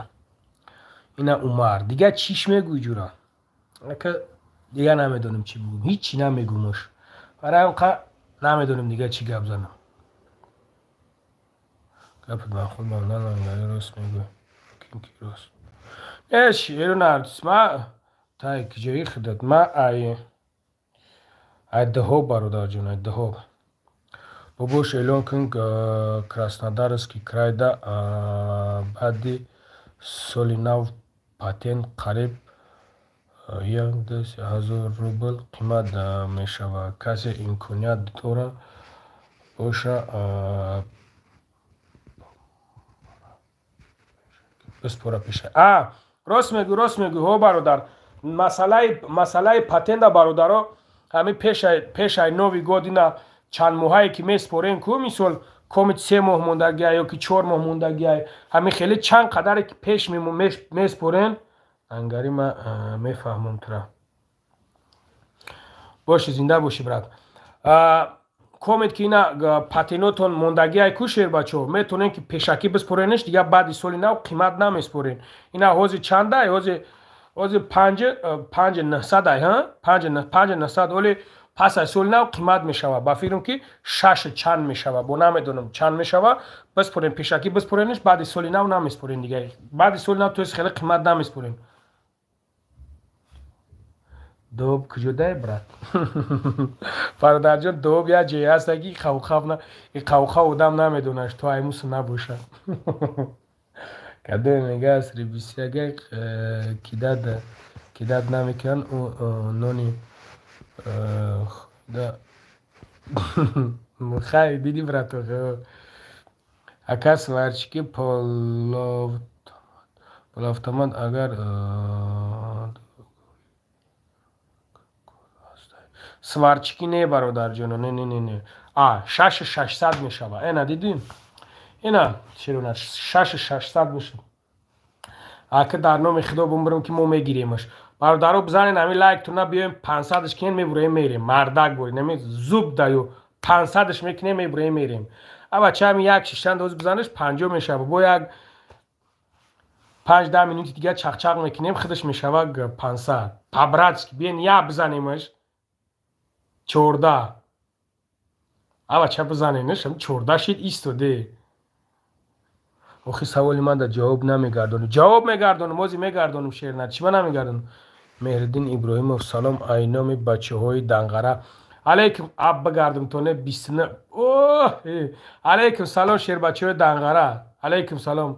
ина умар дига чиш мегӯй ҷура ака дига намедонем чӣ бигӯм ҳичи намегӯмаш барои ҳамқа намедонем дига чӣ гап занам гапат ба худ мамнанангари рост мегӯй кинки рост шерунарс ма тай киҷои хидат ма айдаҳоб бародарҷон айдаҳоб бобош эълон кун краснодарский крайда баъди соли нав патент қариб 10,000 рубл қимат мешавад касе имконият дорад боша биспора пеша рост мегӯ ҳо бародар масъалаи патента бародаро ҳамин пешай нови год ина чанд моҳае ки меспорем ку мисол комит 3 моҳ мондагия ё ки 4 моҳ мондагия ҳамин хеле чанд қадаре ки пеш меспорен ангари ма мефаҳмам тура боши зинда боши брат комит ки ина патенотон мондагия ку шербачо метонем ки пешакӣ биспоренеш дига баъди соли нав қимат намеспорен ина ҳозир чандай ҳозир 5,900 оли пас аз соли нав қимат мешавад ба фикрам ки 6 чанд мешавад бо намедонам чанд мешавад биспорен пешакӣ биспоренеш баъди соли нав намеспорен дига баъди соли нав тоест хеле қимат намеспорен доб куҷодай брат бародарҷон доб як ҷое ҳаста ки қавқав одам намедонаш то аймусу набошад каде мегаас ребисиага кидат намекунанд нони хай диди брат ака сварчики полавтомат агар сварчики не бародарҷоно не 6,600 мешава ена дидин ина широна 6,600 мешава ака дар номи худо бумбарам ки мо мегиремаш бародаро бизанен ҳамин лайктона биёем 500ш кен мебурем мерем мардак бори нами зуб даю 500ш мекунем мебурем мерем абача ҳамин як шишанд ҳозир бизанеш 50 мешава бо як 5-10 минути дига чақчақ мекунем худаш мешава 500 по-братски биен я бизанемаш 14 абача бизаненеш 14 шид истоде охи саволи ман да ҷавоб намегардонӣ ҷавоб мегардонам ҳозир мегардонам шерна чима намегардонам меҳриддин иброҳимов салом ай номи бачаҳои данғара алейкум аб бигардам тоне 29 алейкум салом шербачаҳои данғара алейкум салом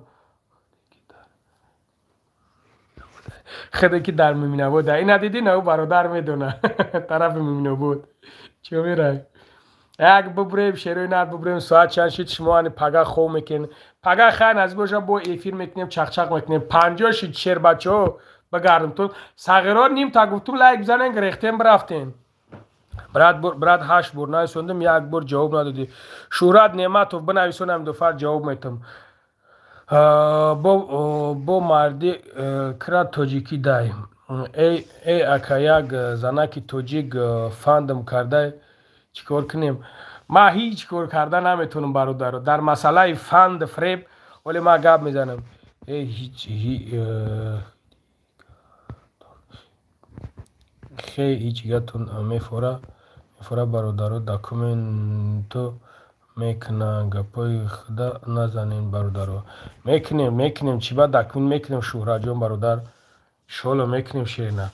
خدا که در مومینه بود این ندیدی نه برادر میدونه طرف مومینه بود چه میره یک ببریم شیروی نر ببریم ساعت چند شد شما هنی پگه خواه میکن پگه خیلی از باشه با ایفیر میکنیم چق میکنیم 50 شد شیر بچه ها بگردم تو سغیران نیم تا گفتم لایک بزنین گریختیم برفتین برات 8 بار نویسوندم یک بار جواب ندادی شهرت نعمتو بنویسونم دو فر جواب میتم با مردی کرا توجیکی دای ای اکا یک زنکی توجیک فاندم کرده چیکار کنیم ما هیچ کار کرده نمیتونم برادر در مسئله فند فریب ولی ما گپ میزنم هیچ گتون میفوره برادر داکومنتو میکنه گپای خدا نزنین برادر میکنیم چی بعد داکومنت میکنیم شهرت جان برادر شالو میکنیم شیرینه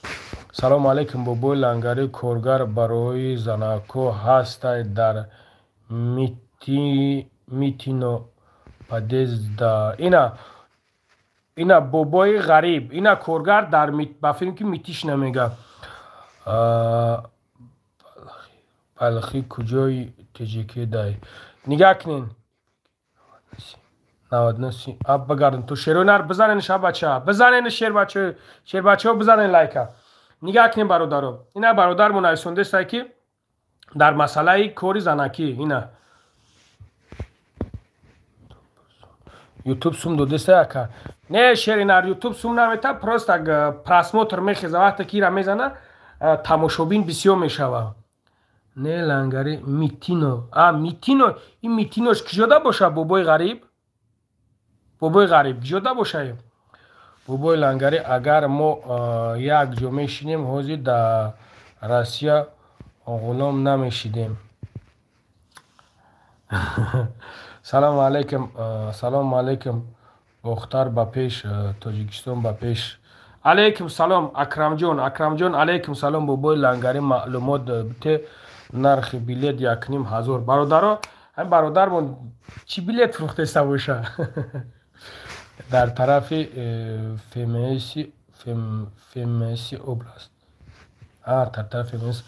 سلام علیکم بابای لنگری کارگر برای زنکو هست در میتینو پدیزده اینا بابای غریب اینا کارگر در بفرین که میتیش نمیگه بلخی کجای تجیکی دای نگاه کنین 99 اب بگردن تو شیرونر بزنین شب بچه بزنین شیر بچه ها بزنین لایکا نگاه کنین برادرو اینا برادر منایسونده است که در مسئله کوری زنکی اینا یوتیوب سوم دو دسته اکا نه شیرینر یوتیوب سوم نمیته پروست اگه پراسموتر میخیزه وقتی که را میزنه تماشابین بسیار میشوه نه لنگری میتینو این میتینوش کجاده باشه بابای غریب کجاده باشه بابای لنگری اگر ما یک جا میشینیم حوزی در روسیه غلام نمیشیدیم سلام علیکم اختر با پیش تاجیکستان با پیش علیکم سلام اکرم جان علیکم سلام بابای لنگری معلومات بته نرخ بلیت 1,500 برادرها هم برادرمون چی بلیت فروخته است باشه در طرف فیمسی اوبلاست در طرف فیمسی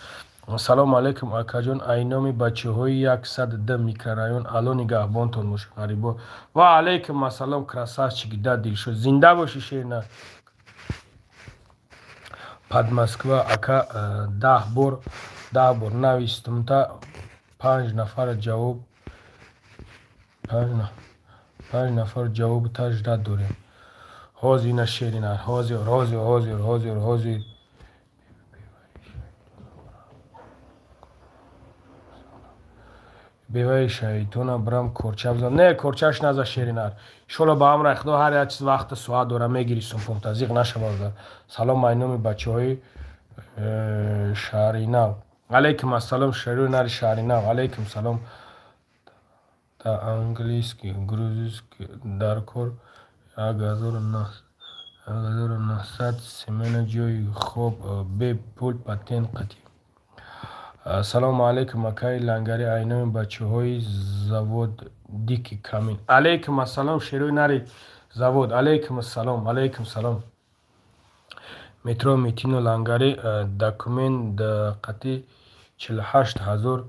سلام علیکم آقا جان اینامی بچه های 110 میکرایون الان نگهبانتون موشه غریبا و علیکم السلام کراساس چگیده دل شد زنده باشی شیرینه پد مسکوا اکا 10 بار نویستم تا 5 نفر جواب 5 نفر جواب تاجده داریم حاضی نشیرین حاضی بیوی شیطونه برم کرچه بزن نه کرچهش نزا شیرینر شلو با هم رخدو هر چیز وقت سواد داره میگیری سنپوم تزیق نشه بازده سلام اینومی بچه های شهرینو علیکم السلام شیرینر شهرینو علیکم سلام تا انگلیسکی گروزیسکی در کور 1900 سیمین جوی خوب به پول پتین قطی سلام علیکم اکای لنگری اینوی بچه های زواد دیکی کامین علیکم السلام شیروی نری زواد علیکم السلام مترو میتینو لنگری داکومنت قطی 48,000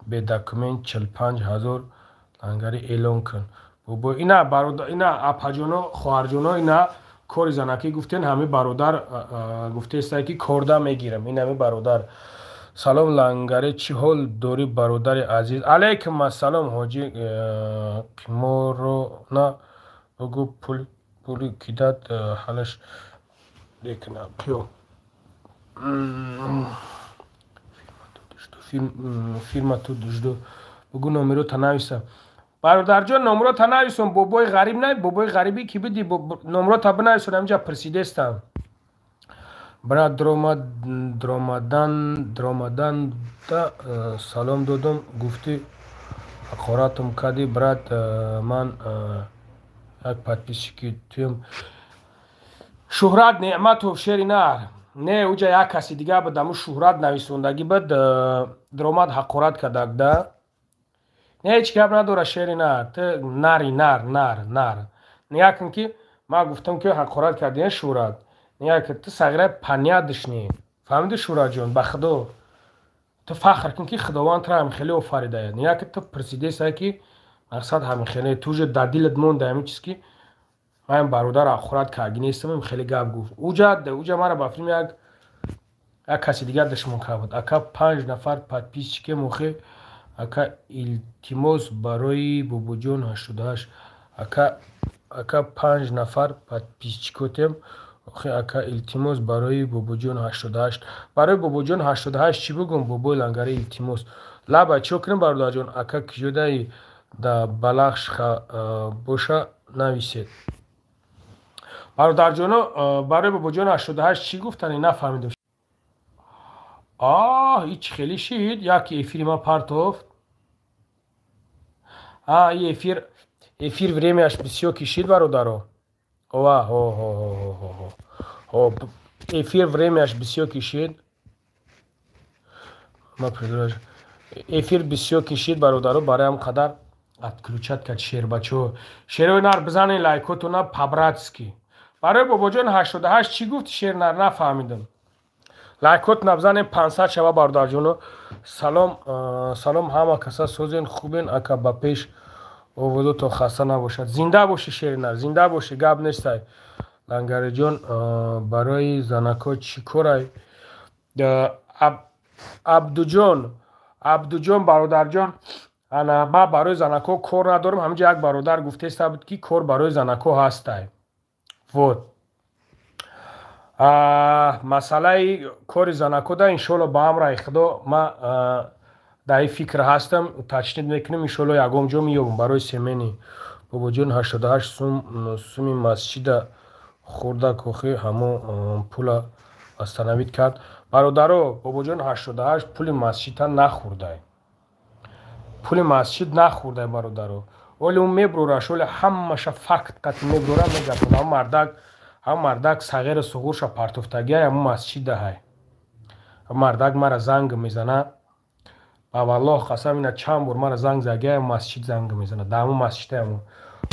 به داکومنت 45,000 لنگری اعلان کن بابا اینا برادر اینا اپاجونو خواهرجونو اینا کاری زنکی گفتن همه برادر گفته است که کاردا میگیرم این همه برادر سلام لنگری چی حال دوری برادر عزیز علیکم السلام حاجی کمورو نه بگو پولی کداد حالش دیکنه پیو فیلم تو دشدو بگو نمرو تنویسم برادر جان نمرو تنویسم بابای غریب نه بابای غریبی کی بدی نمرو تا بنویسم اینجا پرسیده استم برای درامدن تا سلام دادم گفتی اقاراتم کدی برات من یک پادپیسی که تویم شهرت نعمت و شیرینر نه اوجا یک کسی دیگه به دمو شهرت نویسوندگی بد درآمد حقارت کدک ده نه هیچ گپ نداره شیرینر ته نری نر نگه کن که ما گفتم که حقارت کردین شهرت میگه که تو صغیره پنیا دشنی فهمیدی شورا جون به خدا تو فخر کن که خداوند تو هم خیلی آفریده میگه که تو پرسیده سعی که مقصد همین خیلی توش در دلت مونده همین چیز که من برادر آخرت که اگه نیستم خیلی گپ گفت اوجا مرا بافریم یک کسی دیگر دشمن که بود اکا 5 نفر پیش که موخه اکا التماس برای بابا جان 88 اکا 5 نفر پیش کتم اکا التماس برای بابا جان 88 برای بابا جان 88 چی بگم بابا لنگره التماس لا بچه کنم برادر جان اکا کجوده دا بلخش باشه نویسید برادر جان برای بابا جان 88 چی گفتن نفهمیدم هیچ خیلی شید یکی افیر ما پرتوفت این افیر وریمش بسیار کشید برادرو افیر وریمش بسیار کشید افیر بسیار کشید برادرو برای هم قدر اتکلوچت کد شیر بچو شیروی نر بزنین لایکوتو نه پبراتسکی برای بابا جان 88 چی گفت شیر نر نفهمیدم لایکوت نبزنین 500 شبه برادر جونو سلام همه کسا سوزین خوبین اکا با پیش اوودو تو خسته نباشد زنده باشی شیر نر زنده باشی گب نیستای لنگر جان برای زنکا چی کارای عبدو جان برادر جان انا ما برای زنکا کار ندارم همینجا یک برادر گفته است بود که کار برای زنکا هستای вот مسئله کار زنکا ده انشالله با هم رای خدا ما در این فکر هستم تشنید میکنیم انشالله یکم جا میابم برای سیمینی بابا جان 88 سومی مسجد خورده کخی همون پول استنوید کرد برادرو بابا جان 88 پول مسجد نخورده پول مسجد نخورده برادرو ولی اون میبروره شوله همشه فقط قط میبروره میگه هم مردک صغیر صغورش پرتفتگی همون مسجد ده های مردک مرا زنگ میزنه والله قسم اینه چند بار مرا زنگ زگه مسجد زنگ میزنه در همون مسجد همون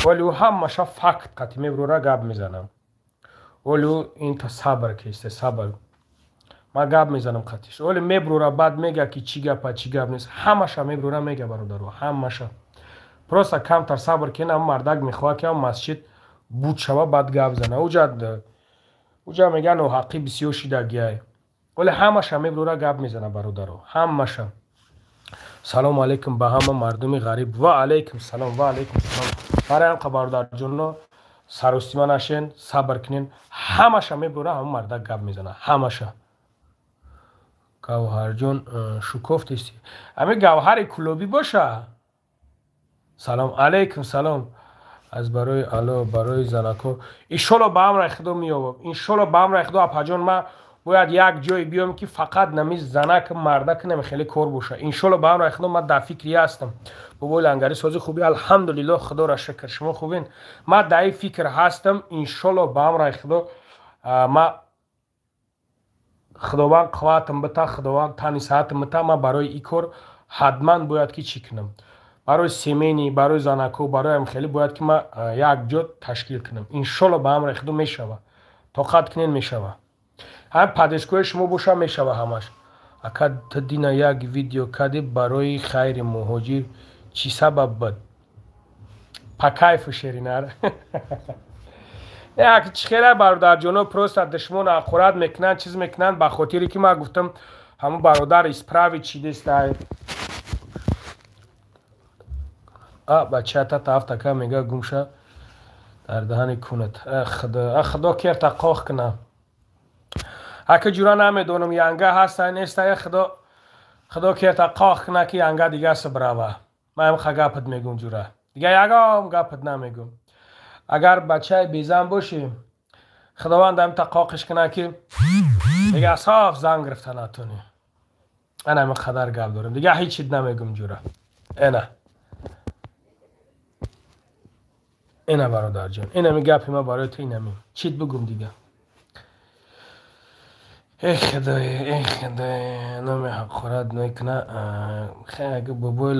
ولی او همشه فقط قط میبروره گب میزنم ولی او این تا صبر کشته صبر ما گب میزنم قطیش ولی میبروره بعد میگه که چی گپ نیست همشه میبروره میگه برادرو همشه پروسا کمتر صبر کنه مردک میخواه که مسجد بود شما بعد گپ زنه اوجا میگن او حقی بسیار شیدگیه ولی همش هم میبروره گپ میزنه برادرو همش سلام علیکم به همه مردم غریب و علیکم سلام برای هم برادر جون سرستیما نشین صبر کنین همش هم میبروره همه مردک گپ میزنه همش گوهر جون شکفت استی همه گوهر کلوبی باشه سلام علیکم سلام از برای علا برای زنکا انشالله با هم رای خدا میابم انشالله با هم رای خدا اپا ما باید یک جای بیام که فقط نمیز زنک مردک نمی خیلی کار باشه انشالله با هم رای خدا ما در فکری هستم بابای لنگری سازی خوبی الحمدلله خدا را شکر شما خوبین ما در این فکر هستم انشالله با هم رای خدا ما خداوند قوتم بتا خداوند تنی ساعتم بتا ما برای این کار حتما باید که چی کنم برای سیمینی برای زنکو برای هم خیلی باید که ما یک جا تشکیل کنم انشالله با هم رخدو میشوه طاقت کنین میشوه هم پدشگاه شما باشه میشوه همش اکا تدینا یک ویدیو کدی برای خیر مهاجر چی سبب بود پاکایف شیرینر یک چی خیلی برادر جانو پروست دشمن آخرت میکنن چیز میکنن به خاطری که ما گفتم همون برادر اسپراوی چی دست بچه تا تافتا که میگه گمشه در دهن کونت خدا کرد قاق کنه اگه جورا نمیدونم ینگه هسته نیسته خدا کرد قاق کنه که ینگه دیگه سبراوه من هم خگپت میگم جورا دیگه یگه گپت نمیگم اگر بچه بیزن باشی خداوند هم قاقش کنه که دیگه صاف زنگ گرفته نتونی انا هم خدر گپ دارم دیگه هیچی نمیگم جورا اینا برادر جان اینا می گپی ما برای تو اینمی چیت بگم دیگه ای خدای نمی حق خورد میکنه خیلی بابای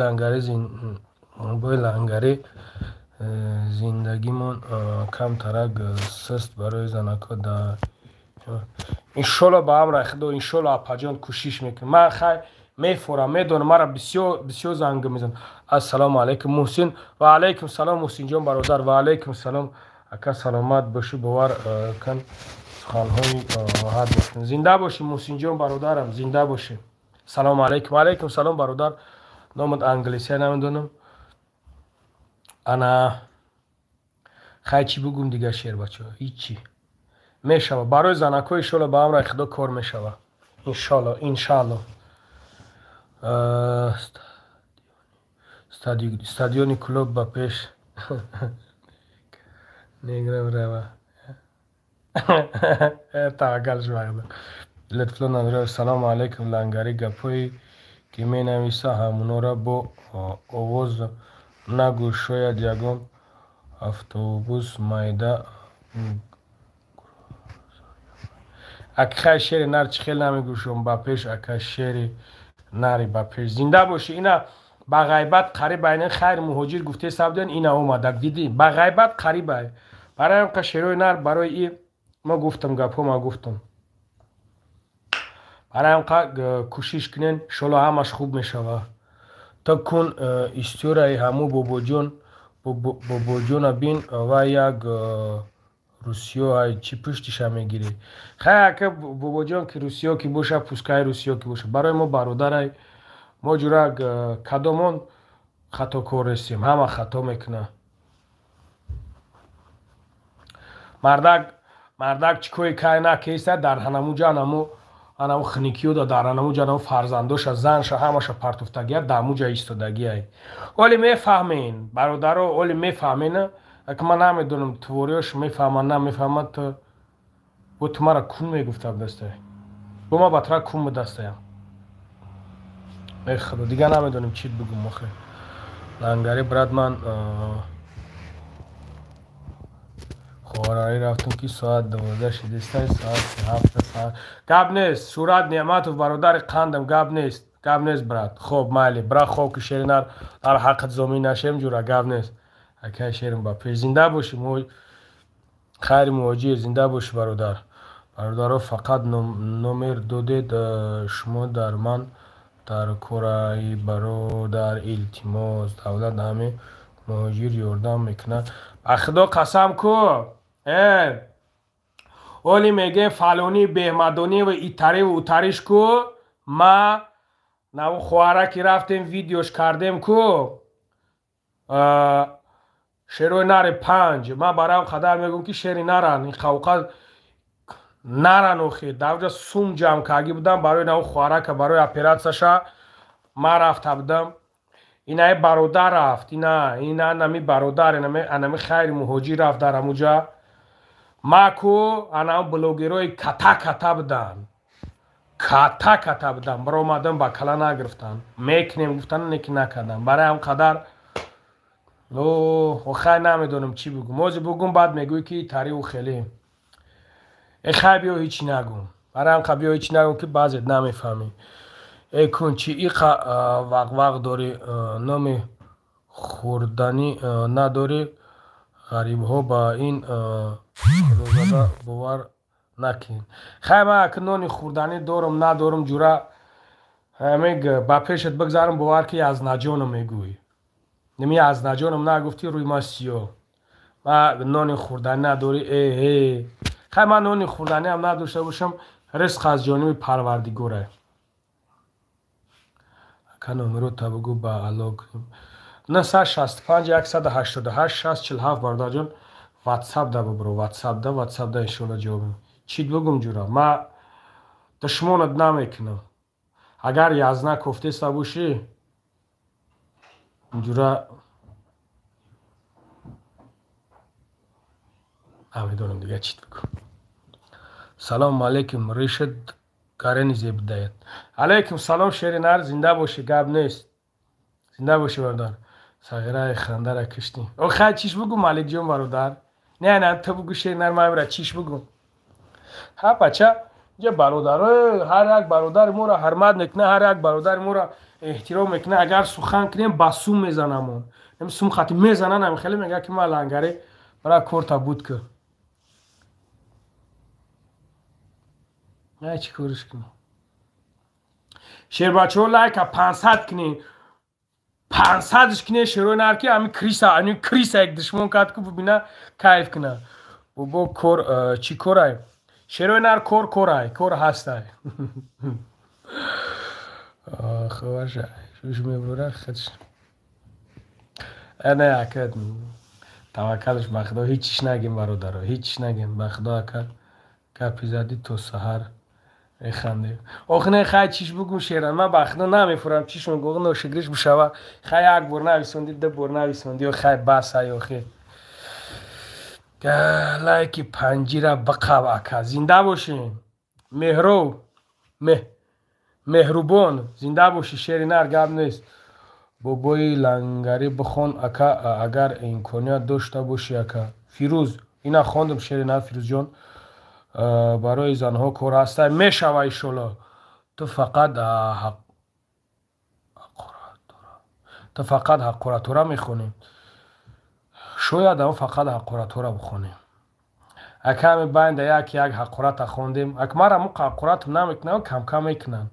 لنگری زندگیمون کم ترک سست برای زنکا در انشالله با هم رای خدا انشالله اپاجان کوشش میکنم من خیلی میفورم میدونم مرا بسیار بسیار زنگ میزن. السلام علیکم محسن. و علیکم سلام محسن جان برادر. و علیکم سلام اکا سلامت باشی باور کن خانهای حد باشن. زنده باشی محسن جان برادرم زنده باشی. سلام علیکم. علیکم سلام برادر. نامت انگلیسی نمیدونم. انا خیلی چی بگم دیگه شعر بچه ها هیچی میشوه برای زنکای انشالله با هم رای خدا کار میشوه انشالله انشالله. استادیونی کلوب با پیش نگرم روه توکل شو لطفا نظر. سلام علیکم لنگری گپوی که می نویسه همونا را با آواز نگو شاید یگان اتوبوس میده اکه شعر نر چی خیلی نمیگوشم با پیش اکه شعر نری با پیش. زنده باشی. اینا با غیبت قریب این خیر مهاجر گفته سبدن اینا اومدک دیدی با غیبت قریب ای برای هم که شعر نر برای این ما گفتم گپو ما گفتم برای هم که کوشش کنین شلو همش خوب میشوه تا کن استوره همو بابا جون بین و یک روسیا های چی پشتش هم میگیری خیلی که بابا جان که روسیا کی باشه پوسکای روسیا کی باشه برای ما برادر ما جورا کدامون خطا کار رسیم همه خطا میکنه مردک چیکوی کای نکیسته در هنمو جانمو انمو خنیکیو دا در هنمو جانمو فرزندوش زنش همش پرتوفتگی در موجه ایستادگی ای ولی میفهمین برادرها ولی میفهمین که من نمیدونم توریاش میفهمن نمیفهمن تو و تو مرا کون میگفته بدسته با ما بطرا کون بدسته ای خدا دیگه نمیدونم چی بگم مخه لنگری براد من خوارایی رفتم که ساعت 12 شدیسته ساعت 7 ساعت گب نیست صورت نعمت و برادر قندم گب نیست براد خوب مالی برا خوب که شیرینر در حقت زمین نشیم جورا گب نیست اکه شیرین با پیش زنده باشی خیر مواجه زنده باشی برادر فقط نمیر دودید شما در من در کورایی برادر التماس دولت همه مهاجر یاردم میکنه خدا قسم کو اولی میگه فلانی بهمدانی و ایتری و اوتریش کو ما نو خواره که رفتیم ویدیوش کردیم کو شیروی نر 5 ما برایم قدر میگم که شیری نرن این خوقت نرن اوخی دوجا سوم جمع کردی بودم برای نو خواره که برای اپراتسشا ما رفته بودم اینا برادر رفت اینا نمی برادر انمی خیر مهاجر رفت در اموجا ما کو انا بلوگیروی کتا بدن برای اومدن با کلا نگرفتن میکنیم گفتن نکی نکردن برای هم قدر و خیلی نمیدونم چی بگم موزی بگم بعد میگوی که تاری و خیلی خیلی بیا هیچی نگم برای هم خیلی بیا هیچی نگم که بعضت نمیفهمی ای کنچی ای وقت داری نامی خوردنی نداری غریب ها با این روزاده باور نکن خیلی من اکن نانی خوردنی دارم ندارم جورا میگه با پیشت بگذارم باور که از نجانم میگوی نمی از نجانم نگفتی روی ما سیاه ما نانی خوردنی نداری خیلی من نانی خوردنی هم نداشته باشم رزق از جانب پروردگاره نمرو تبگو با علاق نه 165 188 647 برادر جان واتساپ ده برو واتساپ ده انشالله جواب چی بگم جورا ما دشمنت نمیکنم اگر یزنک گفته باشی جورا نمیدونم دیگه چی بگم. سلام علیکم رشد کارنی زیبدایت. علیکم سلام شیری نر زنده باشی گب نیست زنده باشی برادر صغیره خنده را کشتی او خیلی چیش بگو مالک جون برادر نه تو بگو شیری نر من برای چیش بگو ها بچه یه برادر هر یک برادر مورا حرمت نکنه هر یک برادر مورا احترام میکنه اگر سخن کنیم با سوم میزنمون سوم خاطی میزنن هم خیلی میگه که ما لنگره برای کورتا بود که نه چی کارش کنی شیر بچه ها لایک 500 کنی 500ش کنی شیروی نار که همین کریسا یک دشمن کد که ببینه کیف کنه بابا کور چی کورای شیروی نار کورای کور هستای خوش شوش میبره خودش نه اکد توکلش به خدا هیچیش نگیم برادر هیچیش نگیم به خدا اکد گپی زدی تو سحر خنده آخه نه خیلی چیش بگم شیران من به خدا نمیفورم چیش میگم نوشگریش بشوه خیلی یک بار نویسوندی دو بار نویسوندی و خیلی بس های آخه لایکی پنجیره بقب اکد زنده باشین مهربان زنده باشی شیر نر گپ نیست بابای لنگری بخون اکا اگر امکانیت داشته باشی اکا فیروز اینا خواندم شیر نر فیروز جان برای زنها کار هسته میشوه ایشالا تو فقط حقوراتورا میخونی شاید هم فقط حقوراتورا بخونی اکا همی باینده یک حقورات خوندیم اکا ما را موقع حقورات نمیکنم کم میکنن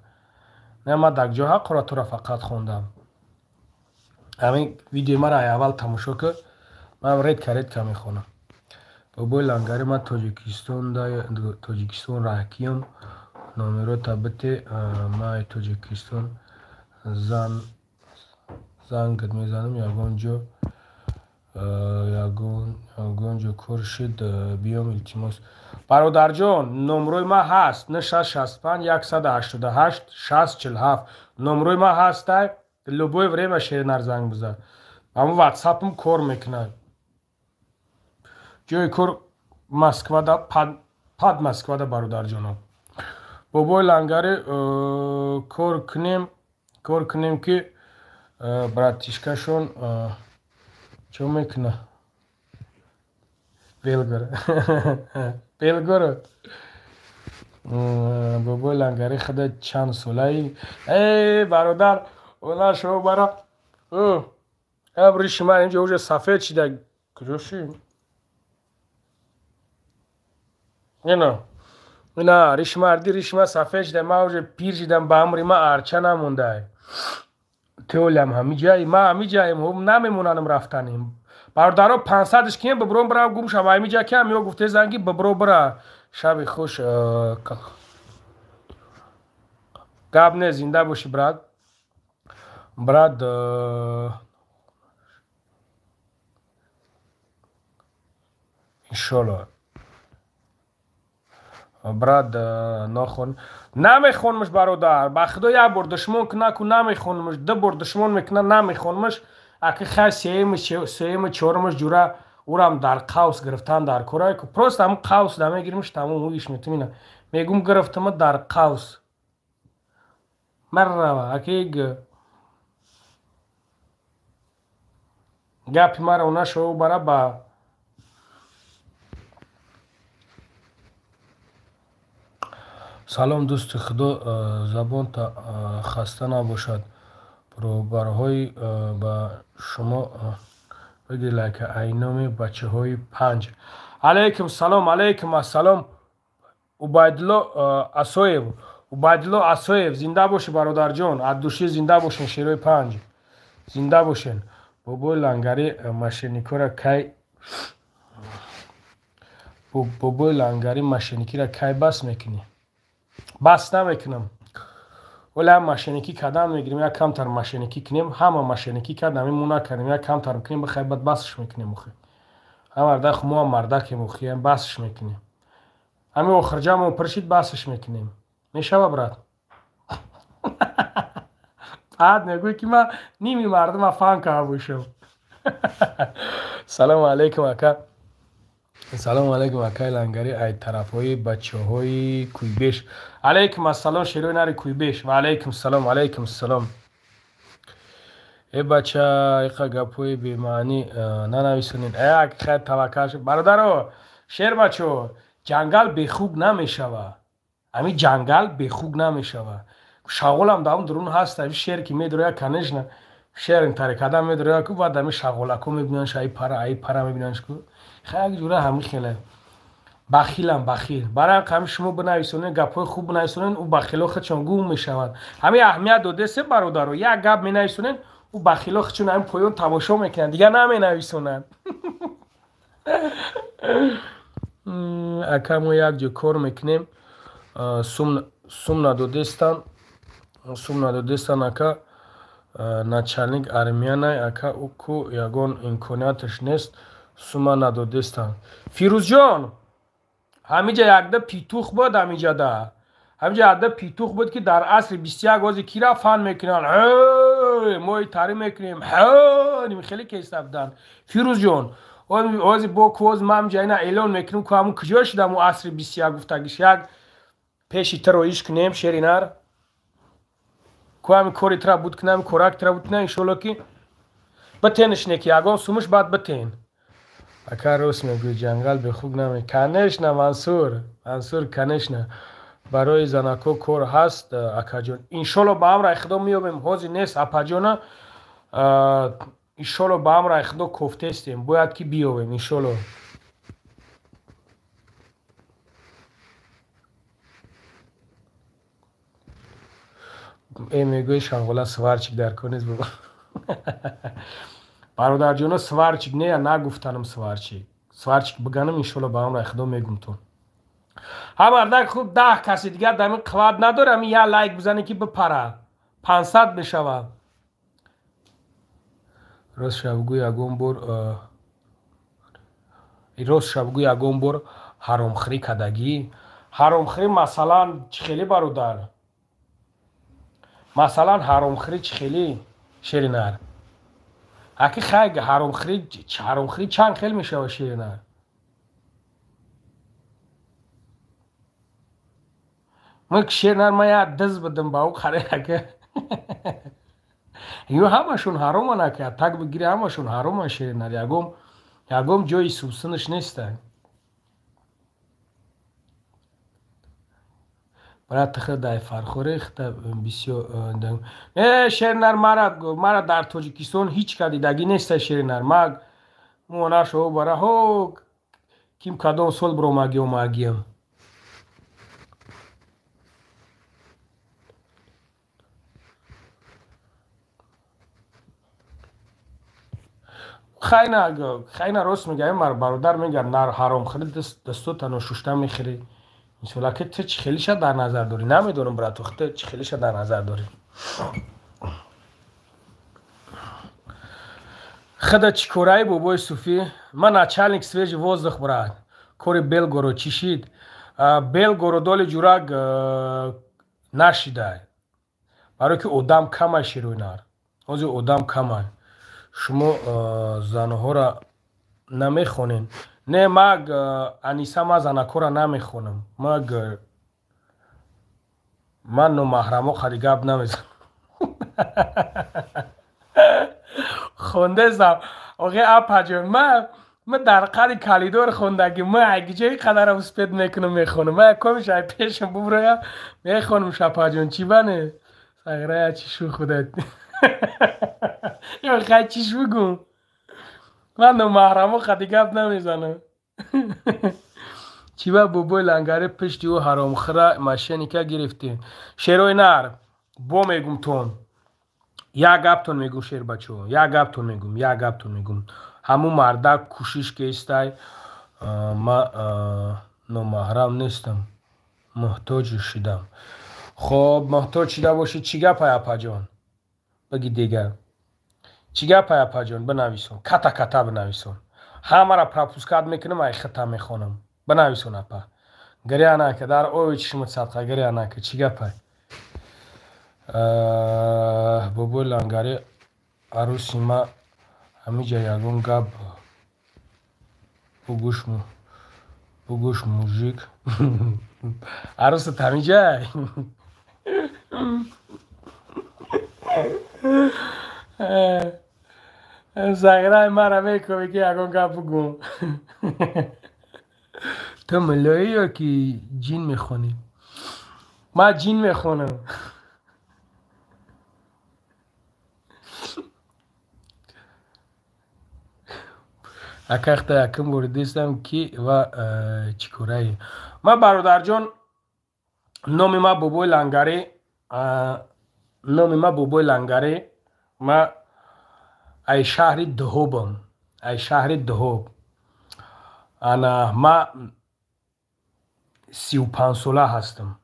نه ما در جا حقوراتورا فقط خوندم همین ویدیو ما را اول تماشا که من رید که میخونم بابای لنگری من تاجیکستان راکیم نامرو تبت ما تاجیکستان زنگ میزنم یگونجا کرشید بیام التماس برادر جان نمروی ما هست نه 665 188 647 نمروی ما هست لبوی время شیر نر زنگ بزن اما واتساپم کار میکنه جای کار مسکو دا پاد مسکو دا برادر جانم بابای لنگری کار کنیم که براتیشکشون چو میکنه بیلگر بابای لنگری خدا چند ساله ای برادر اونا شو برا ابری شما اینجا اوجه سفید چیده کجاشی اینا ریشما سفید شده ما اوجه پیر شدم به عمری ما ارچه نمونده تولم همی جایی ما همی جاییم هم نمیموننم رفتنیم برادرها 500ش کیم ببرون برا گم شما همی جا که همی گفته زنگی ببرو برا شب خوش گب نه زنده باشی براد انشالله براد نمیخونمش برادر به خدا یک بار دشمن کنه که نمیخونمش دو بار دشمن میکنه نمیخونمش اگه خیلی سیم چهارمش جوره او را هم در قوس گرفتن در کره که پروست هم قوس نمیگیرمش تمام اویش میتونینه میگم گرفتم در قوس مرة اگه گپی مرا اونا شو برا با سلام دوست خدا زبان تا خسته نباشد برای با شما بگی لکه اینامی بچه های 5 علیکم السلام عبیدالله اسویف زنده باشی برادر جان عدوشی زنده باشین شیروی 5 زنده باشین بابای لنگری ماشینیکی را کی بس میکنی بس نمیکنم ولی هم ماشینیکی کدام میگیریم یک کمتر ماشینیکی کنیم همه ماشینیکی کدام میمونه کنیم یک کمتر کنیم بخیر بعد بسش میکنیم مخی هم مردک ما مردک مخی هم بسش میکنیم همین آخر جمع پرشید بسش میکنیم میشه برات بعد نگوی که من نیمی مردم فهم که باشم سلام علیکم اکا لنگری ای طرف های بچه های کویبش علیکم السلام شیروی نری کویبش و علیکم السلام ای بچه ایقا گپوی بیمانی ننویسونین ای خیلی توکل شد برادر شیر بچه جنگل بیخوب نمیشوه همین جنگل بیخوب نمیشوه شغل هم داون درون هست همین شیر که میداره کنش نه شیر این طریق قدم میداره که بعد همین شغل اکو میبیننش ای پره میبیننش که خیلی جوره همین خیلی бахилам бахил. Барои ҳам шумо бинависонед, гапҳои хуб бинависонед, ӯ бахило худшон гум мешавад. Ҳамин аҳамият додасе бародаро, як гап менависонед, ӯ бахило худшон ҳамин поён тамошо мекунанд, дигар наменависонанд. Ака мо як ҷо кор мекунем, сум надодестан ака начальник армиянай ака ӯ ку ягон имконияташ нест, сума надодестан. Фирӯзҷон, ҳамиҷа якда питух буд, ҳамиҷада якда питух буд ки дар асри 21 ҳози кира фан мекунанд, мо тарӣ мекунем, хеле кеса буданд. Фирӯзҷон, ҳозир бо кӯз мамҷа ина эълон мекунем ку ҳамун куҷо шудам ӯ асри 21 гуфтагиш як пеши тиро иш кунем шери нар, ку ҳамин кори тира буд кунам, корак тира буд кунам, иншоалло ки битенишне ки ягон сумуш баъд битен. Ака рост мегӯй, ҷангал бехуб намекунад. Конечно, Мансур, конечно. Барои занако кор ҳаст, акаҷон. Иншоалло ба амраи худо меёбем. ҳозир нест апаҷона. Иншоалло ба амраи худо кофтестем. Бояд ки биёбем, иншоалло. Мегӯи шанғула сварчик дар конез баба. бародарҷоно, сварчик не, нагуфтанам сварчик. Сварчик биганам, иншоалло ба амраи худо мегумтон. ҳамардак хуб 10 каси дигар дар мин қиват надорам, я лайк бизане ки бипара 500 мешава. рост шабгӯ ягон бор ҳаромхӯрӣ кардагӣ. ҳаромхӯрӣ масалан чӣ хеле бародар? Масалан ҳаромхӯрӣ чӣ хеле шеринар? Аки хай ҳаромхӯрӣ чанд хел мешава шеринар? ман шеринар ман як диз будам ба ӯ қареака. ё ҳамашон ҳароман ака, так бигири ҳамашон ҳароман шеринар. Ягон ҷои сӯбсинаш неста. брат хӯ дай фархорехта бисёр шеринар мара дар Тоҷикистон ҳеҷ ка дидагӣ неста шеринар. маг монашо бара ҳо ким кадом сол бромагиям. хайна рост мегӯям, бародар мегӯям нар ҳаромхӯрӣ дастотано шушта мехӯрӣ. иншоалло ки ту чӣ хелиша дар назар дорӣ? Намедонам брат, ту чӣ хелиша дар назар дорӣ? худа чӣ кораи бобои суфӣ? Ман начальник свежий воздух брат. Кори Белгоро чишид. Белгоро доли ҷурак нашидай. барое ки одам камай широинар. ҳозир одам камай. шумо занаҳоро намехонен. Не, маг Аниса ма занакора намехонам. ман номаҳрамо хади гап намезанам. хондесам оғе апаҷон, ман дар қади калидор хондагӣ ман агиҷои қадарам успед мекунам мехонам. ман якомиш ай пешам буброям мехонам шапаҷон чӣ бане? саграя чӣ шу худат. ё хай чиш бигӯ. ман номаҳрамо хади гап намезанам. чӣ ба бобои лангари пишти ӯ ҳаромхӯра машиника гирифтем. шерои нар бо мегумтон. як гаптон мегум шербачо. як гаптон мегум. ҳамун мардак кӯшиш кестай. ман номаҳрам нестам. муҳтоҷ шудам. хоб муҳтоҷ шуда бошӣ чӣ гапай апаҷон? баги дигар. чӣ гапай апаҷон? бинависон. ката бинависон. ҳамара пропускат мекунам, ай хита мехонам. бинависон апа. гиря нака, дар ои чишмат садқа гиря нака. чӣ гапай? бобои лангари арӯси ма ҳамиҷа ягон гап бугӯш мужик. арӯсат ҳамиҷай? саграи мара мекови ки ягон гап бугӯм. ту мулоӣ ё ки ҷин мехонӣ? ман ҷин мехонам. اکخت یکم بوریدیستم کی و چیکورایی ما برادر جان نام ما بوبوی لنگری نام ما بوبوی لنگری ما ای شهر دهوبم ای شهر دهوب انا ما 35 ساله هستم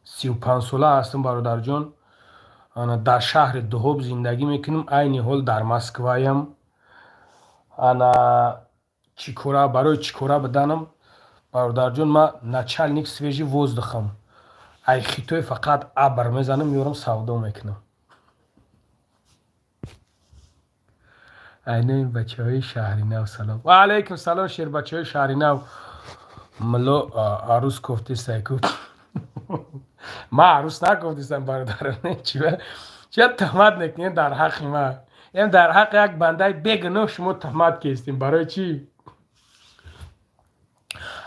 35 ساله هستم برادر جان انا در شهر دهوب زندگی میکنم عین حال در مسکوایم انا چیکورا برای چیکورا بدانم برادر جان ما начальник свежий воздухом ای خیتوی فقط ابر میزنم میورم سودا میکنم این بچه های شهری نو سلام و علیکم سلام شیر بچه های شهری نو ملو عروس کفتی سیکوت ما عروس نکفتیستم برادرانه چه تهمت نکنین در حق ما این در حق یک بنده بگنو شما تهمت کستیم برای چی؟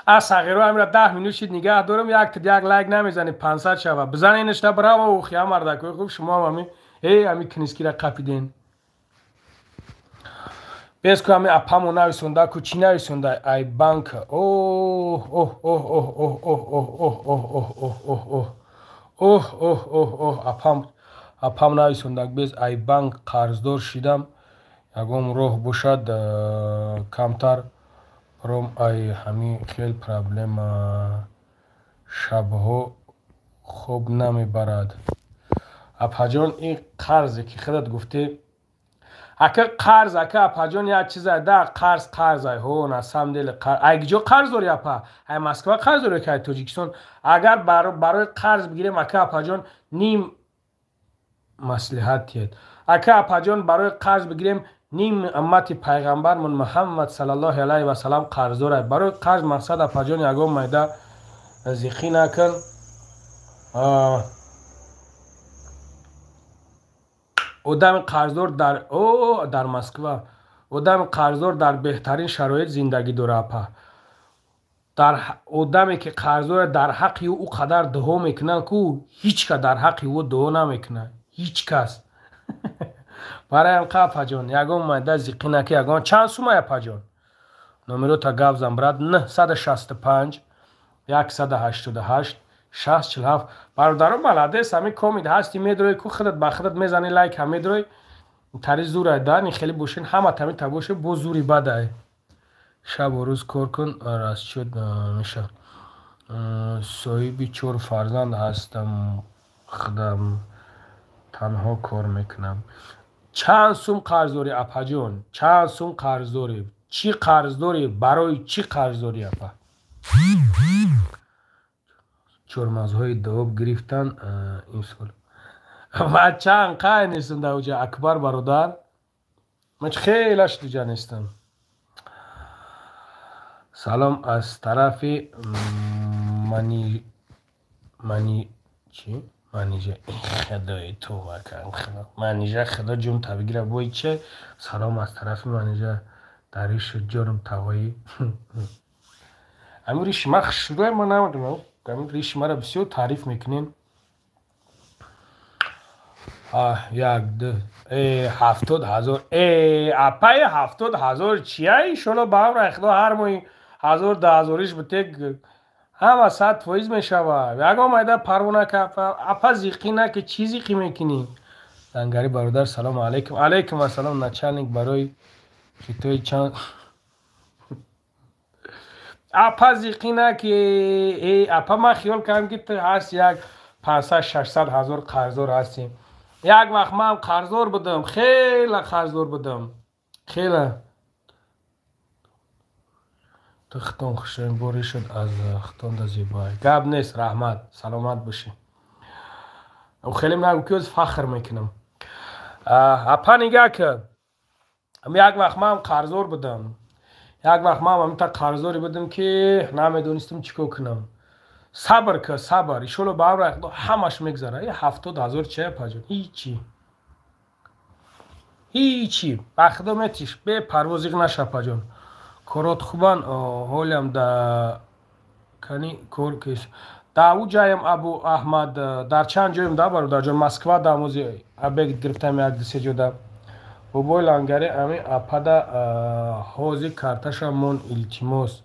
از صغیرو همین 10 مینوت شید نگه دارم یک لایک نمیزنی 500 شوه بزن اینش تا برای و خیام مردکوی خوب شما هم همی کنیسکی را قپیدین بیس که همین اپامو نویسونده کچی نویسونده ای بانک اوه اوه اوه اوه اوه اوه اوه اوه اوه اوه اوه اوه اپام نویسونده بیس ای بانک قرضدار شدم یکم روح باشد کمتر روم ای همین خیلی پرابلم شبها خوب نمیبرد اپا جان این قرضی که خودت گفته اکه قرض اکه اپا جان یک چیز ده قرض ای هو نسام دل قرض اگه جو قرض داری اپا ای مسکو قرض داری که تاجیکستان اگر برای قرض بگیریم اکه اپا جان نیم مصلحتیت اکه اپا جان برای قرض بگیریم نیم امت پیغمبر من محمد صلی الله علیه و سلام قرض داره برای قرض مقصد اپا جان یگام میده زیخی نکن آدم قرضدار در مسکو آدم قرضدار در بهترین شرایط زندگی داره اپا در آدمی که قرضدار در حق او قدر دهو میکنه کو هیچ که در حق او دهو نمیکنه هیچ کس برای هم اپا جان یگام میده زیقی نکه یگام چند سومه اپا جان نمرو تا گفت زنبرد 965 188 647 برادران ملده همی کامید هستی میدروی که خودت با خودت میزنی لایک هم میدروی تری زور دانی خیلی بوشین همه تمی تبوشه بو زوری بده شب و روز کار کن راست شد میشه صاحبی 4 فرزند هستم خودم تنها کار میکنم چند سوم قرض داری اپا جون چند سوم قرض داری چی قرض داری برای چی قرض داری اپا چرمازهای دوب گرفتن این سال و چند قای نیستم در اوجه اکبر برادر من خیلی اشتوجه نیستم سلام از طرف منیجه خدای تو وکن خدا منیجه خدا جون تبگیره بوی چه سلام از طرف منیجه دریش جانم توایی امیر ریشمه شروع ما نمودم امیر ریشمه را بسیار تعریف میکنین یک دو 70,000 اپای 70,000 چیه ایشالا با هم رخدا هر ماهی 1000 10,000 بتگ همه 100% میشوه یک آمده پروانه که اپا زیقی نه که چی زیقی میکنی لنگری برادر سلام علیکم علیکم السلام نچلنگ برای که توی چند اپا زیقی نه که اپا ما خیال کنم که تو هست یک 500-600,000 قرضدار هستیم یک وقت من قرضدار بودم خیلی قرضدار بودم خیلی تختان خوشین باری شد از ختان دا زیبایی گب نیست رحمت سلامت باشی او خیلی نگو که از فخر میکنم اپا نگه که یک وقت من قرضدار بودم یک وقت من همیتا قرضداری بودم که نمیدونستم چیکار کنم صبر که صبر ایشالله با هم رخ همش میگذره 70,000 چه پاجون هیچی بخدا میتیش به پروازیق نشه پاجون کارات خوبان حالم دا کنی کار کش دا او جایم ابو احمد در چند جایم دا برادر جان مسکو دا موزی ابگ گرفتم یک دسه جدا بابای لنگری امی اپدا حوزی کارتشمون التماس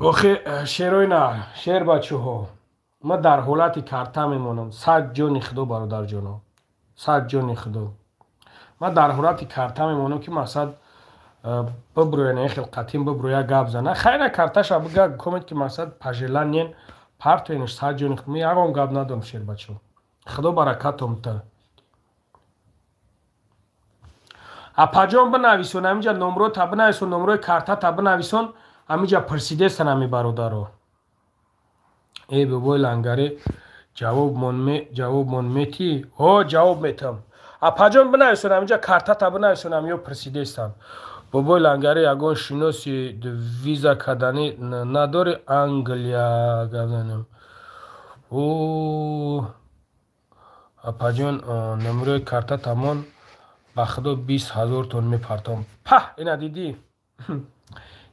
آخه شیروی نه شیر بچه ها ما در حالت کارتا میمونم 100 جان خدا برادر جانو 100 جان خدا ما در حالت کارتا میمونم که مقصد ببروی نه خلقتیم ببروی گاب زنه خیلی کارتاش بگه کومنت که مقصد پاجلانین پارتوینش 100 جان خدا می یکم گاب ندارم شیر بچه خدا برکتم تا اپاجون بنویسون همینجا نمرو تا بنویسون نمروی کارتا تا بنویسون همینجا پرسیده سنمی برادرو ای بابای لنگری جواب من میتی ها جواب میتم اپاجون بنویسون همینجا کارتا تا بنویسون همیو پرسیده استم بابای لنگری اگون شناسی ویزا کدنی نداره انگلیا گفتنم او اپاجون نمروی کارتا تامون با خدا 20,000 تون میپرتم په اینا دیدی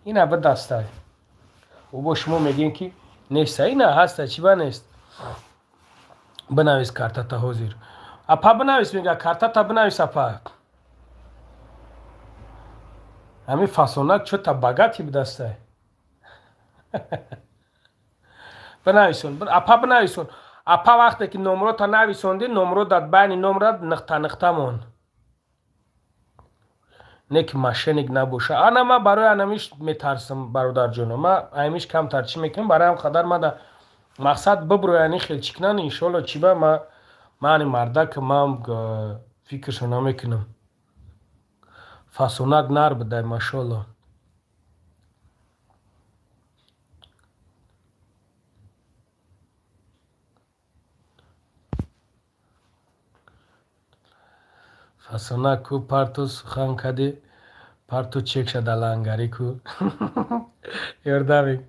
اینا به دسته و با شما میگین که نیست اینا هسته چی با نیست بنویس کارتا تا حاضر اپا بنویس میگه کارتا تا بنویس اپا همین فاسونک چو تا بگاتی به دسته بنویسون اپا بنویسون اپا وقتی که نمرو تا نویسوندی نمرو داد بین نمرو نقطه مون نیک ماشینیک نباشه انا ما برای انمیش میترسم برادر جونم ما ایمیش کم ترچی میکنم برای هم قدر ما دا مقصد ببرو یعنی خیلی چکنن انشالله چی با ما این مرده که ما فکرشو نمیکنم فاسونک نر بده ماشالله فاسونک کو پارتو سخن کدی پارتو چک شده لنگری کو یردمی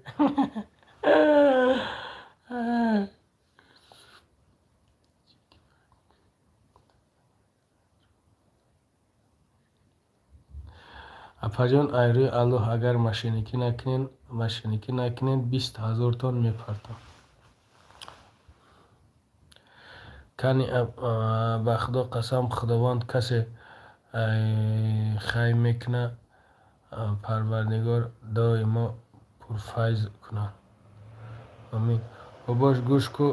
اپا جان ایروی الله اگر ماشینیکی نکنین 20,000 تون میپرتم کنی به خدا قسم خداوند کسی خی میکنه پروردگار دائما پرفیض کنه امین و باش گوش کو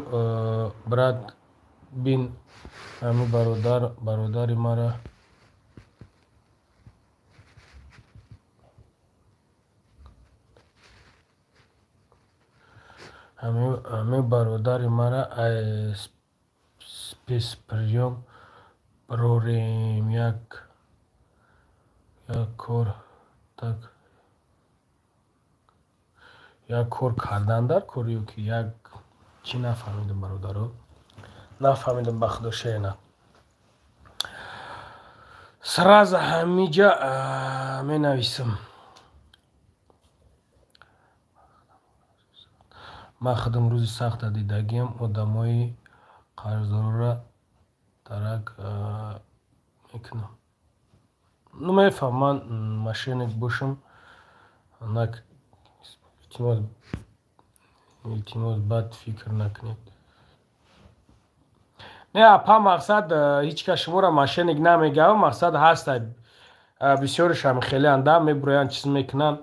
براد بین همه برادر مرا همه برادر مرا سپیس پریوم بروریم یک کار tak یک کار کردن در کاریو که یک چی نفهمیدم برادرو نفهمیدم بخدا شینا سراز همیجا می نویسم ما خودم روزی سخت دیدگیم آدمای قرضدار را ترک میکنم نمیفهم من ماشینک باشم نک احتمال بد فکر نکنید نه اپا مقصد هیچ که شما را ماشینک نمیگه مقصد هست بسیارش هم خیلی اندام میبرویان چیز میکنن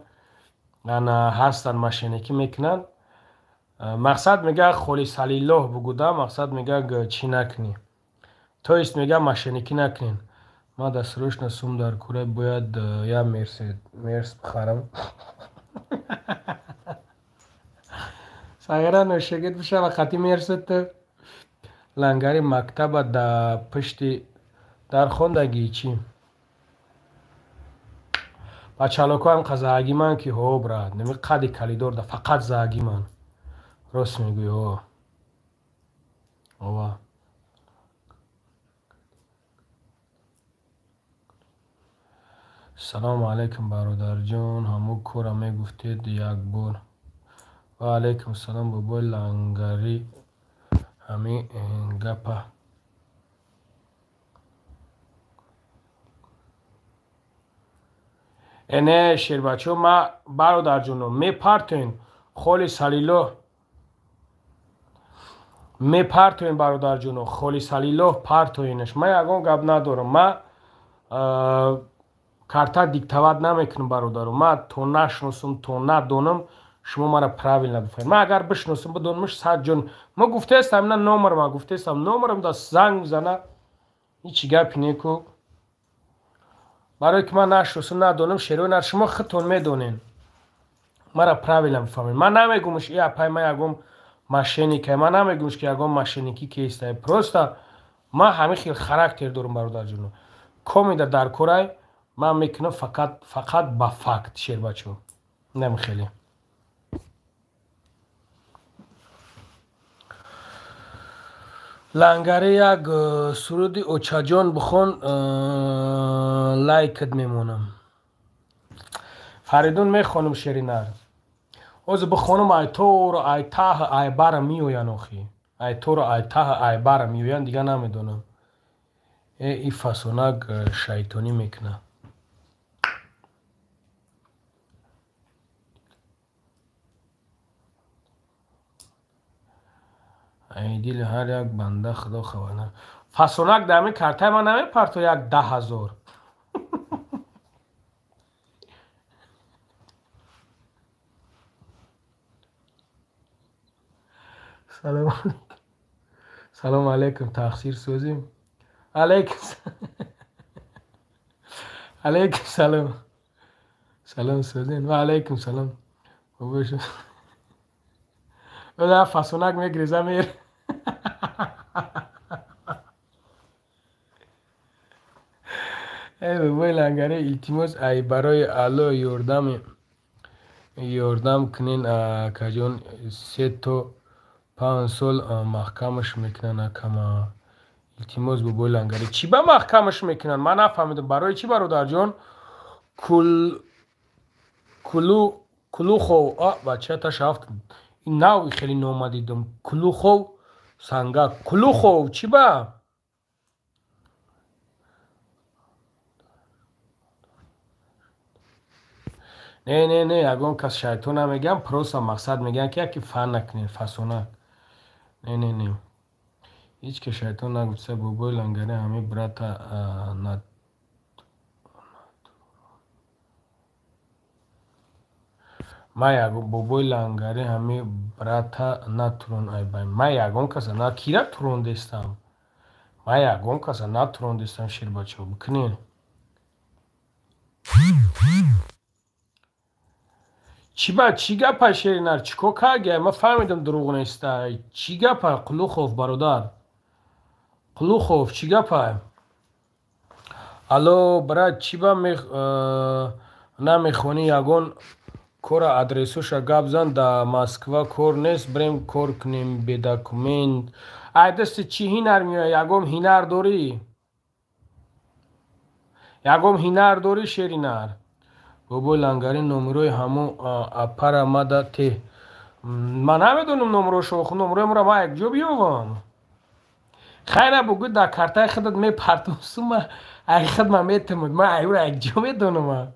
انا هستن ماشینکی میکنن مقصد میگه خولی سلیله بگوده مقصد میگه چی نکنی تو است میگه ماشینکی نکنین ما دستروش نسوم در کوره باید یا مرس بخرم سایرا نوشگید بشه و خطی مرست لنگری مکتب در پشتی در خوندگی چی بچالوکو هم قضاگی من که ها براد نمی قدی کلیدور ده فقط زاگی من راست میگوی ها آوا سلام علیکم برادر جان همو کورا میگفتید یک بار و علیکم سلام بابا لنگری همی گپا اینه شیر بچه ما برادر جانو میپرتین خولی سلیلو میپرتین برادر جانو خولی سلیلو پرتوینش ما یکان گپ ندارم ما карта диктовать намекунам бародаро. Ман то нашносам, то надонам, шумо мара правилно бифаҳмед. Ман агар бишносам бидонамш Саҷҷон, ма гуфтаестам ина номерам, гуфтаестам номерам даст занг мизана. ҳеҷ гапе не ку. барое ки ман нашносам, надонам Шервои Нар, шумо худтон медонед. мара правилно бифаҳмед. Ман намегумш и апай ман ягон мошенникай, ман намегумш ки ягон мошенники кестай. Просто ман ҳамин хел характер дорам бародарҷон. Комеда дар корай ман мекунам фақат ба факт шербачо. Нем хеле. лангаре як суруди Очаҷон бихон лайкат мемонам. Фаридун мехонам Шери Нар. ҳозир бихонам ай торо ай таҳ ай бара меоян охи. ай торо ай таҳ ай бара меоян дига намедонам. ин фасонак шайтонӣ мекуна. ай дили ҳар як банда худо хабарна. Фасонак дар ҳамин картаи ман намепарто як 10,000. салом алейкум тақсир сӯзим. алейкум салом. салом сӯзин ва алейкум салом. ода фасонак мегиреза мер. ای بابای لنگره التماس ای برای الو یاردم کنین کجان 3 تا 5 سال محکمش میکنن کما. التماس بابای لنگره چی با محکمش میکنن؟ من نفهمیدم برای چی برادر جان؟ کلوخو بچه تا شافت این نوی خیلی نامه دیدم. کلوخو سنگا کلوخو چی با؟ نه یگان کس شیطان هم میگم پروسا مقصد میگن که یکی فن نکنین فسونک. نه هیچ که شیطان نگفته بابای لنگره همه برات ند ما یگان بابای لنگره همه برات نترون ای بای ما یگان کس نه کیرا ترون دستم. ما یگان کس نه ترون دستم شیر بچه بکنین. چی گپه Шери Нар چیکو کاگه؟ ما فهمیدم دروغ نیسته. چی گپه قلوخوف برادر؟ قلوخوف چی گپه؟ الو برات چی با نمیخونی یگان کور ادرسوش گپ زن دا مسکوا کور نیست بریم کور کنیم به داکومنت. ای دست چی هنر میای؟ یگام هنر داری؟ یگام هنر داری Шери Нар؟ بابای لنگری نمروی همون اپر آمده ته. من نمیدونم نمروشو خود نمروی مرا ما یک جا بیاوم. خیلی بگو در کارتای خودت می پرتوسم ما حقیقت من میتمود ما ایورا یک جا میدونم.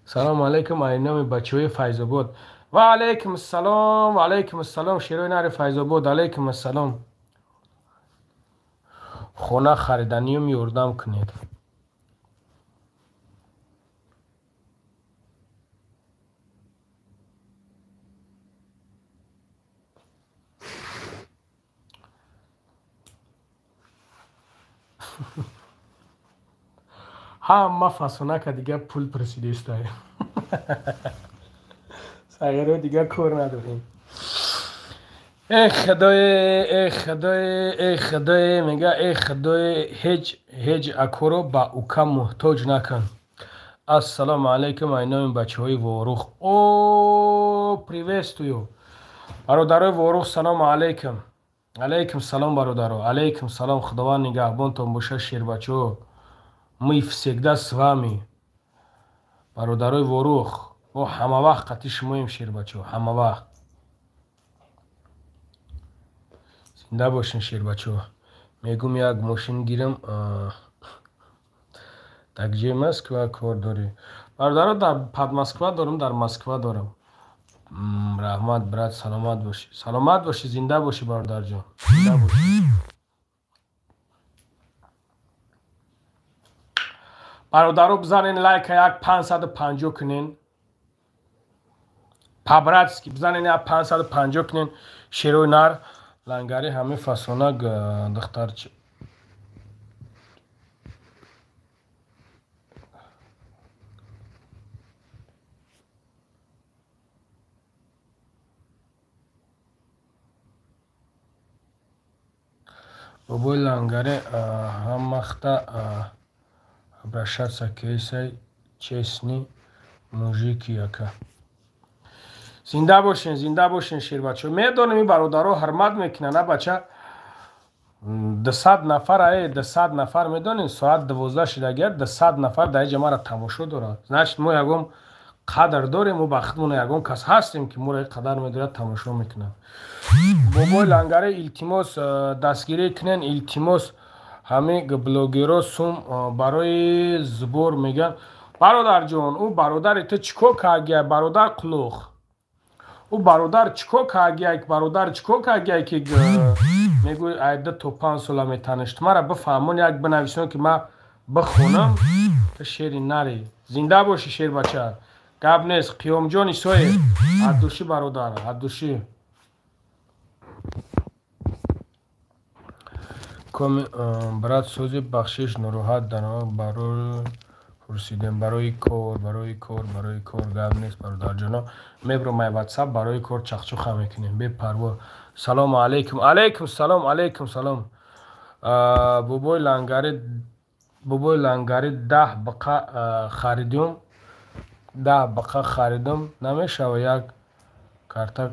سلام علیکم اینام بچه‌های فیض‌آباد. و علیکم السلام و علیکم السلام شیروی نر فیض‌آباد. علیکم السلام. خونه خریدنیم یاردم کنید. ما فاسونک دیگه پول پرسیده استایم. سایرو دیگه کور نداریم. ای خدای میگه ای خدای هیچ اکورو با اوکم محتاج نکن. السلام علیکم اینام بچه های واروخ. او پریوستویو برادرای واروخ سلام علیکم. علیکم سلام برادرو. علیکم سلام خداوند نگهبانتون باشه شیر بچه‌ها. Мы всегда с вами. برادرای واروخ ما همه وقت قطعی شماییم شیر بچه ها. همه وقت زنده باشین شیر بچه ها. میگم یک ماشین گیرم تکجه مسکوا کار داری. برادرها در پدمسکوا دارم در مسکوا دارم. رحمت برات سلامت باشی. سلامت باشی زنده باشی برادر جان. زنده باشی. бародаро бизанен лайка як 550 кунен. Пабратский бизанен як 550 кунен. Шерои нар лангари ҳами фасона духтарчи. Бобои лангаре ҳамахта обращаться кейсай честный мужики яка. Зинда бошен шербачо. Медонем ин бародаро ҳурмат мекунанд а бача 200 нафар 200 нафар медонем соат 12 шуда агар 200 нафар дар ҷа мара тамошо дорад. Значит мо ягон қадр дорем ва ба худмон ягон кас ҳастем ки моро қадр медорад тамошо мекунад. Бобои лангаре илтимос дастгирӣ кунен, илтимос ҳамин блогеро сум барои збор меган. Бародарҷон, ӯ бародари ту чикор кардгия? Бародар қулух. Ӯ бародар чикор кардгия? Бародар чикор кардгия ки мегӯи айда то 5 сола метаништ. Мара бифаҳмон як бинависон ки ма бихонам. Ту шери нари. Зинда боши шербача. Гап нест. Қиёмҷон Исоев. Аддуши бародар, аддуши. Брат сози бахшиш нороҳат дар барои пурсидем барои кор гап нест бародарҷоно. Мебурам ай WhatsApp барои кор чахчуха мекунем бепарво. Салому алейкум. Алейкум салом, алейкум салом. Бобои лангари 10 биқа харидем. 10 биқа харидем. Намешава як карта.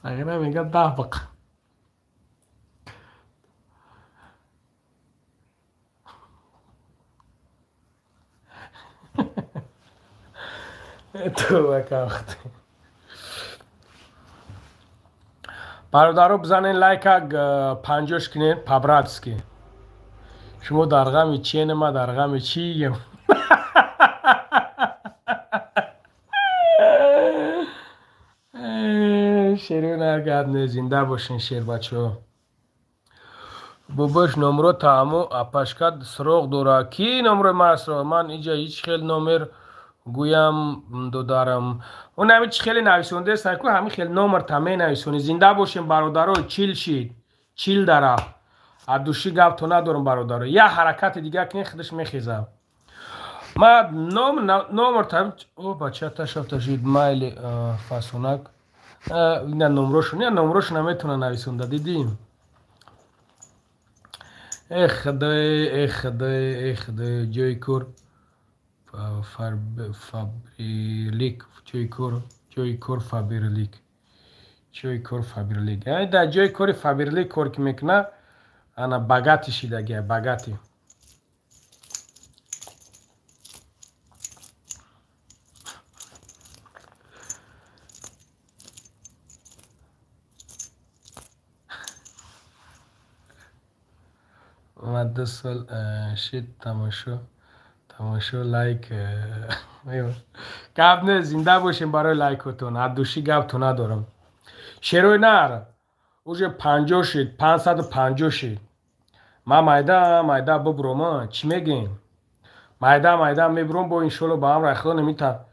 Агара мега 10 биқа. تو вакахт. Бародаро бизанен лайка 50 кунен по-братски. Шумо дар ғами чиене, ма дар ғами чием. Шерона гап не. Зинда бошен шербачо. Бобош номро тааму апашкад сроғ дора. Ки номро масро? Ман иҷа ҳеҷ хел номер гӯям додарам. Он ҳами чӣ хеле нависондаест ку ҳами хел номер та менависонӣ. Зинда бошем бародаро. Чил шид. Чил дара. Аддуши гап то надорам бародаро. Я ҳаракати дига кунед худаш мехезам. Ма номер та о бача ташафта шид майли фасонак. Ина номрошу наметона нависонда дидим. Худай ҷои кор фабрилик ҷои кор фабрилик дар ҷои кори фабрилик кор ки мекуна ана багати шидагия багати. ма 2 сол шид тамошо лайк гап не. зинда бошем барои лайкотон. аддуши гап то надорам. шерои нар уже 50 шид 550 шид. ма майда бубурам. чӣ мегем? майда мебурам бо иншолло ба амр худо намита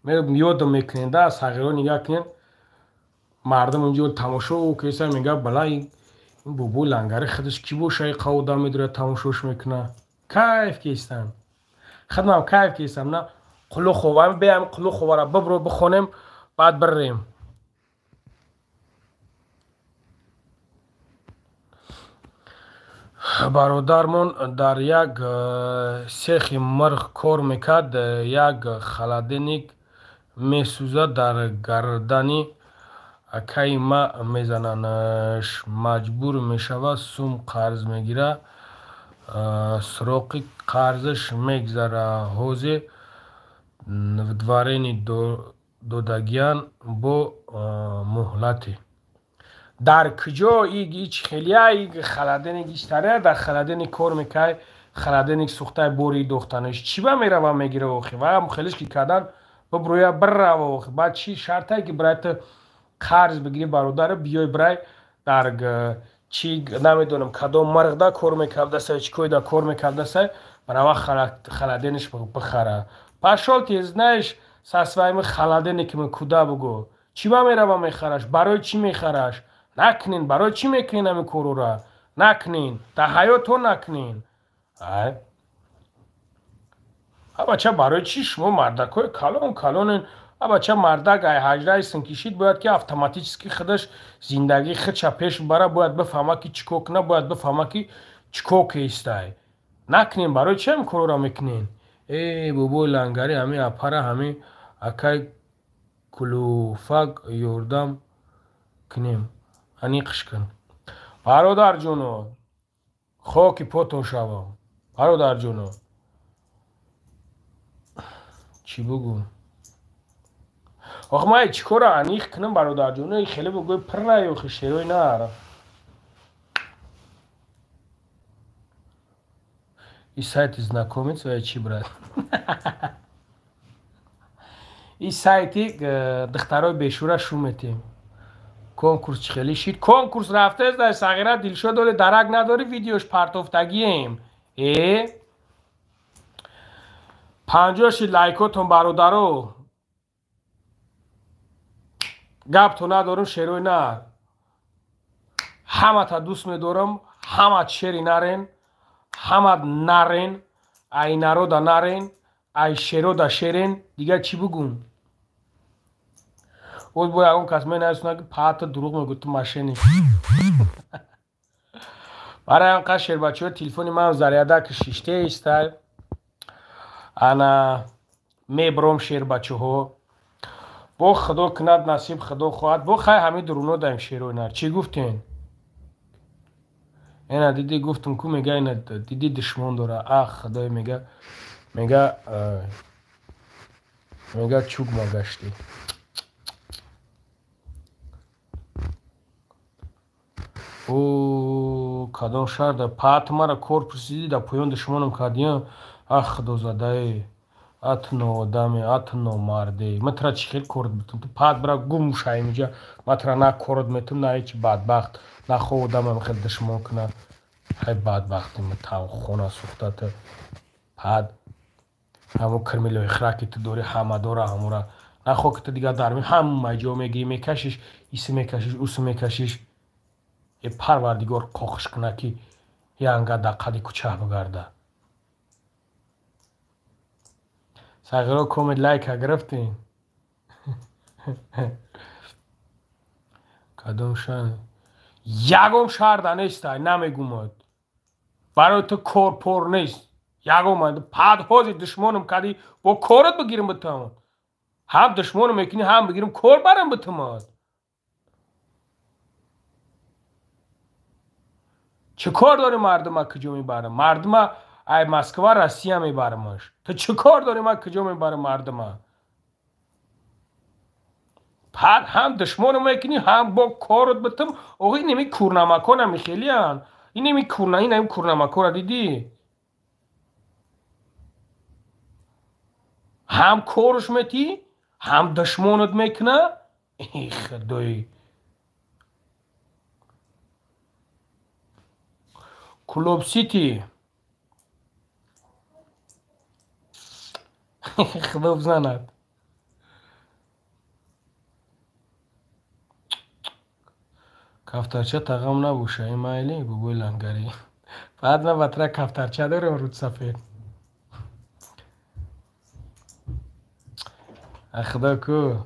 ёдам мекунем да сағиро нигаҳ кунем. мардум онҷо тамошо кеса мега бала ин бобои лангари худаш ки боша қавода медорад тамошош мекуна. кайф кестам. خدمم کیف کیسم نه قلو خوبم بیام قلو خوبارا ببرو بخونم بعد بریم. برادرمون در یک سیخ مرغ کار میکرد. یک خلدنیک میسوزد در گردنی اکی ما میزننش. مجبور میشود سوم قرض میگیره. сроки қарзаш мегзара. ҳозир дворени додагиян бо муҳлати. дар куҷо ич хелия иг халадени гиштаре дар халадени кор мекай халадени сухтай бори дохтанаш чӣ ба мерава мегира охи ва хелиш ки кардан буброя биррава охи баъд чӣ шартай ки барои ту قرض بگیری برادر بیای برای در چی نمیدونم کدام مرغ کار میکرده سه چیکوی دا کار میکرده سه برای خلادینش بخره پاشال تیز نیش ساسوایم خلادینی که من کودا بگو چی با میره با میخرش برای چی میخرش نکنین برای چی میکنین همین کارو را نکنین تا حیاتو نکنین بچه برای چی شما مردکای کلونین بچه مردک ای هجره سنکشید باید که اتوماتیکی خودش زندگی خودش پیش بره باید بفهمه که چیکو کنه باید بفهمه که چیکو کیستای نکنین برای چه هم کارو را میکنین ای بابا لنگری همین اپره همین اکای کلوفک یوردم کنیم انیقش کن برادر جونو خاکی پاتون شوم برادر جونو چی بگو آخه ما چی کار انیق کنم برادر جونو خیلی بگوی پر نیوخی شیروی نهارم این سایت знакомиться و چی برد این سایتی دخترای بشوره شومتیم کنکورس چخیلی شید کنکورس رفته از در صغیره دلشو داره درک نداری ویدیوش پرتافتگیم 50 لایکاتون برادرو گپ تو ندارم شیروی نه همه تا دوست میدارم همه شیری نرین همه نرین ای نرو دا نرین ای شیرو دا شیرین دیگر چی بگم اوز باید اون کس می نایستونه که پاعت دروغ میگو تو ماشینی برای اینقدر شیر بچه ها تلفونی من زریاده که شیشته ایستای انا میبرم شیر بچه ها با خدا کند نصیب خدا خواهد با خواهی همه درونو دایم شیروی نر چی گفتین؟ اینا دیدی گفتم که میگه اینا دیدی دشمن داره خدای میگه چوب ما گشتی او کدام شهر ده پات مرا کور پرسیدی ده پایان دشمنم کردیم خدا زده اتنو آدمی اتنو مرده مترا چی خیلی کرد بتون تو پات برا گم شای میجا مترا نه کرد میتون نه هیچ بدبخت نه خود آدم خیلی دشمن کنه های بدبختی متاو خونه سوختت پات همو کرمیلوی خراکی تو دوری همه دوره همورا نه خود که تو دیگه درمی هم مجا میگی میکشیش ایسی میکشیش اوسو میکشیش یه پروردگار کاخش کنه که یه انگه دقیقی کچه بگرده ساگرا کومید لایک ها گرفتین کدوم شهر یکم شهر ده نیست نمیگومد برای تو کار پر نیست یکم پاد حوزی دشمنم کردی با کارت بگیرم بتماد هم دشمنم میکنی هم بگیرم کار برم بتماد چه کار داری مردم ها کجا میبرم مردم ها ای مسکو روسیه میبرمش تو چه کار داری من کجا میبرم مردم ها بعد هم دشمنم میکنی هم با کارت بتم آقای نمی کورنمکا نمیخیلی هن این نمی کورنمکا را دیدی هم کارش میتی هم دشمنت میکنه ای خدای کلوب سیتی خدا بزند کفترچه تغم نبوشه این مایلی بگوی لنگری بعد نه بطره کفترچه داره رود سفید خدا کو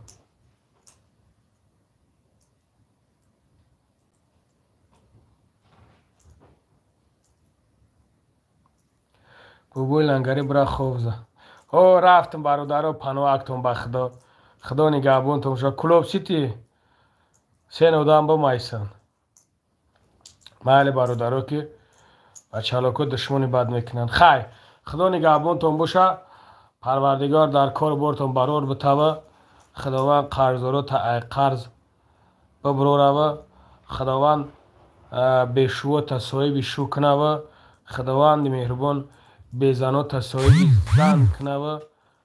بگوی لنگری برا خوبزه او رفتم برادر پنواکتون با خدا نگهبون تون شد کلوب سیتی سه نودم با مایسن محل برادر که بچه هلاکو دشمنی بد میکنن خی خدا نگهبون تون باشه پروردگار در کار بارتون برار بتوه خداوند قرضدارا تا قرض ببرو و خداوند بشو تا صاحب شو کنه و خداوند مهربان بیزنو تا صاحب زن کنه و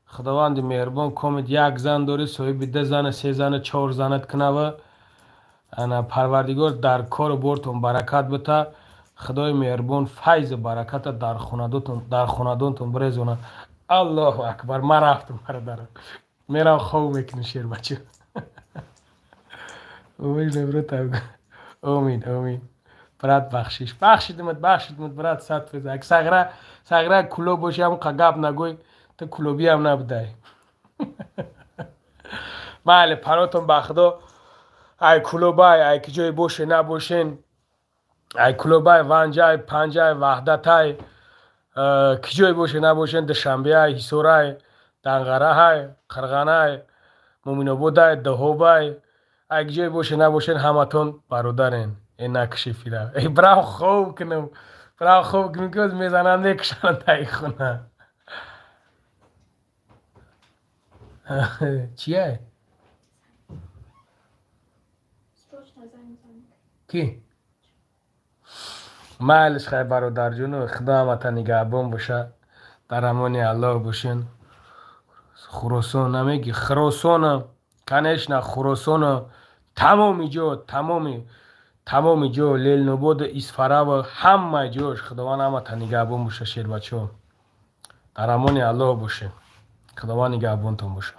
خداوند مهربان کامید یک زن داری صاحب 2 زن 3 زن 4 زنت کنه و انا پروردگار در کار بورتون برکت بده. خدای مهربان فیض و برکت در خانه‌دانتون برسونه. الله اکبر. ما رفتم برادرم. میرم خواب میکنم شیر بچه. امید نبرد. امید برات بخشیدمت برات صد فیض. اگه سغره کلو باشی هم قگب نگوی تو کلوبی هم نبودی. بله پراتون بخدا. ای کلوبای ای که جای باشه نباشین، ای کلوبای وانجای پنجای وحدتای که جای باشه نباشین، دشنبه های حسورای دنگره های قرغانه های مومینابودای دهوبای ای که جای باشه نباشین همتون برادرین. این نکشی فیره ای برام خوب کنم که از میزنم نکشن تایی خونه. چیه؟ کی؟ مالش خیلی برادر جونو. خدا همتا نگهبان باشه. در امان الله باشین. خراسان نمیگی خراسان کنش نه خراسان تمامی جا لیل نبود اسفره و همه جاش خداوند همتا نگهبان باشه. شیر بچه ها در امان الله باشه. خداوند نگهبانتون باشه.